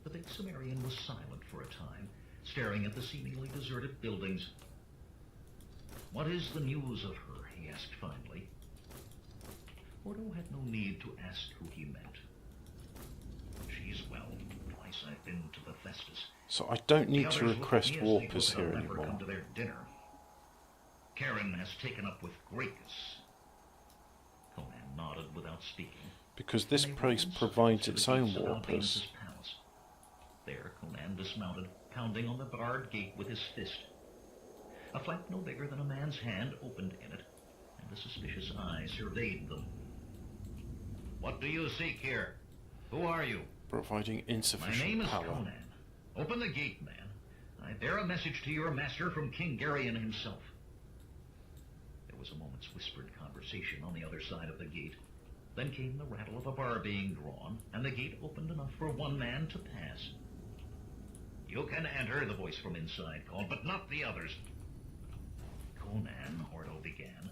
The big Sumerian was silent for a time, staring at the seemingly deserted buildings. What is the news of her? He asked finally. Hordo had no need to ask who he meant. She's well, twice since I've been to the Festus. So I don't The need to others look at request me as they warpers hope I'll here never anymore. come to their dinner. Karen has taken up with Gracchus. Conan nodded without speaking. Because this And they place rode provides to the its own gates of warpers. Albinus' palace. There Conan dismounted, pounding on the barred gate with his fist. A flap no bigger than a man's hand opened in it, and a suspicious eye surveyed them. What do you seek here? Who are you? Providing My insufficient name is power. Conan. Open the gate, man. I bear a message to your master from King Geryon himself. There was a moment's whispered conversation on the other side of the gate. Then came the rattle of a bar being drawn, and the gate opened enough for one man to pass. You can enter, the voice from inside called, but not the others. Conan, Hordo began.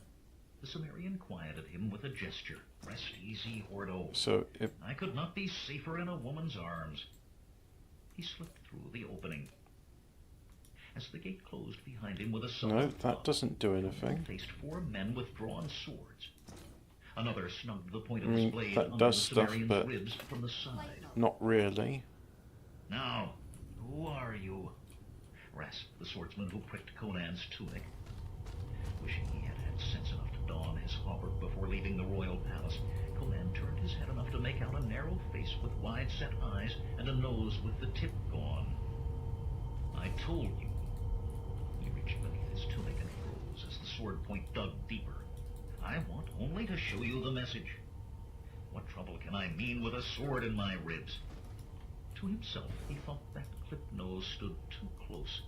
The Cimmerian quieted him with a gesture. Rest easy, Hordo. So if I could not be safer in a woman's arms. He slipped through the opening. As the gate closed behind him with a sullen no, thump, that doesn't do Conan anything. faced 4 men with drawn swords. Another snugged the point of I mean, his blade that under does the stuff, Cimmerian's but- ribs from the side. Not really. Now, who are you? Rasped the swordsman who pricked Conan's tunic. Wishing he had had sense enough to don his hauberk before leaving the royal palace, Conan turned his head enough to make out a narrow face with wide-set eyes and a nose with the tip gone. I told you. He reached beneath his tunic and froze as the sword point dug deeper. I want only to show you the message. What trouble can I mean with a sword in my ribs? To himself, he thought that clipped nose stood too close.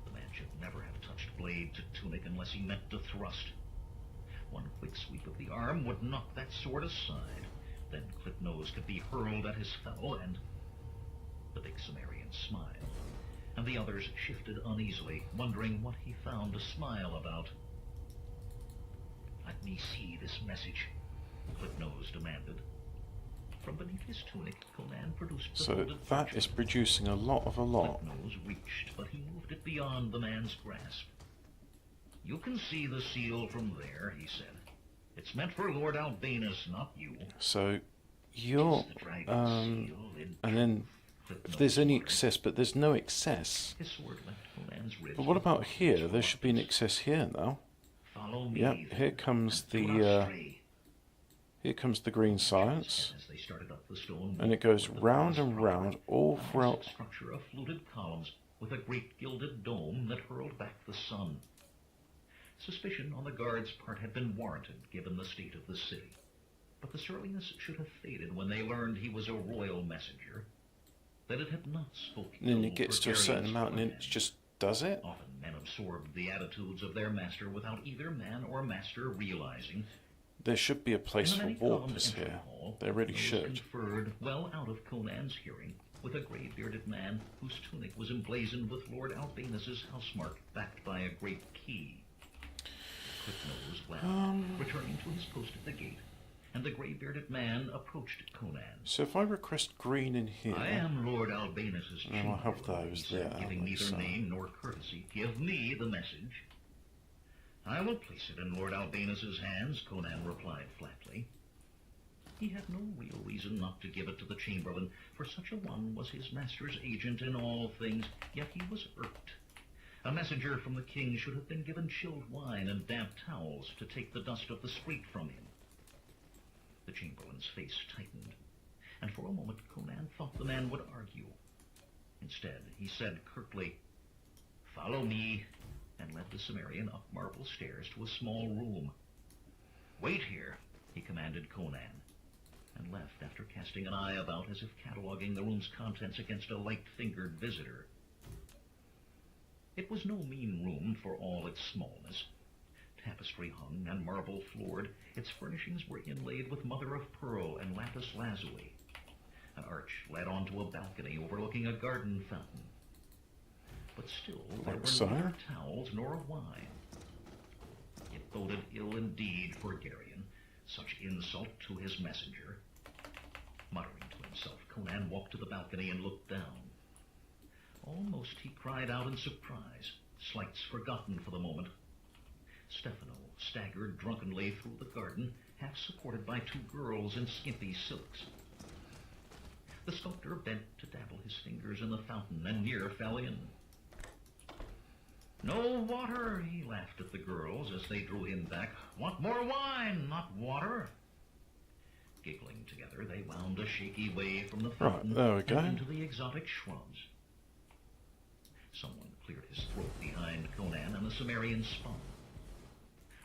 The man should never have touched blade to tunic unless he meant to thrust. One quick sweep of the arm would knock that sword aside. Then clipped nose could be hurled at his fellow, and the big Cimmerian smiled. And the others shifted uneasily, wondering what he found to smile about. Let me see this message, Clipnose demanded. From beneath his tunic, Conan produced the So folded that parchment. is producing a lot of a lot. Clipnose reached, but he moved it beyond the man's grasp. You can see the seal from there, he said. It's meant for Lord Albinus, not you. So you're It's the dragon seal in and then if Clipnose there's any muttered. excess, but there's no excess. His sword left Conan's ribs. But what with about marks here? for There should be an buttons. excess here now. Follow me. Yep, then, here comes and do the not stray. here comes the green science, As they started up the stone and it goes toward the round forest and proper, round all a massive throughout. structure of fluted columns with a great gilded dome that hurled back the sun. Suspicion on the guards' part had been warranted given the state of the city, but the surliness should have faded when they learned he was a royal messenger, that it had not spoken. And then it gets to a certain amount and it just does it. Often men absorbed the attitudes of their master without either man or master realizing. There should be a place In the for many-columned warpers entry here. hall, There really those should. conferred well out of Conan's hearing with a grey-bearded man whose tunic was emblazoned with Lord Albinus's housemark backed by a great key. Clipnose laughed, returning to his post at the gate, and the grey-bearded man approached Conan. So if I request green in here, I am Lord Albinus's Oh, I'll have chamberlain, those he said, there, giving like neither so. name nor courtesy. Give me the message. I will place it in Lord Albinus's hands, Conan replied flatly. He had no real reason not to give it to the chamberlain, for such a one was his master's agent in all things, yet he was irked. A messenger from the king should have been given chilled wine and damp towels to take the dust of the street from him. The chamberlain's face tightened, and for a moment Conan thought the man would argue. Instead, he said curtly, "Follow me," and led the Cimmerian up marble stairs to a small room. "Wait here," he commanded Conan, and left after casting an eye about as if cataloging the room's contents against a light-fingered visitor. It was no mean room for all its smallness. Tapestry-hung and marble-floored, its furnishings were inlaid with mother-of-pearl and lapis lazuli. An arch led onto a balcony overlooking a garden fountain. But still, there Like were so. neither towels nor wine. It boded ill indeed for Geryon, such insult to his messenger. Muttering to himself, Conan walked to the balcony and looked down. Almost he cried out in surprise, slights forgotten for the moment. Stefano staggered drunkenly through the garden, half supported by 2 girls in skimpy silks. The sculptor bent to dabble his fingers in the fountain and near fell in. "No water," he laughed at the girls as they drew him back. "Want more wine, not water." Giggling together, they wound a shaky way from the fountain there we go. and into the exotic shrubs. Someone cleared his throat behind Conan, and the Cimmerian spun.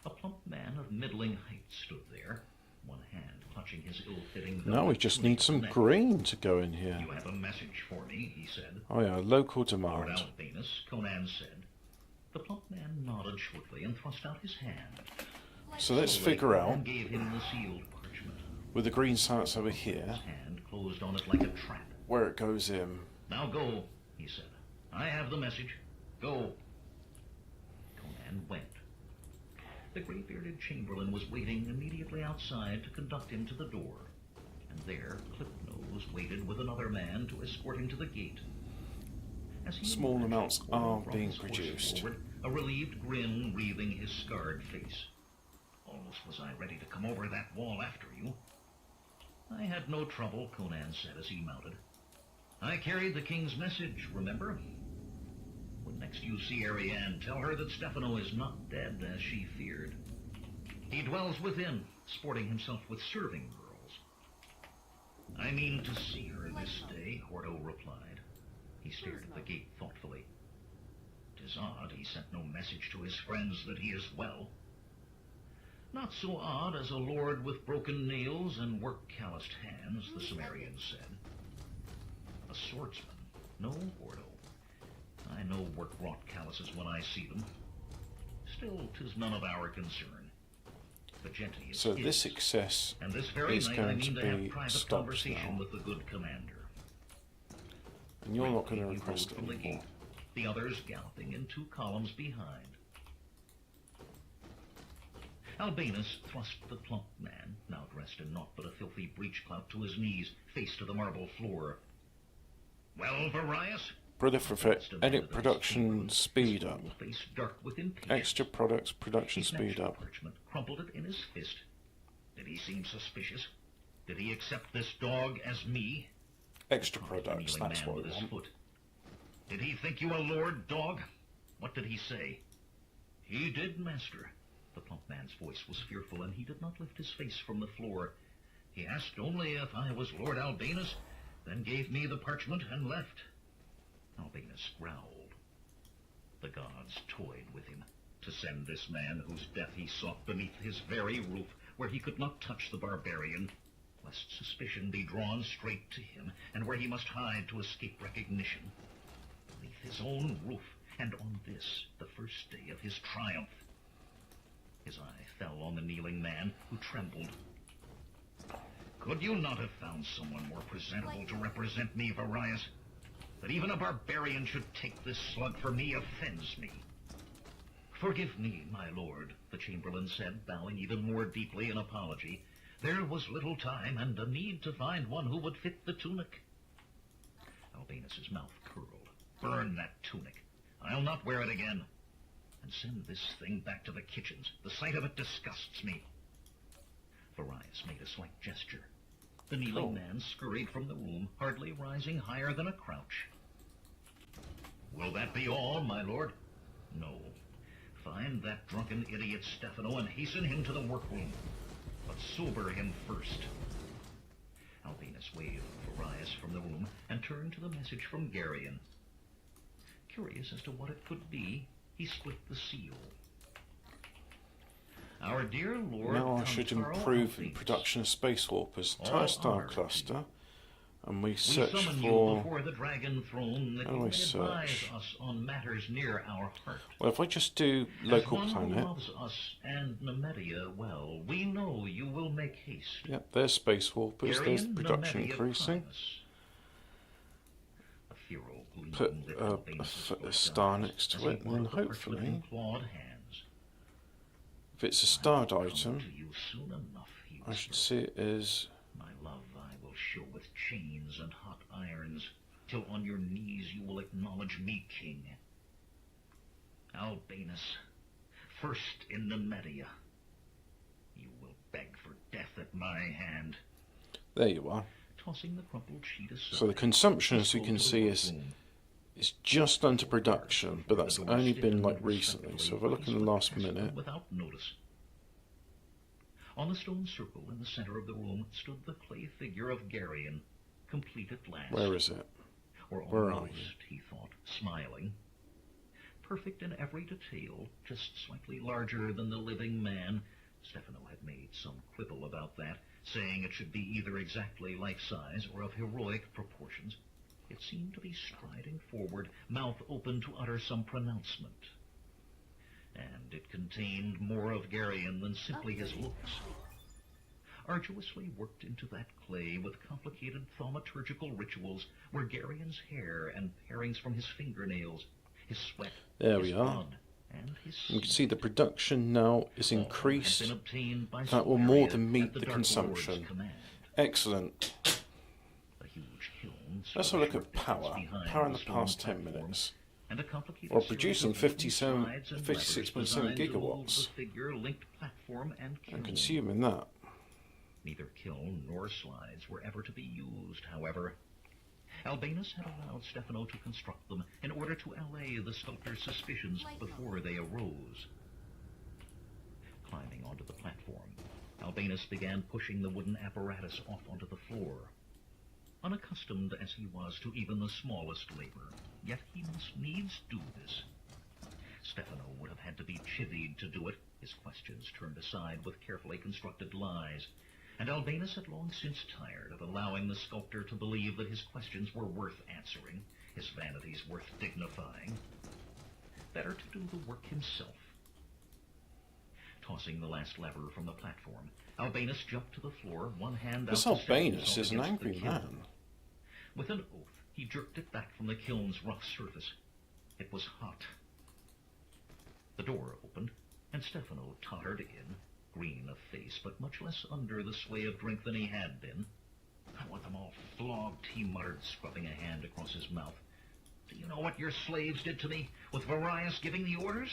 A plump man of middling height stood there, one hand clutching his ill-fitting... Now we just need some green to go in here. "You have a message for me," he said. Oh yeah, local "Lord demand. Albanus," Conan said. The plump man nodded shortly and thrust out his hand. So let's Slowly, figure out, Conan gave him the sealed parchment. with the green science over here, His hand closed on it like a trap. where it goes in. "Now go," he said. "I have the message. Go." Conan went. The grey-bearded chamberlain was waiting immediately outside to conduct him to the door, and there Clipnose waited with another man to escort him to the gate. As he Small emerged, amounts Gordon are brought being his horse produced. forward, a relieved grin wreathing his scarred face. "Almost was I ready to come over that wall after you." "I had no trouble," Conan said as he mounted. "I carried the king's message, remember? When next you see Ariane, tell her that Stefano is not dead as she feared. He dwells within, sporting himself with serving girls." "I mean to see her this day," Hordo replied. He stared at the gate thoughtfully. "'Tis odd he sent no message to his friends that he is well." "Not so odd as a lord with broken nails and work-calloused hands," the Cimmerian said. "A swordsman? No, Hordo. I know work-wrought calluses when I see them. Still, 'tis none of our concern. The Genti is So his, this success and this very is night I going mean to to have be private stopped conversation now. with the good commander." And you're not going to He request rode it from the anymore. gate, the others galloping in 2 columns behind. Albanus thrust the plump man, now dressed in naught but a filthy breechclout to his knees, face to the marble floor. "Well, Varius?" Proliferate, edit production speed up. His face dark with impatience. Extra products production He snatched speed the up. parchment, crumpled it in his fist. Did he seem suspicious? Did he accept this dog as me? Extra Taunted the products, kneeling that's man what with we his want. foot. "Did he think you a lord, dog? What did he say?" "He did, master." The plump man's voice was fearful, and he did not lift his face from the floor. "He asked only if I was Lord Albanus, then gave me the parchment and left." Albanus growled. The gods toyed with him to send this man whose death he sought beneath his very roof, where he could not touch the barbarian, lest suspicion be drawn straight to him, and where he must hide to escape recognition. Beneath his own roof, and on this, the first day of his triumph. His eye fell on the kneeling man, who trembled. "Could you not have found someone more presentable to represent me, Varius? That even a barbarian should take this slug for me offends me." "Forgive me, my lord," the chamberlain said, bowing even more deeply in apology. "There was little time and a need to find one who would fit the tunic." Albanus's mouth curled. "Burn that tunic. I'll not wear it again. And send this thing back to the kitchens. The sight of it disgusts me." Varius made a slight gesture. The kneeling man scurried from the room, hardly rising higher than a crouch. "Will that be all, my lord?" "No. Find that drunken idiot Stefano and hasten him to the workroom. But sober him first." Albanus waved Varius from the room and turned to the message from Geryon. Curious as to what it could be, he split the seal. "Our dear Lord Now I should Countaro improve the Albanus, production of Space Warpers. All Entire star honor to cluster. And we we search summon you for... before the dragon throne that How you do I may advise search? us on matters near our heart. Well, if I just do As local one who planet... loves us and Nemedia well, we know you will make haste. Yep, there's Space Warpers. There's Geryon, production Nemedia increasing. Primus." A furrow gleam Put lit a Albanus's black star eyes next as to he it, and then waved the parchment in hopefully, clawed hands. if it's a starred "I will come item, to you soon enough," he I should whispered. see it as... "My love I will show with chains and hot irons, till on your knees you will acknowledge me king. Albanus, first in Nemedia, you will beg for death at my hand. There you are. tossing the crumpled sheet aside. So the consumption, as you can see, is just under production, but that's only been like recently. So if I look in the last minute, without notice. On the stone circle in the center of the room stood the clay figure of Garion, complete at last. where is it? Or Where are almost, you? he thought, smiling. Perfect in every detail, just slightly larger than the living man. Stefano had made some quibble about that, saying it should be either exactly life-size or of heroic proportions. It seemed to be striding forward, mouth open to utter some pronouncement. And it contained more of Garion than simply his looks. Arduously worked into that clay with complicated thaumaturgical rituals were Garion's hair and parings from his fingernails, his sweat, There his we are. blood, and his You can seed. see the production now is All had increased. been obtained by That will more Solarian than meet at the Dark Lord's consumption. command. Excellent. A huge kiln Let's stood have a look short at distance power. behind Power in the stone past 10 platform, minutes. and a complicated Or series producing of 57 slides and 56.7 levers designed to move gigawatts. the figure-linked platform and kiln. And consuming that. Neither kiln nor slides were ever to be used, however. Albinus had allowed Stefano to construct them in order to allay the sculptor's suspicions before they arose. Climbing onto the platform, Albinus began pushing the wooden apparatus off onto the floor. Unaccustomed as he was to even the smallest labor, yet he must needs do this. Stefano would have had to be chivied to do it, his questions turned aside with carefully constructed lies, and Albinus had long since tired of allowing the sculptor to believe that his questions were worth answering, his vanities worth dignifying. Better to do the work himself. Tossing the last lever from the platform, Albinus jumped to the floor, one hand This out to steady Albinus himself is an against the angry kiln. man. With an oath, he jerked it back from the kiln's rough surface. It was hot. The door opened, and Stefano tottered in, green of face, but much less under the sway of drink than he had been. I want them all flogged, he muttered, scrubbing a hand across his mouth. Do you know what your slaves did to me, with Varius giving the orders?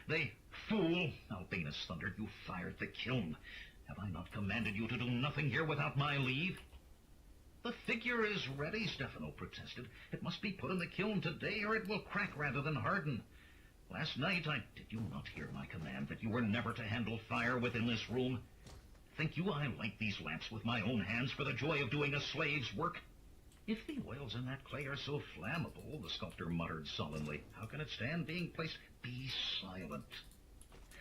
They, fool, Albinus thundered, you fired the kiln. Have I not commanded you to do nothing here without my leave? The figure is ready, Stefano protested. It must be put in the kiln today, or it will crack rather than harden. Last night, did you not hear my command that you were never to handle fire within this room? Think you I light these lamps with my own hands for the joy of doing a slave's work? If the oils in that clay are so flammable, the sculptor muttered sullenly, how can it stand being placed? Be silent.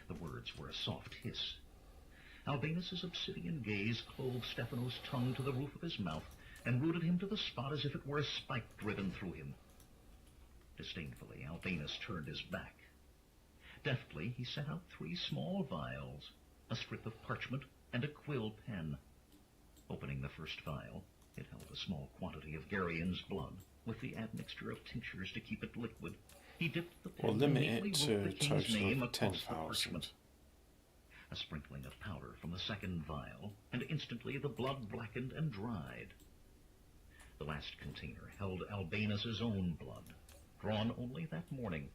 The words were a soft hiss. Albinus's obsidian gaze clove Stefano's tongue to the roof of his mouth and rooted him to the spot as if it were a spike driven through him. Disdainfully, Albinus turned his back. Deftly, he set out 3 small vials, a strip of parchment, and a quill pen. Opening the first vial, it held a small quantity of Garion's blood, with the admixture of tinctures to keep it liquid. He dipped the pen Or and limit neatly it wrote to the a king's name total of across the 10,000. parchment. A sprinkling of powder from the second vial, and instantly the blood blackened and dried. The last container held Albinus's own blood, drawn only that morning.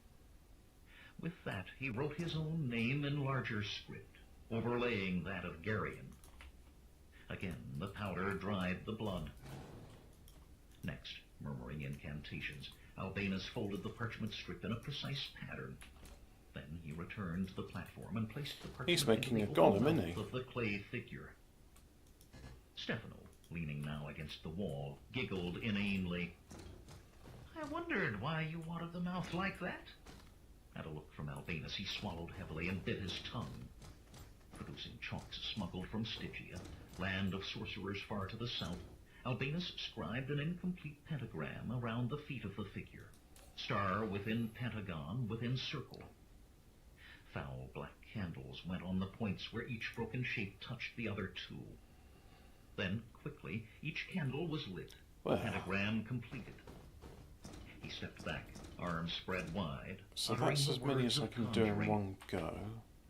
With that, he wrote his own name in larger script, overlaying that of Garion. Again, the powder dried the blood. Next, murmuring incantations, Albinus folded the parchment strip in a precise pattern. Then he returned to the platform and placed the parchment He's making into a the golem, open isn't mouth he? of the clay figure. Stefano, leaning now against the wall, giggled inanely. I wondered why you watered the mouth like that. At a look from Albinus, he swallowed heavily and bit his tongue. Producing chalks smuggled from Stygia, land of sorcerers far to the south, Albinus scribed an incomplete pentagram around the feet of the figure, star within pentagon within circle. Foul black candles went on the points where each broken shape touched the other 2. Then, quickly, each candle was lit, Well. pentagram completed. He stepped back, arms spread wide, So uttering that's the as many words as I of can do in conjuring. one go.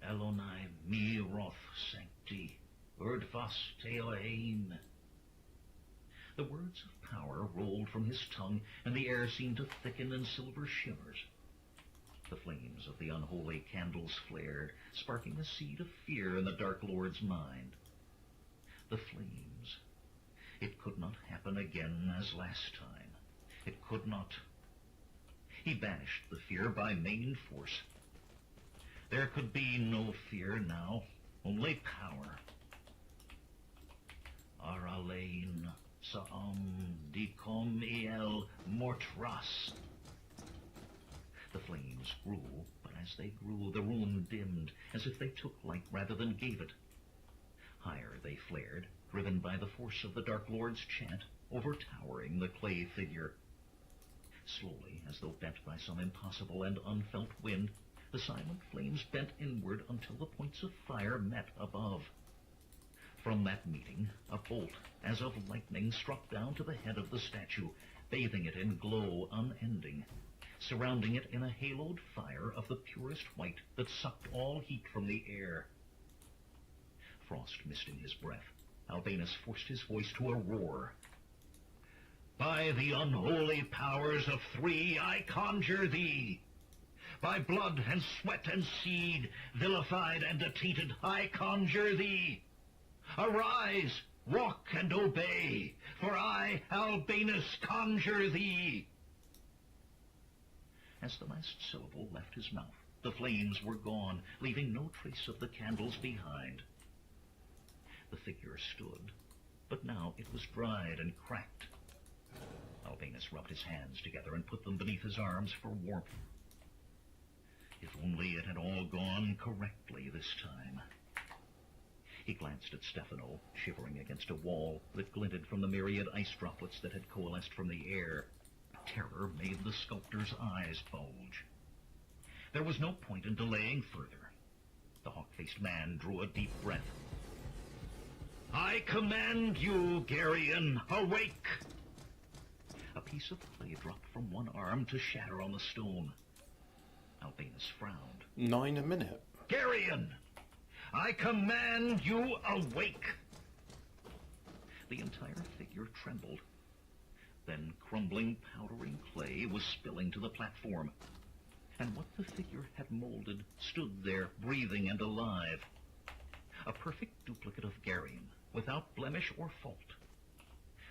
Elonai mi roth sancti, urdfas teoein. The words of power rolled from his tongue, and the air seemed to thicken in silver shimmers. The flames of the unholy candles flared, sparking a seed of fear in the Dark Lord's mind. The flames. It could not happen again as last time. It could not. He banished the fear by main force. There could be no fear now, only power. Aralain Saam Dicom El Mortras. The flames grew, but as they grew, the room dimmed, as if they took light rather than gave it. Higher they flared, driven by the force of the Dark Lord's chant, overtowering the clay figure. Slowly, as though bent by some impossible and unfelt wind, the silent flames bent inward until the points of fire met above. From that meeting, a bolt, as of lightning, struck down to the head of the statue, bathing it in glow unending, surrounding it in a haloed fire of the purest white that sucked all heat from the air. Frost misting his breath, Albinus forced his voice to a roar. By the unholy powers of three, I conjure thee. By blood and sweat and seed, vilified and attainted, I conjure thee. Arise, walk and obey, for I, Albinus, conjure thee. As the last syllable left his mouth, the flames were gone, leaving no trace of the candles behind. The figure stood, but now it was dried and cracked. Albinus rubbed his hands together and put them beneath his arms for warmth. If only it had all gone correctly this time. He glanced at Stefano, shivering against a wall that glinted from the myriad ice droplets that had coalesced from the air. Terror made the sculptor's eyes bulge. There was no point in delaying further. The hawk-faced man drew a deep breath. I command you, Geryon, awake! A piece of clay dropped from one arm to shatter on the stone. Albinus frowned. 9 a minute. Geryon! I command you awake! The entire figure trembled. Then crumbling, powdering clay was spilling to the platform. And what the figure had molded stood there, breathing and alive. A perfect duplicate of Geryon, without blemish or fault.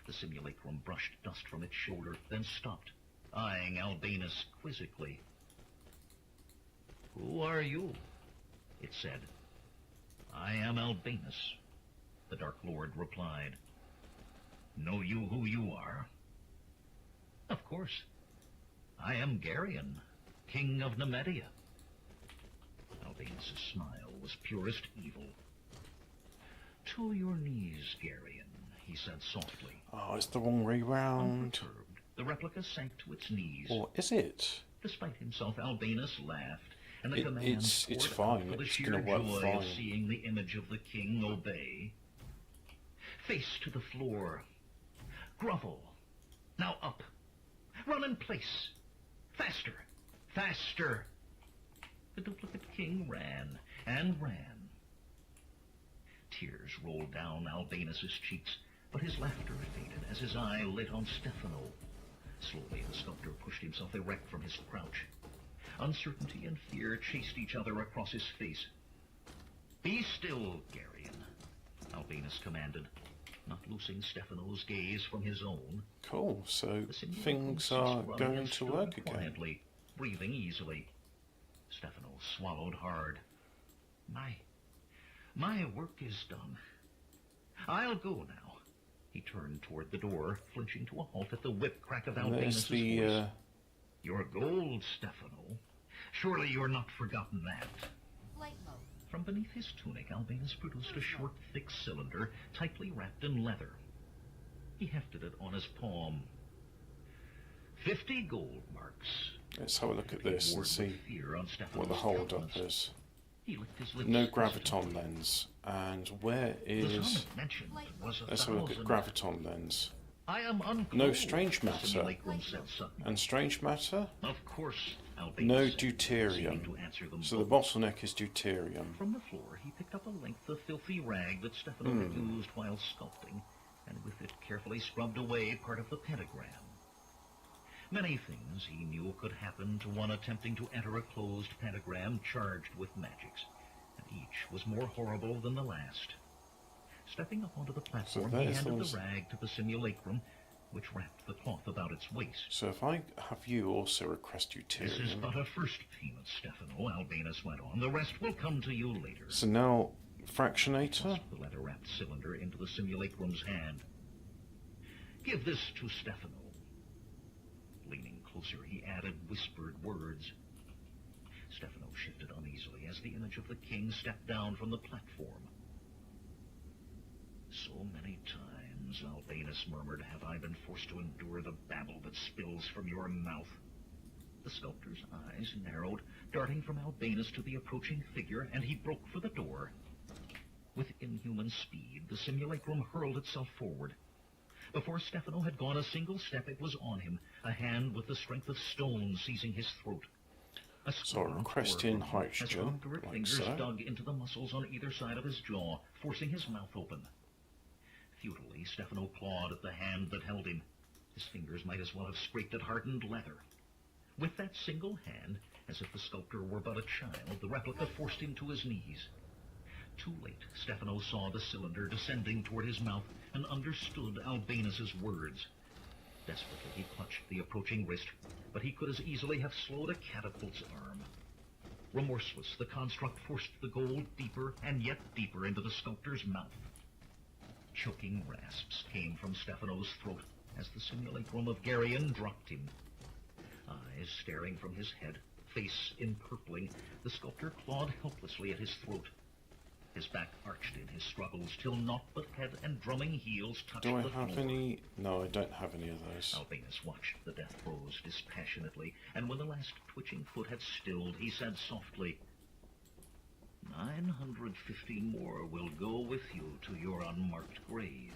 The simulacrum brushed dust from its shoulder, then stopped, eyeing Albinus quizzically. Who are you? It said. I am Albinus, the Dark Lord replied. Know you who you are? Of course. I am Geryon, King of Nemedia. Albinus' smile was purest evil. To your knees, Geryon, he said softly. Oh, it's the wrong way round. Unperturbed, the replica sank to its knees. Or is it? Despite himself, Albinus laughed, and the command it's poured out fine. for the It's sheer gonna work joy of fine. seeing the image of the king obey. Face to the floor. Grovel. Now up. Run in place. Faster. Faster. The duplicate king ran and ran. Tears rolled down Albinus' cheeks, but his laughter faded as his eye lit on Stefano. Slowly the sculptor pushed himself erect from his crouch. Uncertainty and fear chased each other across his face. Be still, Geryon, Albinus commanded, not loosing Stefano's gaze from his own. Cool, so The simulacrum things ceased are running going and to stood work again. quietly, breathing easily. Stefano swallowed hard. My work is done. I'll go now. He turned toward the door, flinching to a halt at the whip crack of And there's Albinus' the, voice. Your gold, Stefano. Surely you're not forgotten that. Flight mode. From beneath his tunic, Albinus produced a short, thick cylinder, tightly wrapped in leather. He hefted it on his palm. 50 gold marks. Let's have a look at He this and roared see with fear on Stefano's what the hold up countenance. is. He licked his lips No hesitantly. graviton lens. And where The is... sum mentioned was Let's have a look at 1,000. graviton lens. I am unclothed, No strange the matter. simulacrum said suddenly. And strange matter? Of course, Albinus No said, seeming deuterium. to answer them So the both. bottleneck is deuterium. From the floor, he picked up a length of filthy rag that Stefano had used while sculpting, and with it carefully scrubbed away part of the pentagram. Many things he knew could happen to one attempting to enter a closed pentagram charged with magics, and each was more horrible than the last. Stepping up onto the platform, that he is handed those- the rag to the simulacrum, which wrapped the cloth about its waist. So if I have you also request This is Deuterium. but a first payment, Stefano, Albinus went on. The rest will come to you later. So now, Fractionator? Thrust the leather-wrapped cylinder into the simulacrum's hand. Give this to Stefano. Leaning closer, he added whispered words. Stefano shifted uneasily as the image of the king stepped down from the platform. So many times, Albinus murmured, have I been forced to endure the babble that spills from your mouth. The sculptor's eyes narrowed, darting from Albinus to the approaching figure, and he broke for the door. With inhuman speed, the simulacrum hurled itself forward. Before Stefano had gone a single step, it was on him, a hand with the strength of stone seizing his throat. A So requesting hydrogen, as obdurate like fingers so. dug into the muscles on either side of his jaw, forcing his mouth open. Futilely, Stefano clawed at the hand that held him. His fingers might as well have scraped at hardened leather. With that single hand, as if the sculptor were but a child, the replica forced him to his knees. Too late, Stefano saw the cylinder descending toward his mouth and understood Albinus's words. Desperately, he clutched the approaching wrist, but he could as easily have slowed a catapult's arm. Remorseless, the construct forced the gold deeper and yet deeper into the sculptor's mouth. Choking rasps came from Stefano's throat as the simulacrum of Garion dropped him. Eyes staring from his head, face empurpling, the sculptor clawed helplessly at his throat. His back arched in his struggles till naught but head and drumming heels touched Do I the have floor. any? No, I don't have any of those. Albinus watched the death throes dispassionately, and when the last twitching foot had stilled, he said softly, 950 more will go with you to your unmarked grave.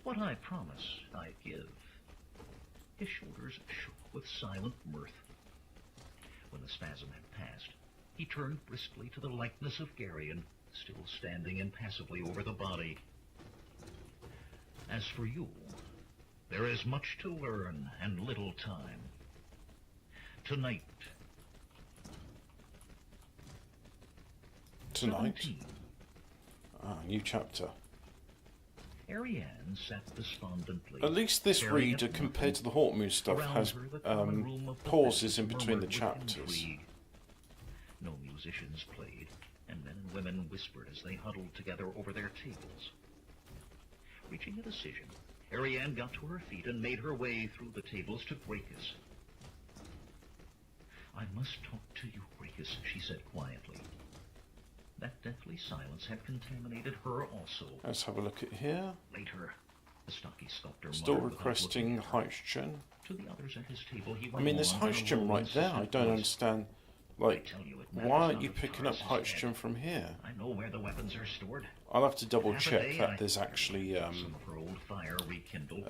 What I promise, I give. His shoulders shook with silent mirth. When the spasm had passed, he turned briskly to the likeness of Garion, still standing impassively over the body. As for you, there is much to learn and little time. Tonight, Tonight? 17, New chapter. Ariane sat despondently. At least this staring reader, at compared to nothing. the Hawkmoon stuff, Around has her, the common room of the pauses bed in between the murmured with chapters. intrigue. No musicians played, and men and women whispered as they huddled together over their tables. Reaching a decision, Ariane got to her feet and made her way through the tables to Gracchus. I must talk to you, Gracchus, she said quietly. That deathly silence had contaminated her also. Let's have a look at here. Later, the stocky sculptor Still muttered without requesting looking at her. hydrogen. To the others at his table, he I went mean, there's on in a hydrogen low, right there. I insistent don't voice. understand. I Like, tell you, it why matters aren't not you if picking up Taurus is hydrogen dead. from here? I know where the weapons are stored. I'll have to double Half a check day, that I- there's actually Some of her old fire rekindled.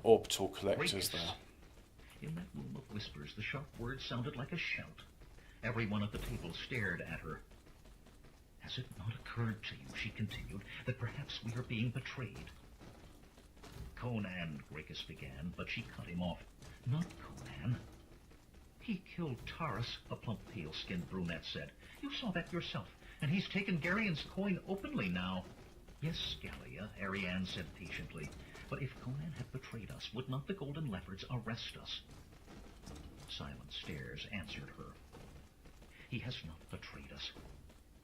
orbital collectors Gracchus. there. In that room of whispers, the sharp words sounded like a shout. Everyone at the table stared at her. Has it not occurred to you, she continued, that perhaps we are being betrayed? Conan, Gracchus began, but she cut him off. Not Conan. He killed Taurus, a plump, pale-skinned brunette said. You saw that yourself, and he's taken Garion's coin openly now. Yes, Gallia, Ariane said patiently, but if Conan had betrayed us, would not the Golden Leopards arrest us? Silent stares answered her. He has not betrayed us.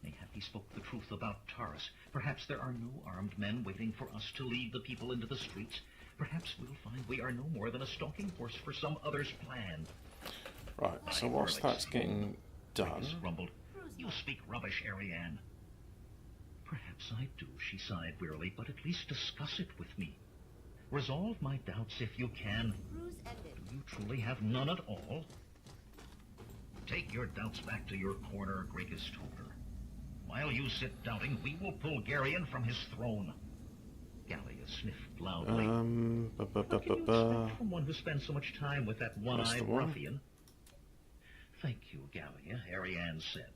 Mayhap he spoke the truth about Taurus. Perhaps there are no armed men waiting for us to lead the people into the streets. Perhaps we'll find we are no more than a stalking horse for some other's plan. Right, so whilst that's getting done, Gracchus grumbled. You speak rubbish, Ariane. Perhaps I do, she sighed wearily, but at least discuss it with me. Resolve my doubts if you can. Ruse ended. Do you truly have none at all? Take your doubts back to your corner, Gracchus told her. While you sit doubting, we will pull Garion from his throne. Gallia sniffed loudly. What can you expect from one who spends so much time with that That's one-eyed the one. ruffian? Thank you, Gallia, Ariane said.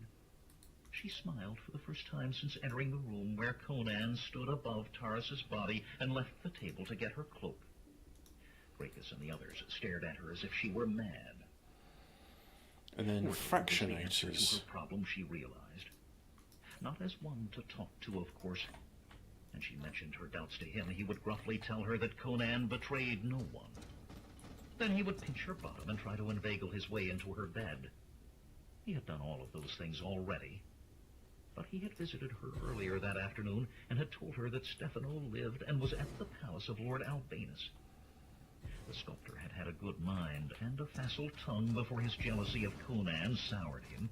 She smiled for the first time since entering the room where Conan stood above Taurus's body and left the table to get her cloak. Gracchus and the others stared at her as if she were mad. and then Working was the answer to fractionators. her problem, she realized. Not as one to talk to, of course. and she mentioned her doubts to him, he would gruffly tell her that Conan betrayed no one. Then he would pinch her bottom and try to inveigle his way into her bed. He had done all of those things already. But he had visited her earlier that afternoon and had told her that Stefano lived and was at the palace of Lord Albinus. The sculptor had had a good mind and a facile tongue before his jealousy of Conan soured him.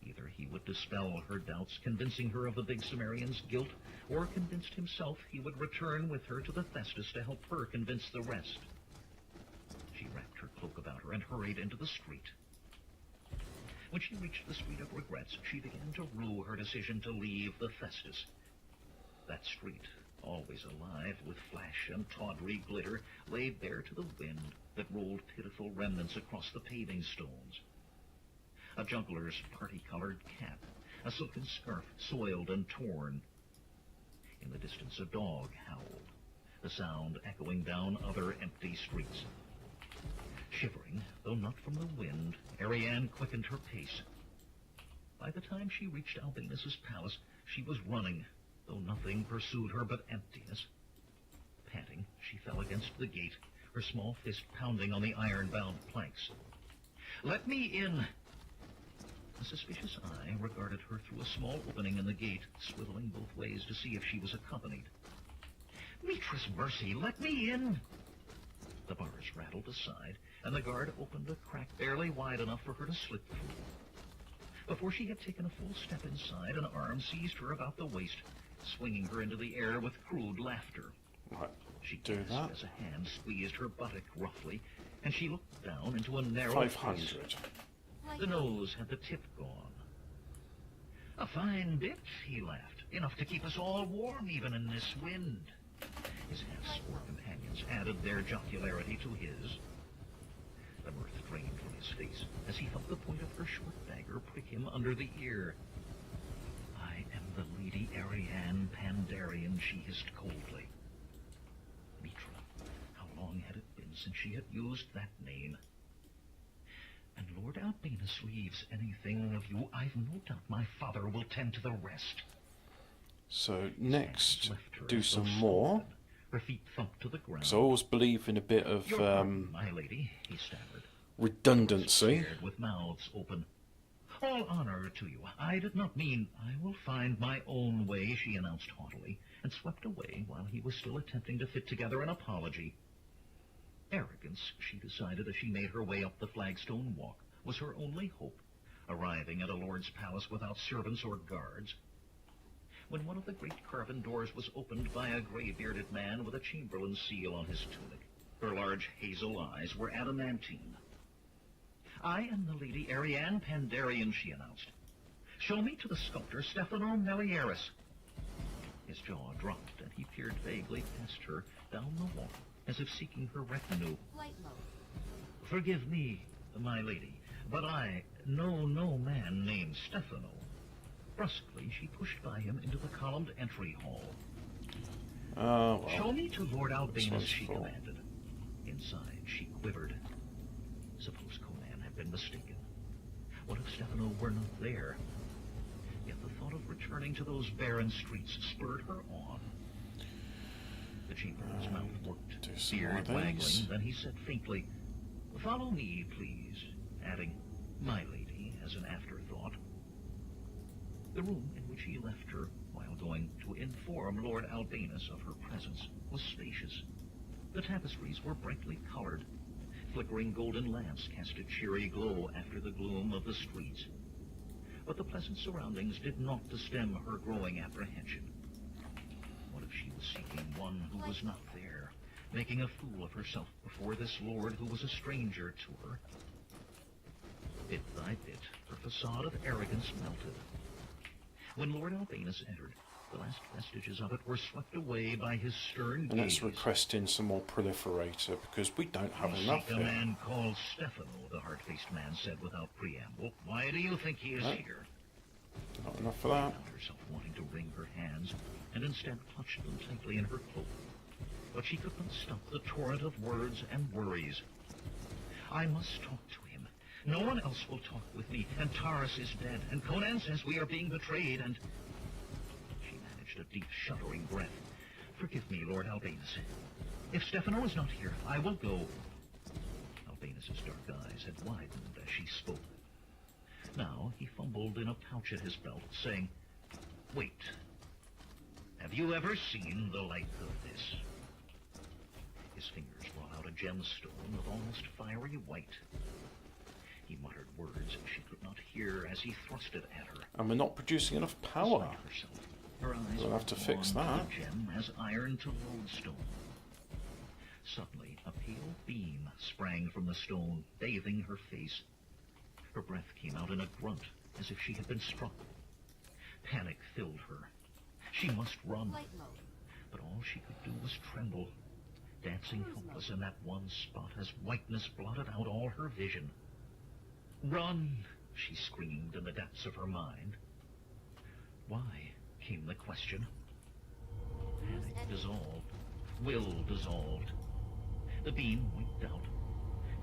Either he would dispel her doubts, convincing her of the big Cimmerian's guilt, or convinced himself he would return with her to the Festus to help her convince the rest. She wrapped her cloak about her and hurried into the street. When she reached the Street of Regrets, she began to rue her decision to leave the Festus. That street, always alive with flash and tawdry glitter, lay bare to the wind that rolled pitiful remnants across the paving stones. A juggler's party-colored cap, a silken scarf soiled and torn. In the distance a dog howled, the sound echoing down other empty streets. Shivering, though not from the wind, Ariane quickened her pace. By the time she reached Albinus's palace, she was running, though nothing pursued her but emptiness. Panting, she fell against the gate, her small fist pounding on the iron-bound planks. "Let me in!" A suspicious eye regarded her through a small opening in the gate, swiveling both ways to see if she was accompanied. "Mistress Mercy, let me in!" The bars rattled aside, and the guard opened a crack barely wide enough for her to slip through. Before she had taken a full step inside, an arm seized her about the waist, swinging her into the air with crude laughter. Right. She Do gasped that. as a hand squeezed her buttock roughly, and she looked down into a narrow 500. place. The nose had the tip gone. "A fine bit," he laughed. "Enough to keep us all warm even in this wind." His half-swore companions added their jocularity to his. The mirth drained from his face as he felt the point of her short dagger prick him under the ear. "I am the Lady Ariane Pandarian," she hissed coldly. Mitra, how long had it been since she had used that name? "And Lord Albinus leaves anything of you, I've no doubt my father will tend to the rest." So next, Left her do as though some more. softened. Her feet thumped to the ground. Because I always believe in a bit of "Your pardon, my lady," he stammered. redundancy. Stared with mouths open. "All honor to you. I did not mean—" "I will find my own way," she announced haughtily, and swept away while he was still attempting to fit together an apology. Arrogance, she decided as she made her way up the flagstone walk, was her only hope, arriving at a lord's palace without servants or guards. When one of the great carven doors was opened by a gray-bearded man with a chamberlain's seal on his tunic, her large hazel eyes were adamantine. "I am the Lady Ariane Pandarian," she announced. "Show me to the sculptor Stefano Meliaris." His jaw dropped, and he peered vaguely past her, down the walk, as if seeking her retinue. Flight mode. "Forgive me, my lady, but I know no man named Stefano." Brusquely, she pushed by him into the columned entry hall. Well. "Show me to Lord This Albinus," one's she full. commanded. Inside, she quivered. Suppose Conan had been mistaken. What if Stefano were not there? Yet the thought of returning to those barren streets spurred her on. The chamberlain's mouth worked, do some more beard of waggling, these. then he said faintly, "Follow me, please," adding, "my lady," as an afterthought. The room in which he left her, while going to inform Lord Albinus of her presence, was spacious. The tapestries were brightly colored. Flickering golden lamps cast a cheery glow after the gloom of the streets. But the pleasant surroundings did not stem her growing apprehension. What if she was seeking one who was not there, making a fool of herself before this lord who was a stranger to her? Bit by bit, her facade of arrogance melted. When Lord Albinus entered, the last vestiges of it were swept away by his stern And that's gaze. requesting some more proliferator, because we don't have "You enough seek a here. man called Stefano," the hard-faced man said without preamble. "Why do you think he is Huh? here?" Not enough for that. Found herself wanting to wring her hands, and instead clutched them tightly in her cloak. But she could not stop the torrent of words and worries. "I must talk to him. No one else will talk with me, and Taurus is dead, and Conan says we are being betrayed, and..." She managed fetched a deep, shuddering breath. "Forgive me, Lord Albinus. If Stefano is not here, I will go." Albinus's dark eyes had widened as she spoke. Now he fumbled in a pouch at his belt, saying, "Wait. Have you ever seen the like of this?" His fingers brought out a gemstone of almost fiery white. He muttered words she could not hear as he thrust it at her. And we're not producing enough power. Beside herself, her eyes We'll have to fix drawn that. to the gem as iron to lodestone. Suddenly, a pale beam sprang from the stone, bathing her face. Her breath came out in a grunt, as if she had been struck. Panic filled her. She must run, Flight mode. but all she could do was tremble, dancing helpless in that one spot as whiteness blotted out all her vision. "Run!" she screamed in the depths of her mind. Why? Came the question. Panic dissolved. Will dissolved. The beam winked out,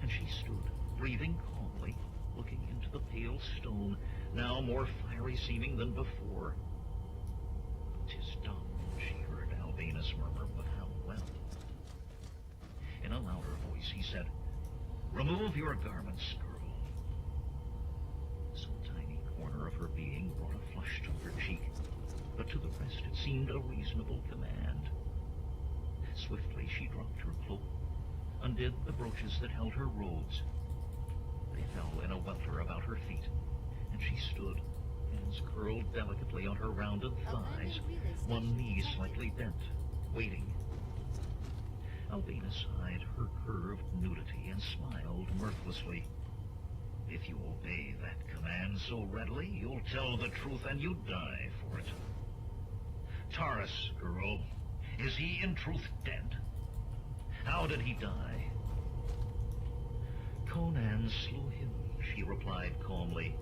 and she stood, breathing calmly, looking into the pale stone, now more fiery seeming than before. "'Tis done," she heard Albinus murmur, "but how well?" In a louder voice he said, "Remove your garments, girl." Some tiny corner of her being brought a flush to her cheek, but to the rest it seemed a reasonable command. Swiftly she dropped her cloak, undid the brooches that held her robes. They fell in a welter about her feet, and she stood, hands curled delicately on her rounded thighs, one knee slightly bent, waiting. Albinus eyed her curved nudity and smiled mirthlessly. "If you obey that command so readily, you'll tell the truth and you die for it. Taurus, girl, is he in truth dead? How did he die?" "Conan slew him," she replied calmly.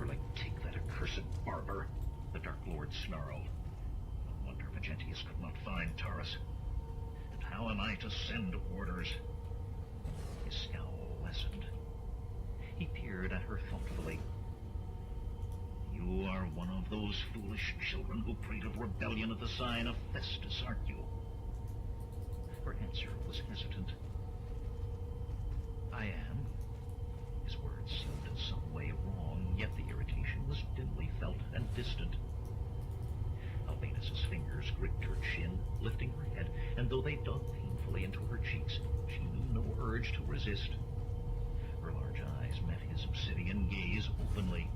"Like, take that accursed barber," the Dark Lord snarled. "No wonder Vigentius could not find Taurus. And how am I to send orders?" His scowl lessened. He peered at her thoughtfully. "You are one of those foolish children who prate of rebellion at the sign of Festus, aren't you?" Her answer was hesitant. "I am." His words seemed in some way wrong, yet the irritation was dimly felt and distant. Albinus's fingers gripped her chin, lifting her head, and though they dug painfully into her cheeks, she knew no urge to resist. Her large eyes met his obsidian gaze openly.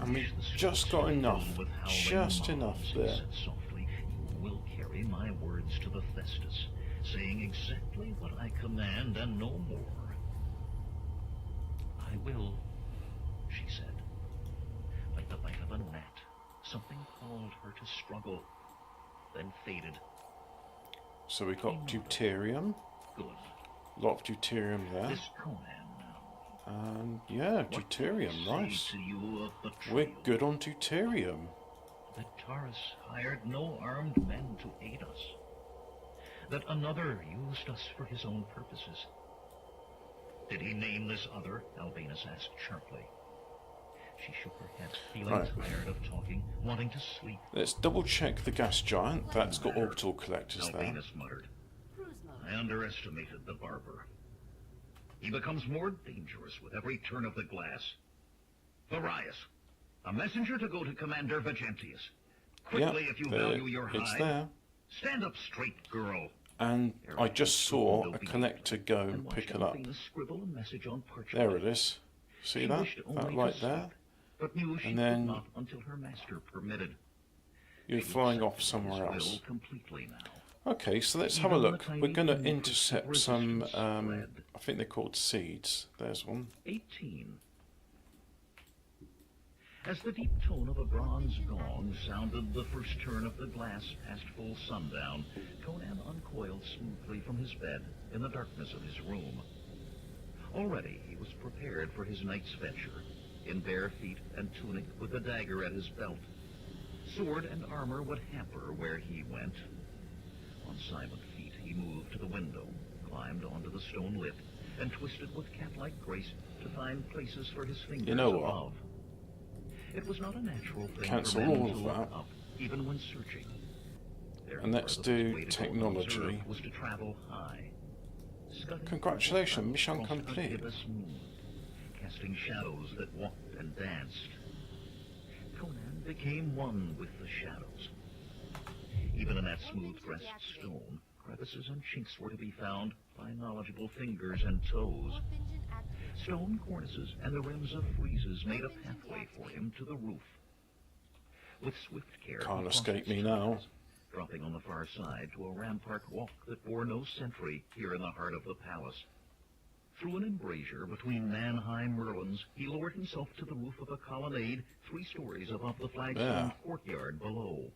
And we've just got enough. Just enough there. He said softly, "You will carry my words to the Festus, saying exactly what I command and no more." "I will," she said. Like the bite of a gnat, something called her to struggle, then faded. So we got deuterium. Good. A lot of deuterium there. This Conan now. And yeah, What deuterium, did he say nice. to you of betrayal? We're good on deuterium. That Taurus hired no armed men to aid us. That another used us for his own purposes. Did he name this other? Albinus asked sharply. She shook her head, feeling Right. tired of talking, wanting to sleep. Let's double check the gas giant. That's got orbital collectors there. Albinus muttered. Cruise mode. I underestimated the barber. He becomes more dangerous with every turn of the glass. Varius, a messenger to go to Commander Vigentius. Quickly, if you value your hide. It's there. Stand up straight, girl. And I just saw a connector go and watched pick it up. Albinus scribble a message on parchment. There it is. See She that? wished only That to right sleep, there. but knew she And then could not until her master permitted. You're She flying off accepted somewhere his will else. completely now. Okay, so let's have a Even the look. tiny We're going to pinprick of intercept some, resistance fled. I think they're called seeds. There's one. 18. As the deep tone of a bronze gong sounded the first turn of the glass past full sundown, Conan uncoiled smoothly from his bed in the darkness of his room. Already he was prepared for his night's venture, in bare feet and tunic with a dagger at his belt. Sword and armor would hamper where he went. On silent feet he moved to the window, climbed onto the stone lip, and twisted with cat-like grace to find places for his fingers You know what? above. It was not a natural thing Cancel for men all to of look that. up, even when searching. And let's Therefore, the do way to go technology. unobserved was to travel high. Scudding Congratulations, through mission across complete. an gibbous moon, casting shadows that walked and danced. Conan became one with the shadows. Even in that smooth-dressed stone, crevices and chinks were to be found by knowledgeable fingers and toes. Warp engine activated. Stone cornices and the rims of friezes made a pathway for him to the roof. With swift care, he Can't crossed escape its me now. trusses, dropping on the far side to a rampart walk that bore no sentry here in the heart of the palace. Through an embrasure between man-high merlins, he lowered himself to the roof of a colonnade 3 stories above the flagstone courtyard below.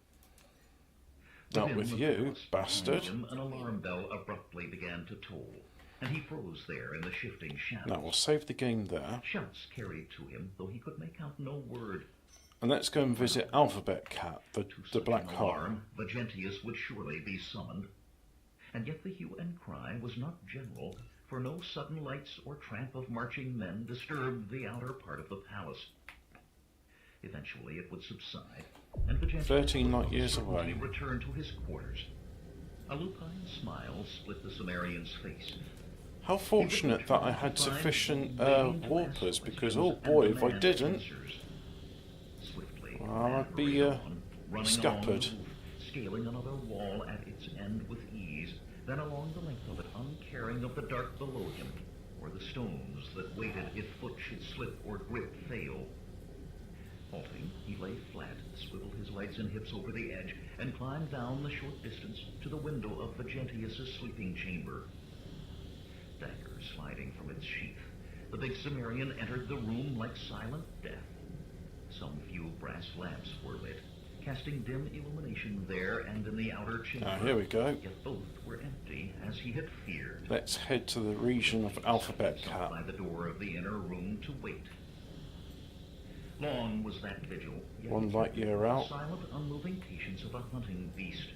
Not Within with the you, palace, bastard. behind him, an alarm bell abruptly began to toll, and he froze there in the shifting shadows. Now we'll save the game there. Shouts carried to him, though he could make out no word. And let's go and visit Alphabet Cat, the Such black an hole. alarm, Vegentius would surely be summoned. And yet the hue and cry was not general, for no sudden lights or tramp of marching men disturbed the outer part of the palace. Eventually it would subside, and Vegentius 13 light would years certainly away. return to his quarters. A lupine smile split the Sumerian's face. How fortunate that I had sufficient warpers, because oh boy, if I didn't, Swiftly, well, man I'd be, hurried on, running scuppered. along the roof, scaling another wall at its end with ease, then along the length of it, uncaring of the dark below him, or the stones that waited if foot should slip or grip fail. Halting, he lay flat, swiveled his legs and hips over the edge, and climbed down the short distance to the window of Vegentius' sleeping chamber. Dagger sliding from its sheath, the big Sumerian entered the room like silent death. Some few brass lamps were lit, casting dim illumination there and in the outer chamber. Ah, here we go. Yet both were empty, as he had feared. Let's head to the region of Alphabet Cat. By the door of the inner room to wait. Long was that vigil. Yet 1 light year the out. silent, unmoving patience of a hunting beast.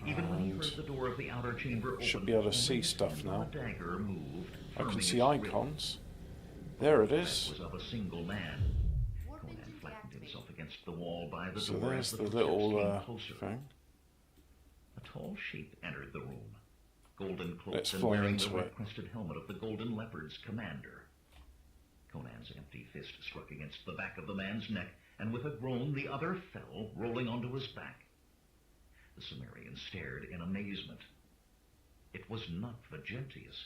Even when he And heard the door of the outer chamber open, should be able to only see the stuff hand now. of the dagger moved, I can firming see its grip. icons. There it That is. was of a single man. Warp Conan engine flattened deactivated. himself against the wall by the So door there's as the footsteps little came closer. thing. A tall shape entered the room, golden Let's cloaked and fly wearing the into it. red-crested helmet of the Golden Leopard's commander. Conan's empty fist struck against the back of the man's neck, and with a groan the other fell, rolling onto his back. The Sumerian stared in amazement. It was not Vegentius.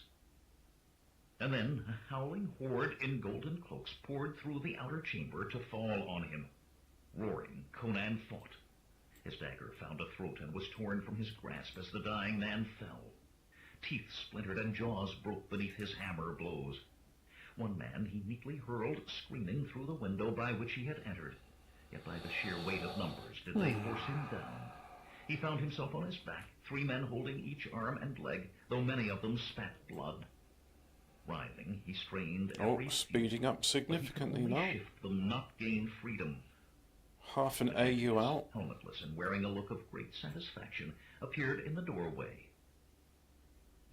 And then a howling horde in golden cloaks poured through the outer chamber to fall on him. Roaring, Conan fought. His dagger found a throat and was torn from his grasp as the dying man fell. Teeth splintered and jaws broke beneath his hammer blows. One man he neatly hurled, screaming, through the window by which he had entered. Yet by the sheer weight of numbers did they force him down. He found himself on his back, 3 men holding each arm and leg, though many of them spat blood. Writhing, he strained Oh, every speeding up significantly but he could now. only shift them, not gain freedom. Half an AU out. Helmetless and wearing a look of great satisfaction, appeared in the doorway.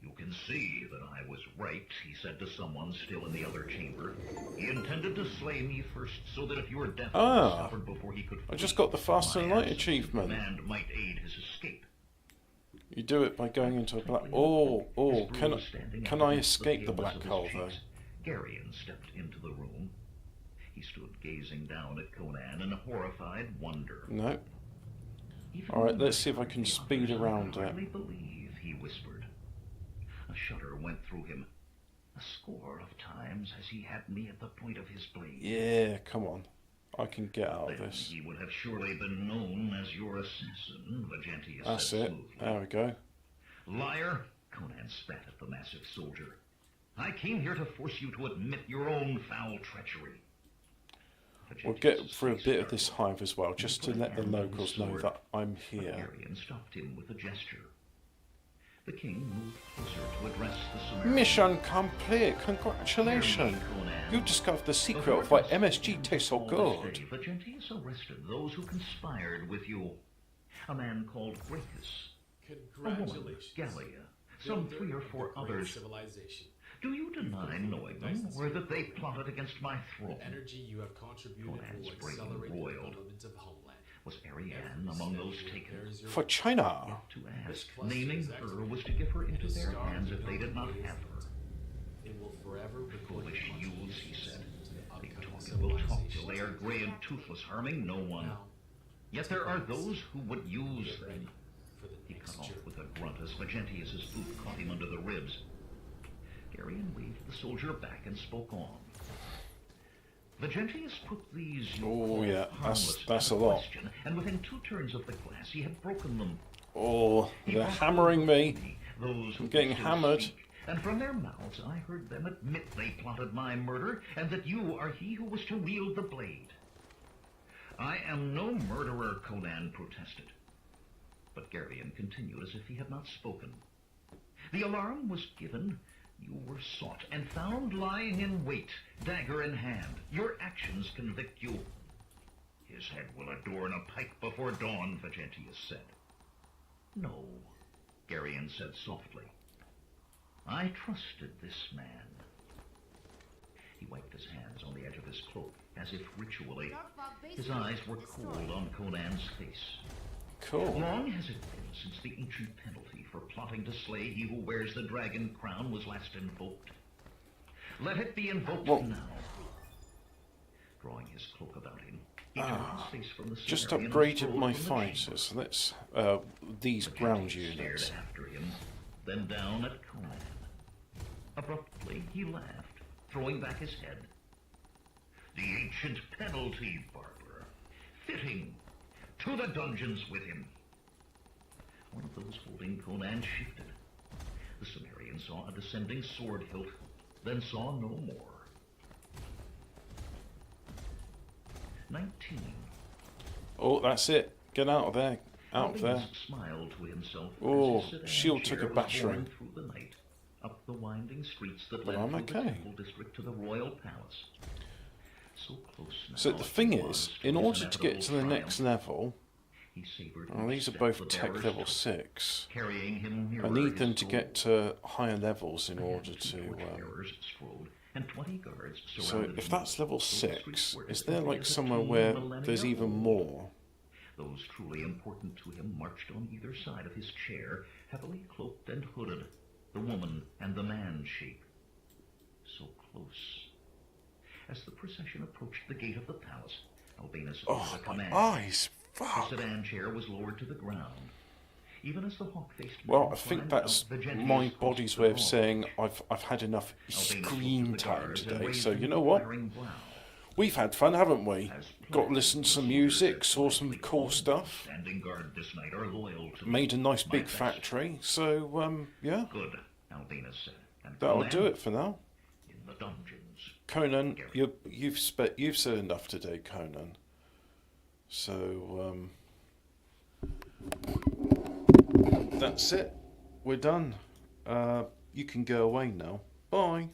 "You can see that I was right," he said to someone still in the other chamber. "He intended to slay me first, so that if your death was discovered before he could I just flee, got the Fast and my Light absence achievement. command might aid his escape." You do it by going into a black... Oh, can I escape the black hole though? Garion stepped into the room. He stood gazing down at Conan in horrified wonder. No. Even Alright, the let's see if I can others speed around could it. hardly believe, he whispered. A shudder went through him. A score of times has he had me at the point of his blade. Yeah, come on. I can get out of Then this. he would have surely been known as your assassin, Vegentius That's said it. smoothly. There we go. Liar! Conan spat at the massive soldier. I came here to force you to admit your own foul treachery. We'll get through a bit of this hive as well, just to let the locals know that I'm here. Garion stopped him with a gesture. The king moved closer to address the Sumerian. Mission complete! Congratulations! You discovered the secret of why MSG tastes so good. Vegentius arrested those who conspired with you. A man called Gracchus, a woman, Congratulations. Gallia, some 3 or 4 Builder of the great others. Civilization. Do you deny knowing them, or that they plotted against my throne? The energy you have contributed Conan's will brain accelerate the roiled. development of Homeland. Was Ariane among those taken? For China. To ask, naming her was to give her into their hands if they did not have her. It will forever Foolish youths, he said. They will talk till they are gray and toothless, harming no one. Yet there are those who would use them. He cut off with a grunt as Magentius's boot caught him under the ribs. Arian waved the soldier back and spoke on. Vigentius put these Oh yeah, that's harmless a lot. question, and within 2 turns of the glass he had broken them. Oh, He they're brought hammering me. Those who I'm getting still hammered. speak, and from their mouths I heard them admit they plotted my murder, and that you are he who was to wield the blade. I am no murderer, Conan protested. But Garion continued as if he had not spoken. The alarm was given. You were sought and found lying in wait, dagger in hand. Your actions convict you. His head will adorn a pike before dawn, Vigentius said. No, Garion said softly. I trusted this man. He wiped his hands on the edge of his cloak, as if ritually. His eyes were cold on Conan's face. Cool. Long has it been since the ancient penalty for plotting to slay he who wears the dragon crown was last invoked. Let it be invoked now. Drawing his cloak about him, he turned his face from the Just Sumerian and upgraded strode my from the fighters. chamber. Let's these ground units. Stared after him, then down at Conan. Abruptly, he laughed, throwing back his head. The ancient penalty, Barber. Fitting. To the dungeons with him. One of those holding Conan shifted. The Sumerian saw a descending sword hilt, then saw no more. 19. Oh, that's it. Get out of there. Out of there. Albinus smiled to himself Oh, as his sedan shield took a chair was battering. borne through the night, up the winding streets that But led I'm through the okay. temple district to the royal palace. So close now. So the as thing he is, was in to his order to get to the inevitable next triumph, level, he savored oh, each these are step both the tech bearers level took, 6. carrying him I nearer need his them to goal. get to higher levels in order Two to. torchbearers strode, and 20 guards So surrounded if him. that's level Those streets 6, were is as there empty like as a somewhere tomb where millennia there's even old. more? Those truly important to him marched on either side of his chair, heavily cloaked and hooded, the woman and the man shape. So close. As the procession approached the gate of the palace, Albinus Oh, uttered a my command. eyes! The Fuck! sedan chair was lowered to the ground. Even as the hawk-faced Well, man I think climbed that's out, Vigentius my crossed body's the way of hall. saying I've had enough Albinus looked screen at the time guards and today. raised So an you know what? inquiring brow. We've had fun, haven't we? As Got to planned, listen to the some soldiers music, that saw some quietly cool followed stuff, standing guard this night are loyal to me. made a nice My big best. factory. So yeah, Good, Albinus said. And that'll Conan, do it for now. in the dungeons. Conan, you've said enough today, Conan. So that's it. We're done. You can go away now. Bye.